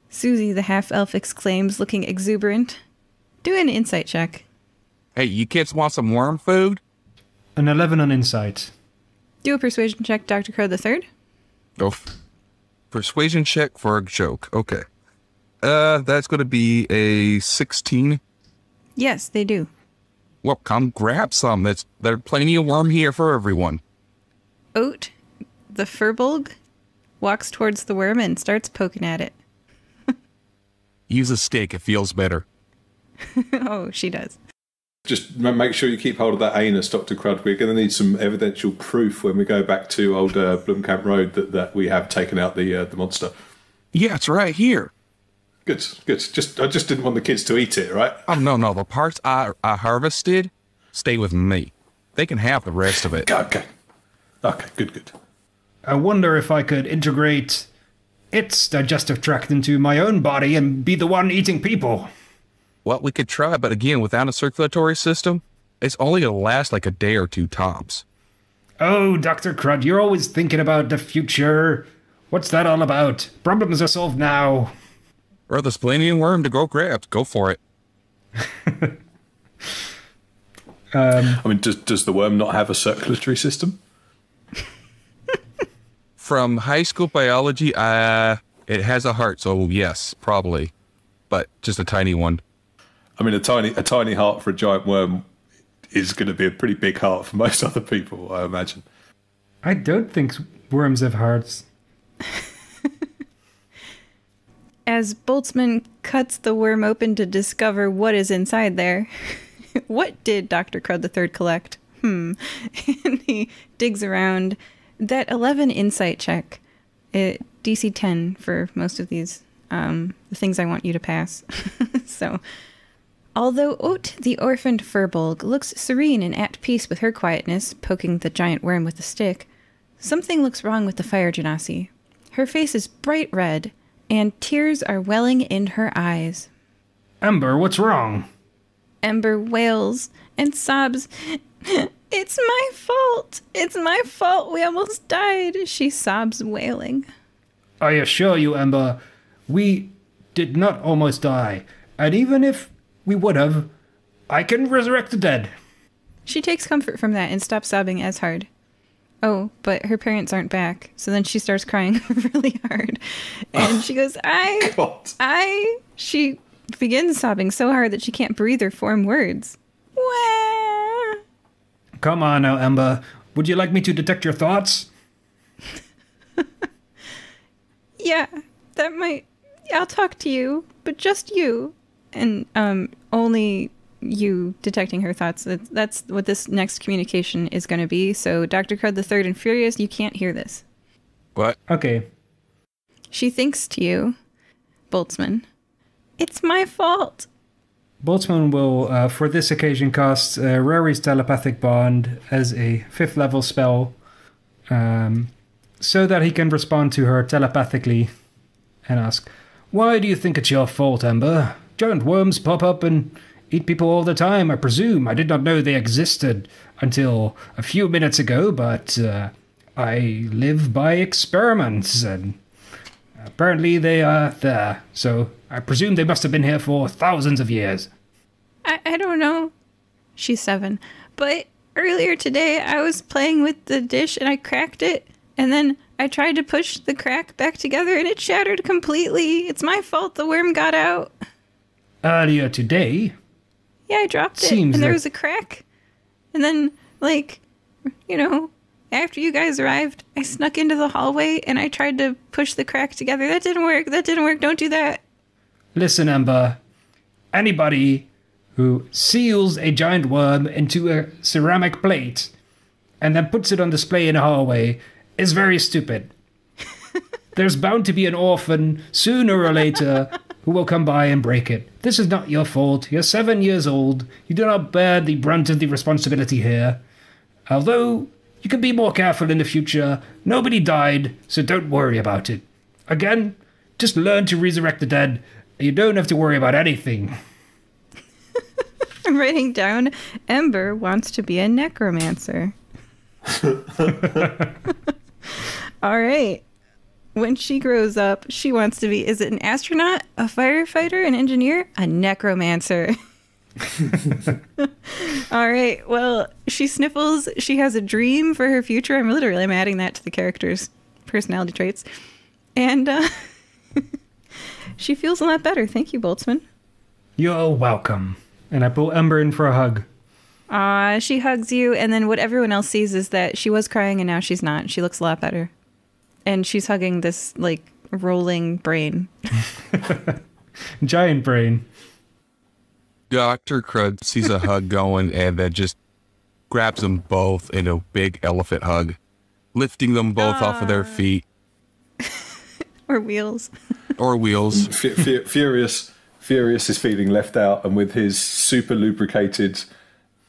Susie, the half-elf, exclaims, looking exuberant. Do an insight check. Hey, you kids want some worm food? An 11 on insight. Do a persuasion check, Dr. Crud III. Oh, persuasion check for a joke. Okay. That's going to be a 16. Yes, they do. Well, come grab some. There's plenty of worm here for everyone. Oat, the furbulg, walks towards the worm and starts poking at it. Use a stick. It feels better. Oh, she does. Just make sure you keep hold of that anus, Dr. Crud. We're going to need some evidential proof when we go back to old Blomkamp Road that we have taken out the monster. Yeah, it's right here. Good. I just didn't want the kids to eat it, right? Oh, no. The parts I harvested stay with me. They can have the rest of it. Okay, good. I wonder if I could integrate its digestive tract into my own body and be the one eating people. Well, we could try, but again, without a circulatory system, it's only going to last like a day or two tops. Oh, Dr. Crud, you're always thinking about the future. What's that all about? Problems are solved now. Or there's plenty of worm to go grab. Go for it. I mean, does the worm not have a circulatory system? From high school biology, it has a heart, so yes, probably. But just a tiny one. I mean, a tiny heart for a giant worm is going to be a pretty big heart for most other people, I imagine. I don't think worms have hearts. As Boltzmann cuts the worm open to discover what is inside there, what did Dr. Crud III collect? And he digs around. That 11 insight check, DC 10 for most of these, the things I want you to pass. So, although Oat, the orphaned furbulg, looks serene and at peace with her quietness, poking the giant worm with a stick, something looks wrong with the fire genasi. Her face is bright red, and tears are welling in her eyes. Ember, what's wrong? Ember wails and sobs. "It's my fault! It's my fault! We almost died!" She sobs, wailing. I assure you, Ember, we did not almost die. And even if we would have, I can resurrect the dead. She takes comfort from that and stops sobbing as hard. Oh, but her parents aren't back. So then she starts crying really hard. And she goes, She begins sobbing so hard that she can't breathe or form words. Wah! Come on now, Ember. Would you like me to detect your thoughts? Yeah, that might... I'll talk to you, but just you. And only you detecting her thoughts. That's what this next communication is going to be. So Dr. Crud III and Furious, you can't hear this. What? Okay. She thinks to you, Boltzmann, "It's my fault." Boltzmann will, for this occasion, cast Rory's Telepathic Bond as a 5th level spell, so that he can respond to her telepathically and ask, "Why do you think it's your fault, Ember? Giant worms pop up and eat people all the time, I presume. I did not know they existed until a few minutes ago, but I live by experiments, and apparently they are there. So I presume they must have been here for thousands of years." I don't know. She's 7. But earlier today, I was playing with the dish and I cracked it. And then I tried to push the crack back together and it shattered completely. It's my fault the worm got out. Earlier today? Yeah, I dropped it. And there was a crack. And then, after you guys arrived, I snuck into the hallway and I tried to push the crack together. That didn't work. Don't do that. Listen, Ember. Anybody who seals a giant worm into a ceramic plate and then puts it on display in a hallway is very stupid. There's bound to be an orphan, sooner or later, who will come by and break it. This is not your fault. You're 7 years old. You do not bear the brunt of the responsibility here. Although, you can be more careful in the future. Nobody died, so don't worry about it. Again, just learn to resurrect the dead. You don't have to worry about anything. I'm writing down, Ember wants to be a necromancer. All right. When she grows up, she wants to be, is it an astronaut, a firefighter, an engineer, a necromancer? All right. Well, she sniffles. She has a dream for her future. I'm literally adding that to the character's personality traits. And she feels a lot better. Thank you, Boltzmann. You're welcome. And I pull Ember in for a hug. She hugs you, and then what everyone else sees is that she was crying and now she's not. She looks a lot better. And she's hugging this, rolling brain. Giant brain. Dr. Crud sees a hug going and then just grabs them both in a big elephant hug, lifting them both off of their feet. Or wheels. Or wheels. Furious is feeling left out, and with his super lubricated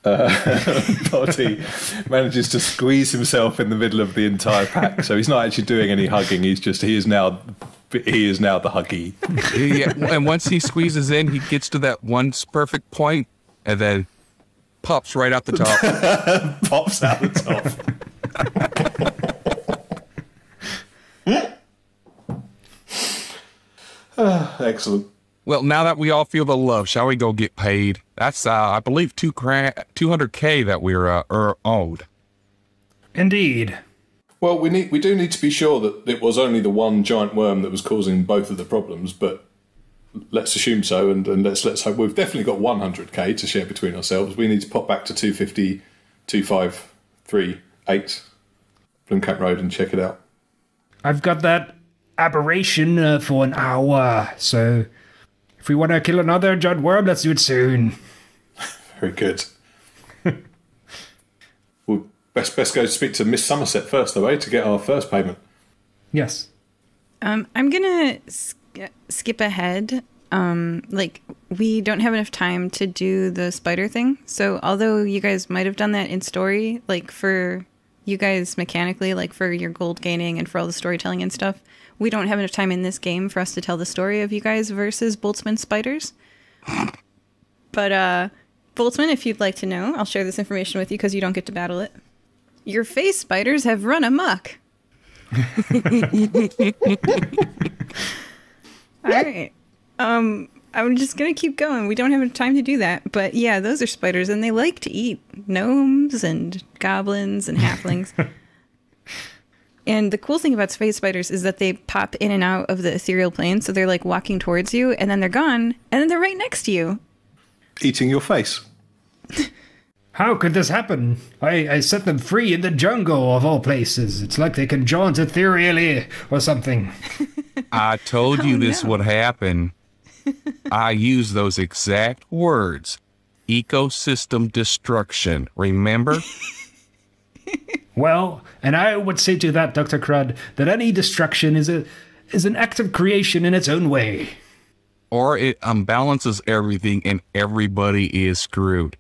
body manages to squeeze himself in the middle of the entire pack. So he's not actually doing any hugging. He is now the huggy. Yeah, and once he squeezes in, he gets to that one perfect point and then pops right out the top. Pops out the top. Excellent. Well, now that we all feel the love, shall we go get paid? That's, I believe, $200K that we're owed. Indeed. Well, we do need to be sure that it was only the one giant worm that was causing both of the problems, but let's assume so, and let's hope. We've definitely got 100K to share between ourselves. We need to pop back to 250, 2538 Blomkamp Road and check it out. I've got that aberration for an hour, so if we want to kill another giant worm, let's do it soon. Very good. We'll best go speak to Miss Somerset first, though, to get our first payment. Yes. I'm gonna skip ahead. We don't have enough time to do the spider thing. So although you guys might have done that in story, for you guys mechanically, for your gold gaining and for all the storytelling and stuff, we don't have enough time in this game for us to tell the story of you guys versus Boltzmann spiders. But Boltzmann, if you'd like to know, I'll share this information with you because you don't get to battle it. Your face spiders have run amok. All right. I'm just going to keep going. We don't have enough time to do that. But yeah, those are spiders, and they like to eat gnomes and goblins and halflings. And the cool thing about space spiders is that they pop in and out of the ethereal plane. So they're walking towards you, and then they're gone, and then they're right next to you. Eating your face. How could this happen? I set them free in the jungle of all places. It's like they can jaunt ethereally or something. I told you this would happen. I used those exact words. Ecosystem destruction. Remember? Well, and I would say to that, Dr. Crud, that any destruction is an act of creation in its own way. Or it unbalances everything and everybody is screwed.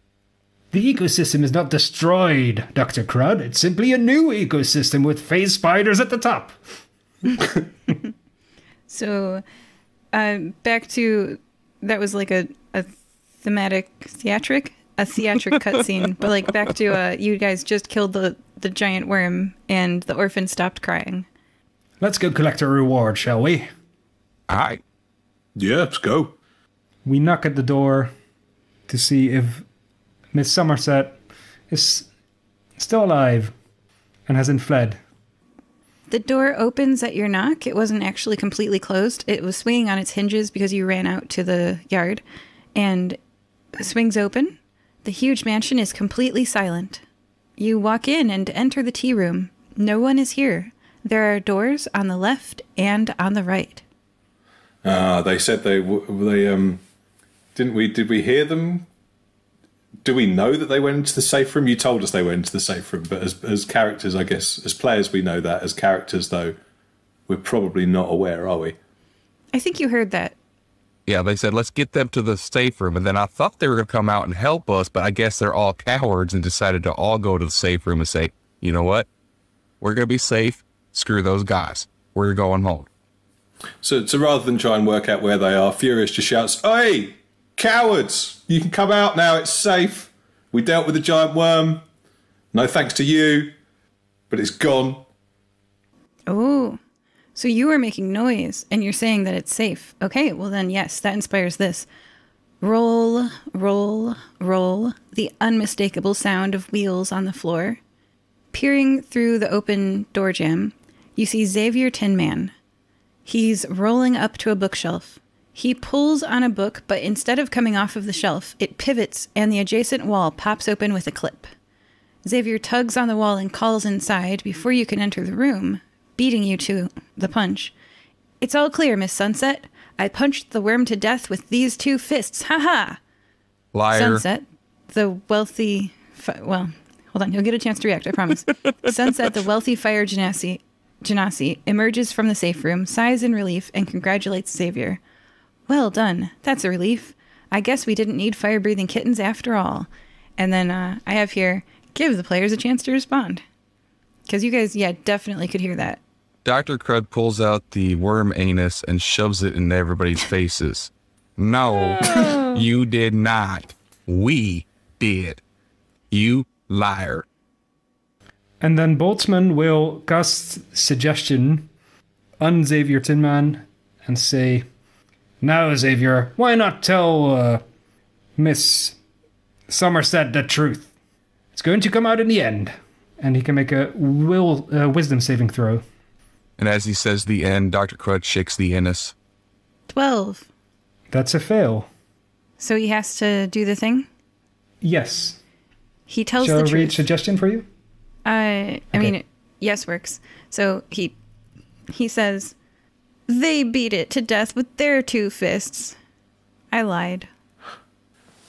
The ecosystem is not destroyed, Dr. Crud. It's simply a new ecosystem with phase spiders at the top. So, back to, that was a theatric cutscene, but back to you guys just killed the giant worm and the orphan stopped crying. Let's go collect a reward, shall we? Aye. Yeah, let's go. We knock at the door to see if Miss Somerset is still alive and hasn't fled. The door opens at your knock. It wasn't actually completely closed. It was swinging on its hinges because you ran out to the yard, and it swings open. The huge mansion is completely silent. You walk in and enter the tea room. No one is here. There are doors on the left and on the right. They said did we hear them? Do we know that they went into the safe room? You told us they went into the safe room, but as characters, I guess, as players, we know that. As characters, though, we're probably not aware, are we? I think you heard that. Yeah, they said, let's get them to the safe room. And then I thought they were going to come out and help us, but I guess they're all cowards and decided to all go to the safe room and say, you know what? We're going to be safe. Screw those guys. We're going home. So rather than try and work out where they are, Furious just shouts, "Hey, cowards! You can come out now. It's safe. We dealt with the giant worm. No thanks to you, but it's gone." Oh, so you are making noise and you're saying that it's safe. Okay, well then, yes, that inspires this. Roll, roll, roll. The unmistakable sound of wheels on the floor. Peering through the open door jamb, you see Xavier Tin Man. He's rolling up to a bookshelf. He pulls on a book, but instead of coming off of the shelf, it pivots and the adjacent wall pops open with a clip. Xavier tugs on the wall and calls inside before you can enter the room, beating you to the punch. "It's all clear, Miss Sunset. I punched the worm to death with these 2 fists. Ha ha!" Liar. Sunset, the wealthy... well, hold on. You'll get a chance to react, I promise. Sunset, the wealthy fire genasi, emerges from the safe room, sighs in relief, and congratulates Xavier. "Well done. That's a relief. I guess we didn't need fire-breathing kittens after all." And then I have here, give the players a chance to respond. Because you guys, yeah, definitely could hear that. Dr. Crud pulls out the worm anus and shoves it in everybody's faces. No, you did not. We did. You liar. And then Boltzmann will cast suggestion on Xavier Tin Man and say, "Now, Xavier, why not tell Miss Somerset the truth? It's going to come out in the end." And he can make a wisdom saving throw. And as he says the end, Dr. Crud shakes the anus. 12. That's a fail. So he has to do the thing? Yes. He tells Shall the I truth. read suggestion for you? I mean, yes works. So he says, "They beat it to death with their 2 fists. I lied."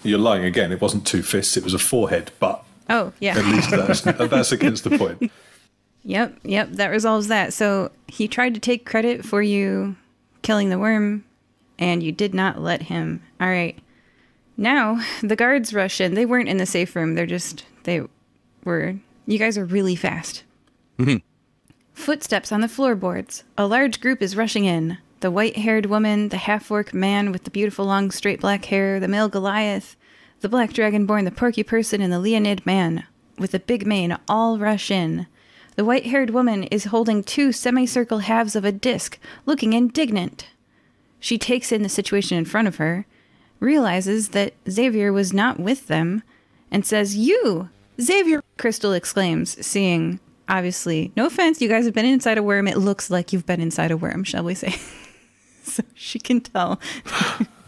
You're lying again. It wasn't 2 fists. It was a forehead, but Oh, yeah. at least that's against the point. Yep, that resolves that. So he tried to take credit for you killing the worm, and you did not let him. All right. Now, the guards rush in. They weren't in the safe room. You guys are really fast. Footsteps on the floorboards. A large group is rushing in. The white-haired woman, the half-orc man with the beautiful long straight black hair, the male Goliath, the black dragonborn, the porky person, and the Leonid man with the big mane all rush in. The white-haired woman is holding 2 semicircle halves of a disc, looking indignant. She takes in the situation in front of her, realizes that Xavier was not with them, and says, "You! Xavier!" Crystal exclaims, seeing, obviously, no offense, you guys have been inside a worm. It looks like you've been inside a worm, shall we say. So she can tell.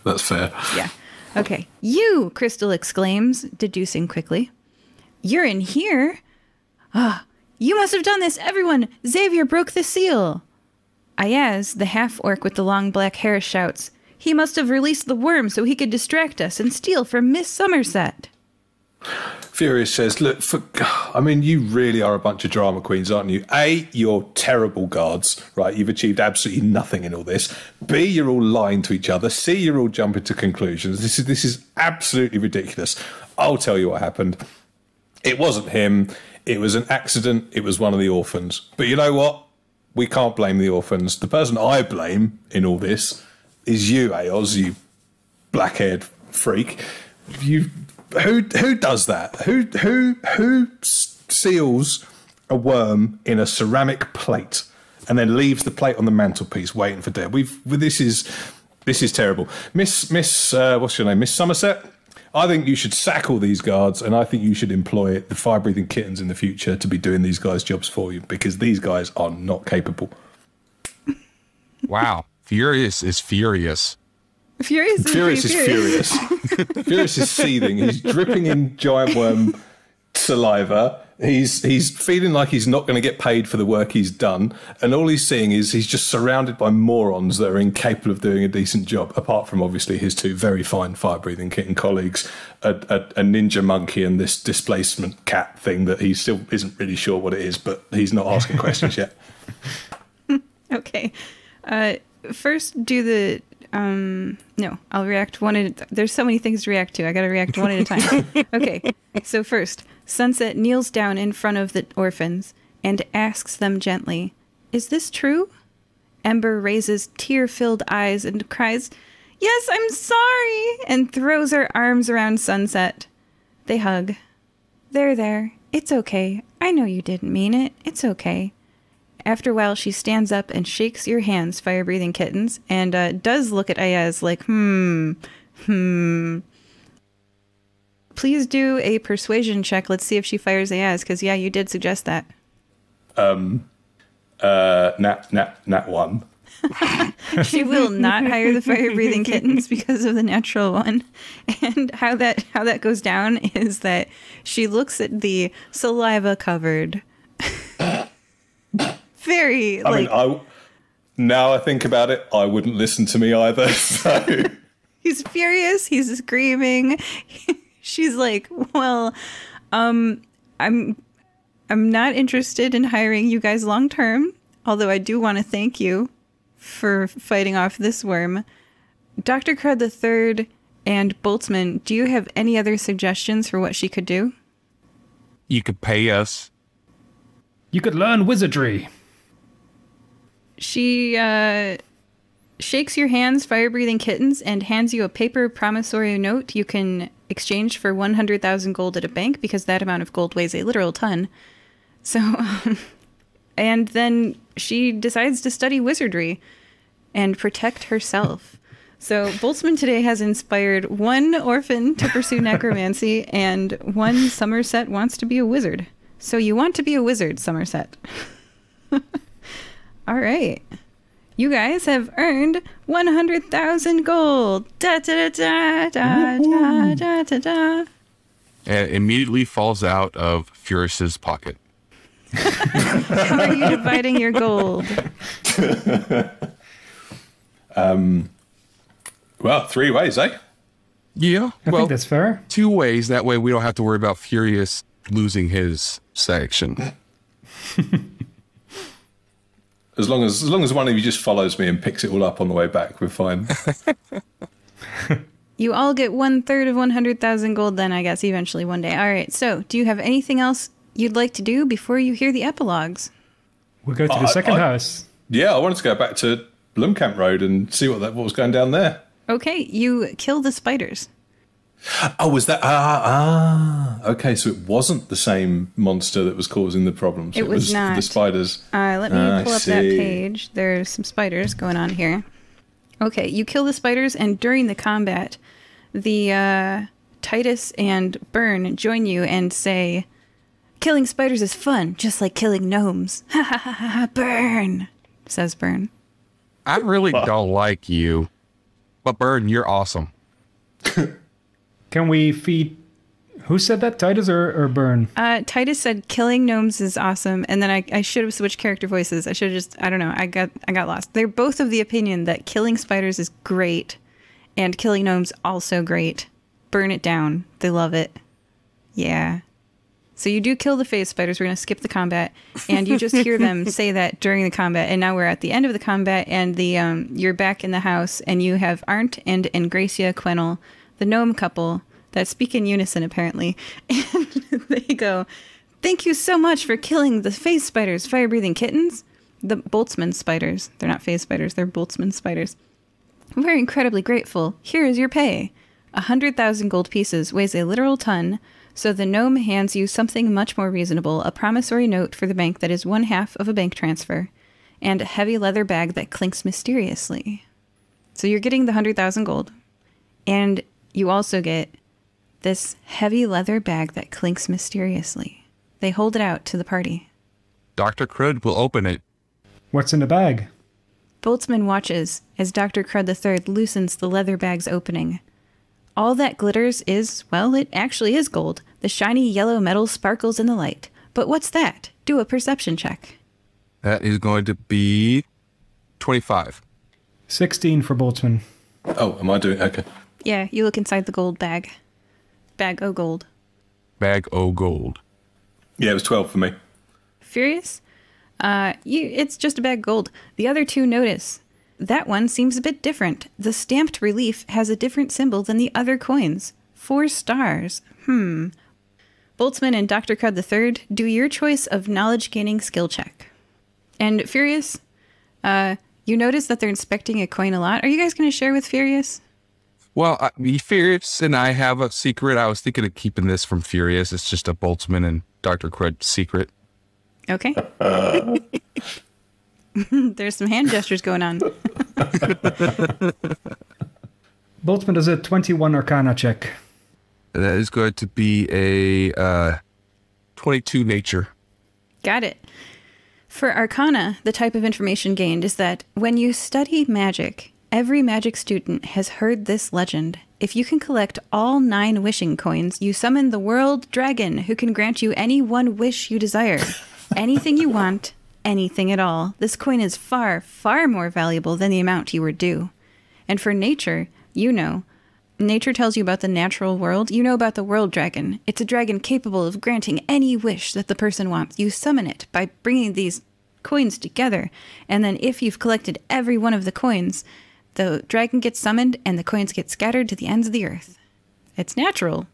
That's fair. Yeah. Okay. "You!" Crystal exclaims, deducing quickly. "You're in here? Ah, you must have done this, everyone! Xavier broke the seal!" Ayaz, the half-orc with the long black hair, shouts, "He must have released the worm so he could distract us and steal from Miss Somerset." Furious says, "Look, you really are a bunch of drama queens, aren't you? A, you're terrible guards, right? You've achieved absolutely nothing in all this. B, you're all lying to each other. C, you're all jumping to conclusions. This is absolutely ridiculous. I'll tell you what happened. It wasn't him. It was an accident. It was one of the orphans. But you know what? We can't blame the orphans. The person I blame in all this is you, Aoz, you black-haired freak. Who does that? Who seals a worm in a ceramic plate and then leaves the plate on the mantelpiece waiting for death? This is terrible. Miss what's your name? Miss Somerset? I think you should sack all these guards, and I think you should employ the fire-breathing kittens in the future to be doing these guys' jobs for you, because these guys are not capable. Wow. Furious is furious. Furious is furious. Furious is seething. He's dripping in giant worm saliva. He's feeling like he's not going to get paid for the work he's done, and all he's seeing is he's just surrounded by morons that are incapable of doing a decent job, apart from obviously his two very fine fire-breathing kitten colleagues, a ninja monkey and this displacement cat thing that he still isn't really sure what it is, but he's not asking questions yet. Okay. First, do the... no, I'll react one at... There's so many things to react to. I gotta react one at a time. Okay, so first, Sunset kneels down in front of the orphans and asks them gently, "Is this true?" Ember raises tear-filled eyes and cries, "Yes, I'm sorry," and throws her arms around Sunset. They hug. There. It's okay. I know you didn't mean it. It's okay. After a while, she stands up and shakes your hands, fire-breathing kittens, and does look at Ayaz like, Please do a persuasion check. Let's see if she fires Ayaz, because, yeah, you did suggest that. Nat 1. She will not hire the fire-breathing kittens because of the natural one. And how that goes down is that she looks at the saliva-covered... Very, now I think about it, I wouldn't listen to me either, so... He's furious, he's screaming. She's like, well, I'm not interested in hiring you guys long term, although I do want to thank you for fighting off this worm. Dr. Crud III and Boltzmann, do you have any other suggestions for what she could do? You could pay us. You could learn wizardry. She shakes your hands, fire-breathing kittens, and hands you a paper promissory note you can exchange for 100,000 gold at a bank, because that amount of gold weighs a literal ton. So, and then she decides to study wizardry and protect herself. So Boltzmann today has inspired one orphan to pursue necromancy, and one Somerset wants to be a wizard. So you want to be a wizard, Somerset. All right. You guys have earned 100,000 gold. Da da da da da da da da. And immediately falls out of Furious's pocket. How are you dividing your gold? Well, 3 ways, eh? Yeah. I think that's fair. 2 ways. That way we don't have to worry about Furious losing his section. As long as one of you just follows me and picks it all up on the way back, we're fine. You all get 1/3 of 100,000 gold then, I guess, eventually one day. All right, so do you have anything else you'd like to do before you hear the epilogues? We'll go to the second house. Yeah, I wanted to go back to Blomkamp Road and see what was going down there. Okay, you kill the spiders. Oh, was that... Okay, so it wasn't the same monster that was causing the problems. It was not. The spiders. Let me pull up that page. There's some spiders going on here. Okay, you kill the spiders, and during the combat, the Titus and Burn join you and say, "Killing spiders is fun, just like killing gnomes." Ha ha ha ha, Burn, says Burn. I really don't like you. But Burn, you're awesome. Can we feed... Who said that, Titus or Burn? Titus said killing gnomes is awesome, and then I should have switched character voices. I should have just, I don't know, I got lost. They're both of the opinion that killing spiders is great, and killing gnomes also great. Burn it down. They love it. Yeah. So you do kill the phase spiders. We're going to skip the combat, and you just hear them say that during the combat, and now we're at the end of the combat, and you're back in the house, and you have Arndt and Ingracia Quennel, the gnome couple, that speak in unison, apparently. And they go, "Thank you so much for killing the phase spiders, fire-breathing kittens." The Boltzmann spiders. They're not phase spiders, they're Boltzmann spiders. "We're incredibly grateful. Here is your pay. 100,000 gold pieces weighs a literal ton, so the gnome hands you something much more reasonable, a promissory note for the bank that is 1/2 of a bank transfer, and a heavy leather bag that clinks mysteriously." So you're getting the 100,000 gold, and you also get this heavy leather bag that clinks mysteriously. They hold it out to the party. Dr. Crud will open it. What's in the bag? Boltzmann watches as Dr. Crud III loosens the leather bag's opening. All that glitters is, well, it actually is gold. The shiny yellow metal sparkles in the light. But what's that? Do a perception check. That is going to be 25. 16 for Boltzmann. Oh, am I doing? Okay. Yeah, you look inside the gold bag. Bag o' gold. Bag o' gold. Yeah, it was 12 for me. Furious? It's just a bag of gold. The other two notice. That one seems a bit different. The stamped relief has a different symbol than the other coins. 4 stars. Boltzmann and Dr. Crud III, do your choice of knowledge-gaining skill check. And Furious, you notice that they're inspecting a coin a lot. Are you guys going to share with Furious? Well, Furious and I have a secret. I was thinking of keeping this from Furious. It's just a Boltzmann and Dr. Crud secret. Okay. There's some hand gestures going on. Boltzmann does a 21 Arcana check. That is going to be a 22 nature. Got it. For Arcana, the type of information gained is that when you study magic, every magic student has heard this legend. If you can collect all 9 wishing coins, you summon the world dragon who can grant you any one wish you desire. Anything you want, anything at all. This coin is far, far more valuable than the amount you were due. And for nature, you know. Nature tells you about the natural world. You know about the world dragon. It's a dragon capable of granting any wish that the person wants. You summon it by bringing these coins together. And then if you've collected every one of the coins, the dragon gets summoned and the coins get scattered to the ends of the earth. It's natural.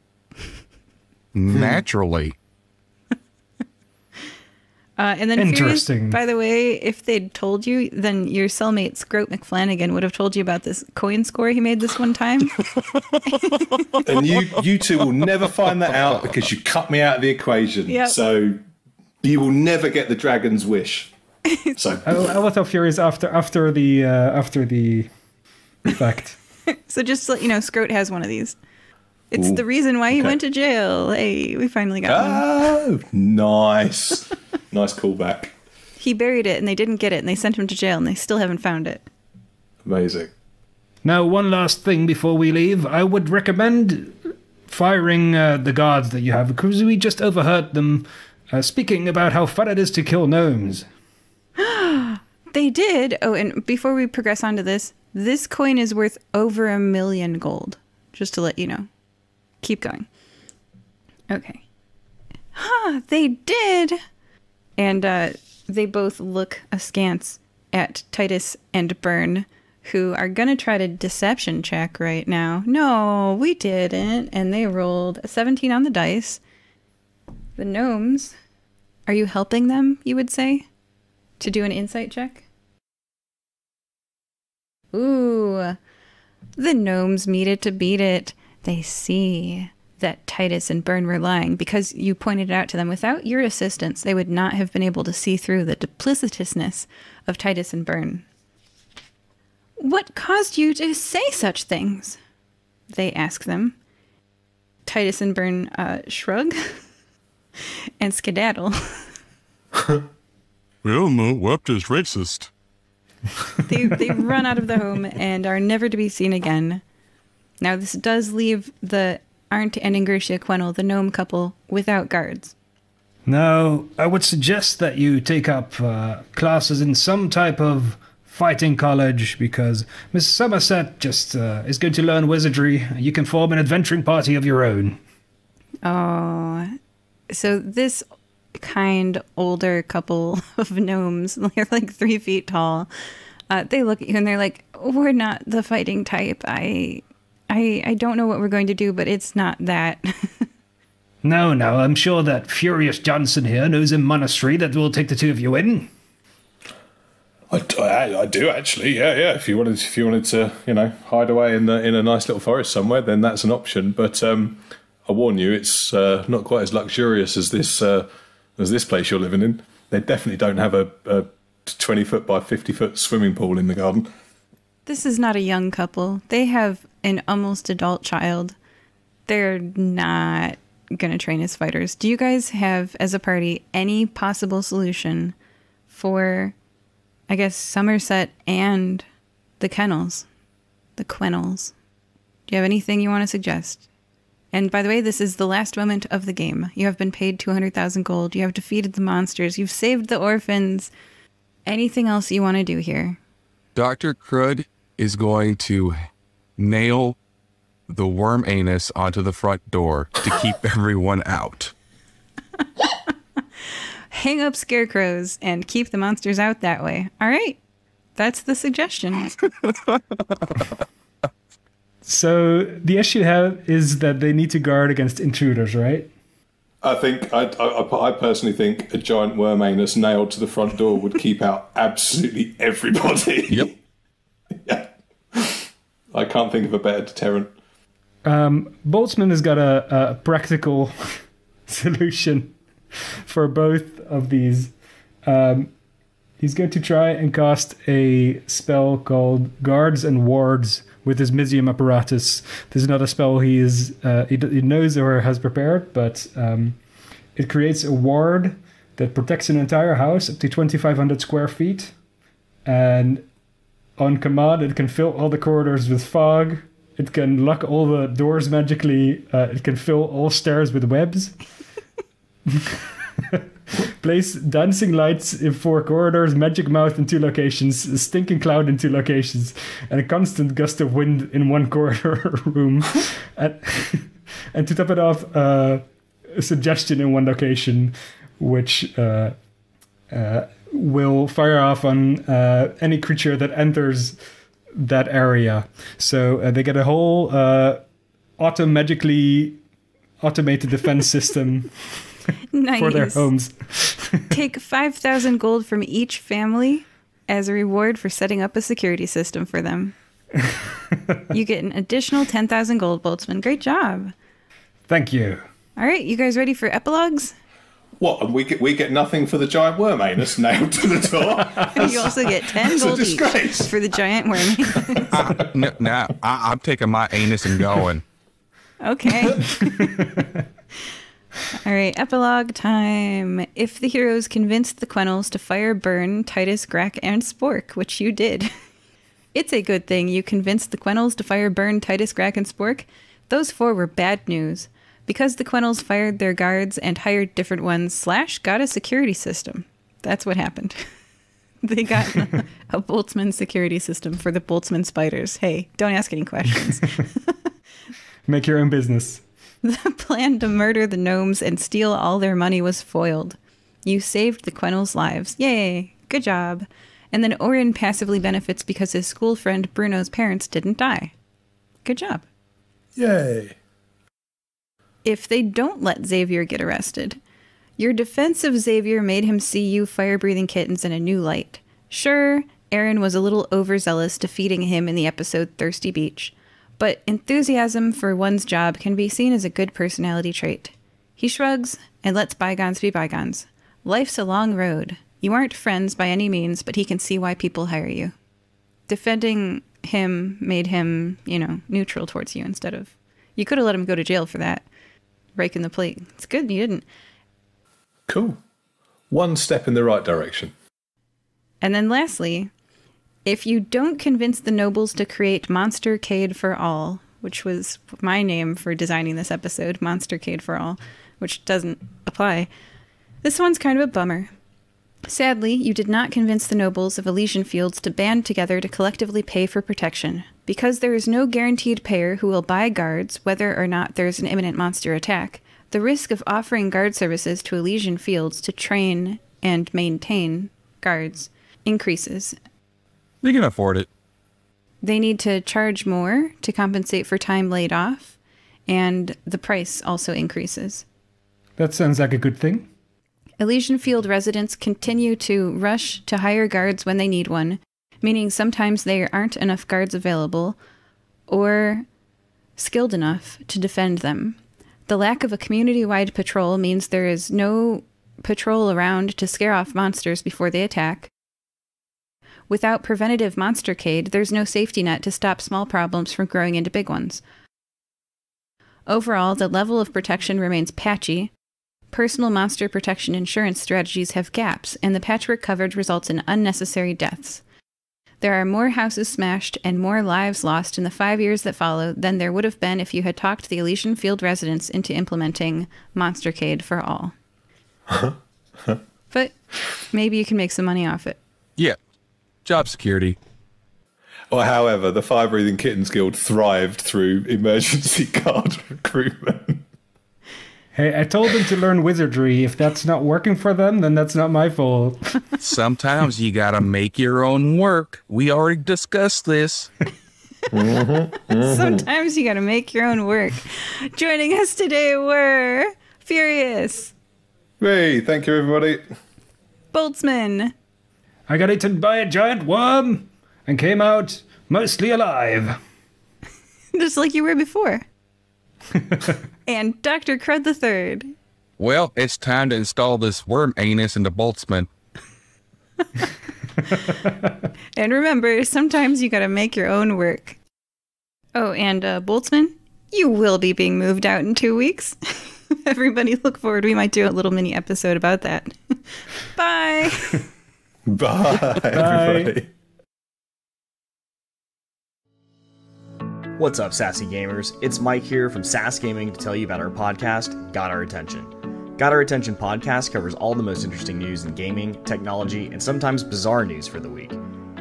Naturally. And then Interesting. Furious, by the way, if they'd told you, then your cellmate Scroat McFlanagan would have told you about this coin score he made this one time. And you two will never find that out because you cut me out of the equation. Yep. So you will never get the dragon's wish. So I will tell Furious after the fact. So just to let you know, Scroat has one of these. It's Ooh, the reason why he okay. went to jail. Hey, we finally got one. Oh, nice. Nice callback. He buried it and they didn't get it and they sent him to jail and they still haven't found it. Amazing. Now, one last thing before we leave. I would recommend firing the guards that you have, because we just overheard them speaking about how fun it is to kill gnomes. They did. Oh, and before we progress on to this coin is worth over 1 million gold. Just to let you know. Keep going. Okay. They did. And they both look askance at Titus and Byrne, who are going to try to deception check right now. No, we didn't. And they rolled a 17 on the dice. The gnomes, are you helping them, you would say, to do an insight check? Ooh, the gnomes meet it to beat it. They see that Titus and Byrne were lying because you pointed it out to them. Without your assistance, they would not have been able to see through the duplicitousness of Titus and Byrne. What caused you to say such things? They ask them. Titus and Byrne shrug and skedaddle. Well, no, Wept is racist. They run out of the home and are never to be seen again. Now, this does leave the Arndt and Ingertia Quennel, the gnome couple, without guards. Now, I would suggest that you take up classes in some type of fighting college, because Miss Somerset just is going to learn wizardry. You can form an adventuring party of your own. Oh, so this kind older couple of gnomes, they're like 3 feet tall. They look at you and they're like, "We're not the fighting type. I don't know what we're going to do, but it's not that." No, I'm sure that Furious Johnson here knows a monastery that will take the two of you in. I do actually, yeah. If you wanted to, hide away in a nice little forest somewhere, then that's an option. But I warn you, it's not quite as luxurious as this place you're living in. They definitely don't have a 20-foot by 50-foot swimming pool in the garden. This is not a young couple. They have an almost adult child. They're not going to train as fighters. Do you guys have, as a party, any possible solution for, I guess, Somerset and the Quennels? The Quennels. Do you have anything you want to suggest? And by the way, this is the last moment of the game. You have been paid 200,000 gold. You have defeated the monsters. You've saved the orphans. Anything else you want to do here? Dr. Crud is going to nail the worm anus onto the front door to keep everyone out. Hang up scarecrows and keep the monsters out that way. All right. That's the suggestion. So the issue is that they need to guard against intruders, right? I personally think a giant worm anus nailed to the front door would keep out absolutely everybody. Yep. Yeah. I can't think of a better deterrent. Boltzmann has got a practical solution for both of these. He's going to try and cast a spell called Guards and Wards with his Misium apparatus. This is not a spell he knows or has prepared, but it creates a ward that protects an entire house up to 2,500 square feet. And on command, it can fill all the corridors with fog. It can lock all the doors magically. It can fill all stairs with webs. Place dancing lights in 4 corridors, magic mouth in 2 locations, a stinking cloud in 2 locations, and a constant gust of wind in 1 corridor room. And to top it off, a suggestion in 1 location, which will fire off on any creature that enters that area. So they get a whole automated defense system. Nice. For their homes. Take 5,000 gold from each family as a reward for setting up a security system for them. You get an additional 10,000 gold, Boltzmann. Great job. Thank you. All right, you guys ready for epilogues? What? And we get nothing for the giant worm anus nailed to the door? You also get 10 gold each for the giant worm anus. I'm taking my anus and going. Okay. All right, epilogue time. If the heroes convinced the Quennels to fire, burn Titus, Grack, and Spork, which you did. It's a good thing you convinced the Quennels to fire, burn Titus, Grack, and Spork. Those 4 were bad news. Because the Quennels fired their guards and hired different ones, / got a security system. That's what happened. They got a Boltzmann security system for the Boltzmann spiders. Hey, don't ask any questions. Make your own business. The plan to murder the gnomes and steal all their money was foiled. You saved the Quennels' lives. Yay! Good job. And then Orin passively benefits because his school friend Bruno's parents didn't die. Good job. Yay. If they don't let Xavier get arrested, your defense of Xavier made him see you fire-breathing kittens in a new light. Sure, Aaron was a little overzealous defeating him in the episode Thirsty Beach, but enthusiasm for one's job can be seen as a good personality trait. He shrugs and lets bygones be bygones. Life's a long road. You aren't friends by any means, but he can see why people hire you. Defending him made him, neutral towards you instead of... You could have let him go to jail for that. Raking the plate. It's good you didn't. Cool. 1 step in the right direction. And then lastly... If you don't convince the nobles to create Monstercade for All, which was my name for designing this episode, Monstercade for All, which doesn't apply, this one's kind of a bummer. Sadly, you did not convince the nobles of Elysian Fields to band together to collectively pay for protection. Because there is no guaranteed payer who will buy guards, whether or not there is an imminent monster attack, the risk of offering guard services to Elysian Fields to train and maintain guards increases. They can afford it. They need to charge more to compensate for time laid off, and the price also increases. That sounds like a good thing. Elysian Field residents continue to rush to hire guards when they need one, meaning sometimes there aren't enough guards available or skilled enough to defend them. The lack of a community-wide patrol means there is no patrol around to scare off monsters before they attack. Without preventative monstercade, there's no safety net to stop small problems from growing into big ones. Overall, the level of protection remains patchy. Personal monster protection insurance strategies have gaps, and the patchwork coverage results in unnecessary deaths. There are more houses smashed and more lives lost in the 5 years that follow than there would have been if you had talked the Elysian Field residents into implementing Monstercade for all. But maybe you can make some money off it. Yeah. Job security. Or however, the Firebreathing Kittens Guild thrived through emergency guard recruitment. Hey, I told them to learn wizardry. If that's not working for them, then that's not my fault. Sometimes you gotta make your own work. We already discussed this. Sometimes you gotta make your own work. Joining us today were Furious, Hey, thank you, everybody. Boltzmann, I got eaten by a giant worm and came out mostly alive. just like you were before, and Dr. Crud III. Well, it's time to install this worm anus into Boltzmann. And remember, sometimes you gotta make your own work. Oh, and Boltzmann, you will be being moved out in 2 weeks. Everybody look forward. We might do a little mini episode about that. Bye. Bye, everybody. What's up, sassy gamers? It's Mike here from Sass Gaming to tell you about our podcast, Got Our Attention. Got Our Attention podcast covers all the most interesting news in gaming, technology, and sometimes bizarre news for the week.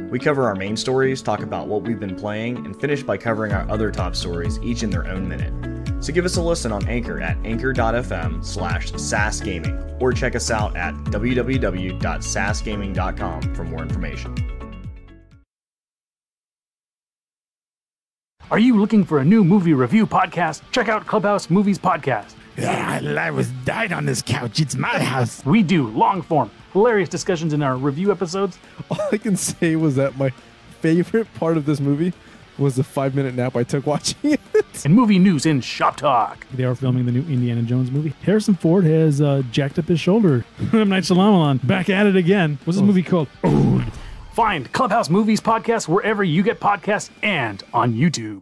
We cover our main stories, talk about what we've been playing, and finish by covering our other top stories, each in their own minute. So give us a listen on Anchor at anchor.fm/sassgaming, or check us out at www.sassgaming.com for more information. Are you looking for a new movie review podcast? Check out Clubhouse Movies Podcast. I was died on this couch. It's my house. We do long-form, hilarious discussions in our review episodes. All I can say was that my favorite part of this movie was the 5-minute nap I took watching it. And movie news in Shop Talk. They are filming the new Indiana Jones movie. Harrison Ford has jacked up his shoulder. M. Night Shyamalan, back at it again. What's this movie called? Old. Find Clubhouse Movies Podcast wherever you get podcasts and on YouTube.